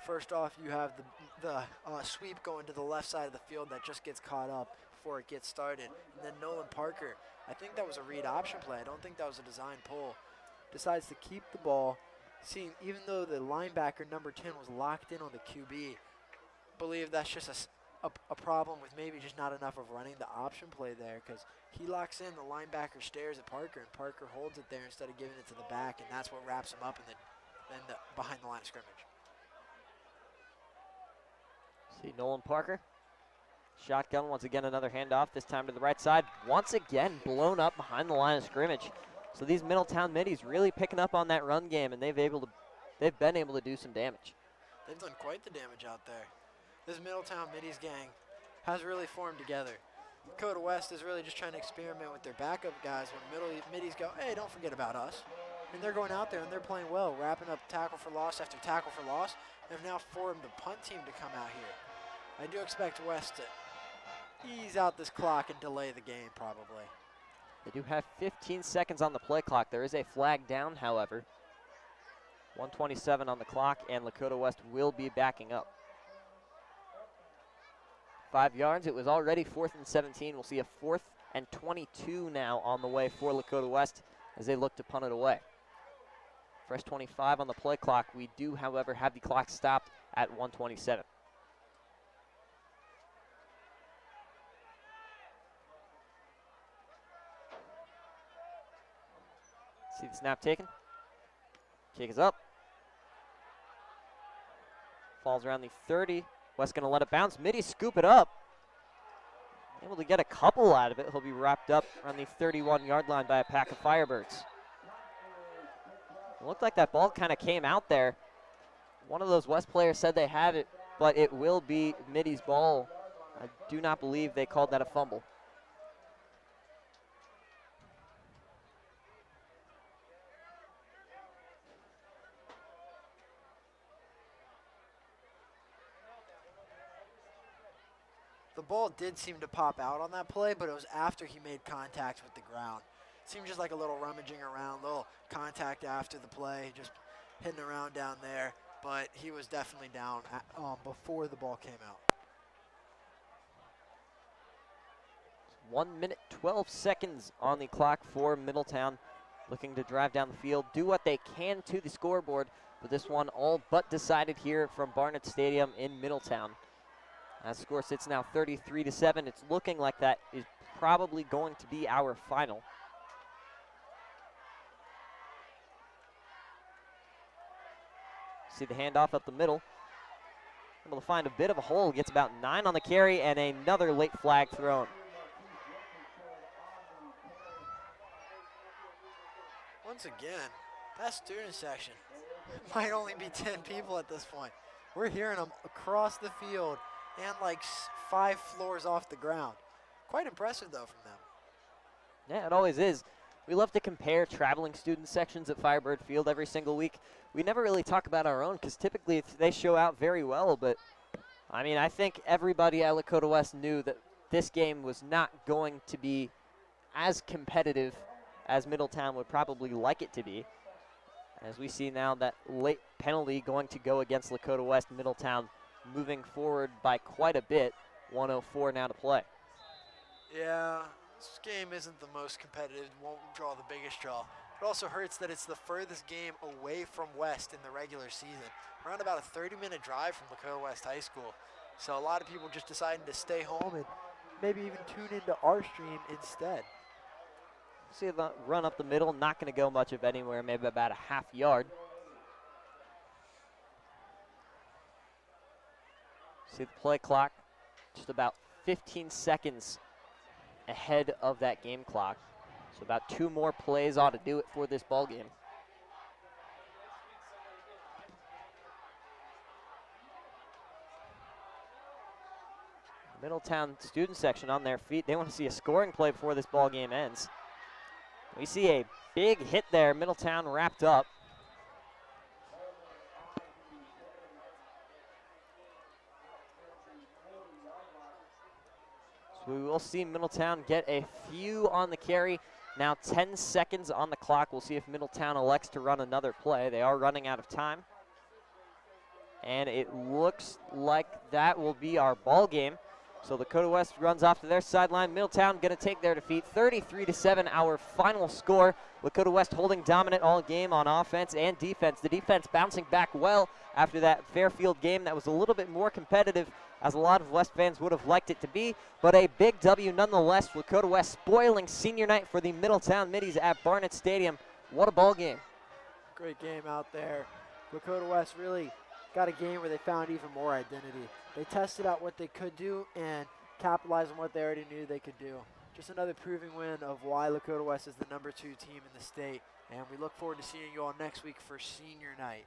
First off, you have the sweep going to the left side of the field that just gets caught up before it gets started. And then Nolan Parker, I think that was a read option play. I don't think that was a design pull. Decides to keep the ball. Even though the linebacker, number 10, was locked in on the QB, believe that's just a problem with maybe just not enough of running the option play there, because he locks in, the linebacker stares at Parker, and Parker holds it there instead of giving it to the back, and that's what wraps him up in the behind the line of scrimmage. See Nolan Parker. Shotgun, once again another handoff, this time to the right side. Once again blown up behind the line of scrimmage. So these Middletown Middies really picking up on that run game, and they've been able to do some damage. They've done quite the damage out there. This Middletown Middies gang has really formed together. Lakota West is really just trying to experiment with their backup guys when Middies go, hey, don't forget about us. And they're going out there and they're playing well, wrapping up tackle for loss after tackle for loss, and have now formed a punt team to come out here. I do expect West to ease out this clock and delay the game probably. They do have 15 seconds on the play clock. There is a flag down, however. 1:27 on the clock, and Lakota West will be backing up. 5 yards. It was already 4th and 17. We'll see a 4th and 22 now on the way for Lakota West. as they look to punt it away. Fresh 25 on the play clock. We do, however, have the clock stopped at 1:27. See the snap taken. Kick is up. Falls around the 30. West going to let it bounce. Middy scoop it up. Able to get a couple out of it. He'll be wrapped up around the 31-yard line by a pack of Firebirds. It looked like that ball kind of came out there. One of those West players said they had it, but it will be Middy's ball. I do not believe they called that a fumble. The ball did seem to pop out on that play, but it was after he made contact with the ground. It seemed just like a little rummaging around, little contact after the play, just hitting around down there. But he was definitely down before the ball came out. 1 minute, 12 seconds on the clock for Middletown, looking to drive down the field, do what they can to the scoreboard, but this one all but decided here from Barnett Stadium in Middletown. That score sits now 33-7. It's looking like that is probably going to be our final. See the handoff up the middle. Able to find a bit of a hole. Gets about 9 on the carry and another late flag thrown. Once again, that student section might only be 10 people at this point. We're hearing them across the field and like 5 floors off the ground. Quite impressive, though, from them. Yeah, it always is. We love to compare traveling student sections at Firebird Field every single week. We never really talk about our own because typically they show out very well, but I mean, I think everybody at Lakota West knew that this game was not going to be as competitive as Middletown would probably like it to be. As we see now that late penalty going to go against Lakota West, Middletown moving forward by quite a bit. 1:04 now to play. Yeah, this game isn't the most competitive, won't draw the biggest draw. It also hurts that it's the furthest game away from West in the regular season. Around about a 30-minute drive from Lakota West High School. So a lot of people just deciding to stay home and maybe even tune into our stream instead. See the run up the middle, not going to go much of anywhere, maybe about a half yard. See the play clock, just about 15 seconds ahead of that game clock. So about 2 more plays ought to do it for this ball game. Middletown student section on their feet. They want to see a scoring play before this ball game ends. We see a big hit there. Middletown wrapped up. So we will see Middletown get a few on the carry. Now 10 seconds on the clock. We'll see if Middletown elects to run another play. They are running out of time. And it looks like that will be our ball game. So Lakota West runs off to their sideline. Middletown going to take their defeat 33-7, our final score. Lakota West holding dominant all game on offense and defense. The defense bouncing back well after that Fairfield game that was a little bit more competitive, as a lot of West fans would have liked it to be. But a big W nonetheless. Lakota West spoiling senior night for the Middletown Middies at Barnett Stadium. What a ball game. Great game out there. Lakota West really got a game where they found even more identity. They tested out what they could do and capitalized on what they already knew they could do. Just another proving win of why Lakota West is the #2 team in the state. And we look forward to seeing you all next week for senior night.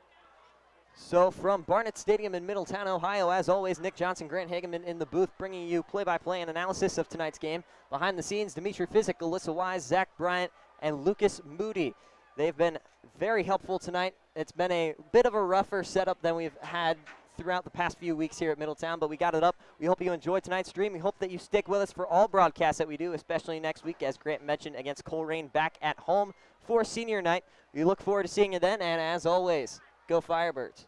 So from Barnett Stadium in Middletown, Ohio, as always, Nick Johnson, Grant Hageman in the booth, bringing you play-by-play and analysis of tonight's game. Behind the scenes, Dimitri Fizzik, Alyssa Wise, Zach Bryant, and Lucas Moody. They've been very helpful tonight. It's been a bit of a rougher setup than we've had throughout the past few weeks here at Middletown, but we got it up. We hope you enjoyed tonight's stream. We hope that you stick with us for all broadcasts that we do, especially next week, as Grant mentioned, against Coleraine back at home for senior night. We look forward to seeing you then, and as always, go Firebirds.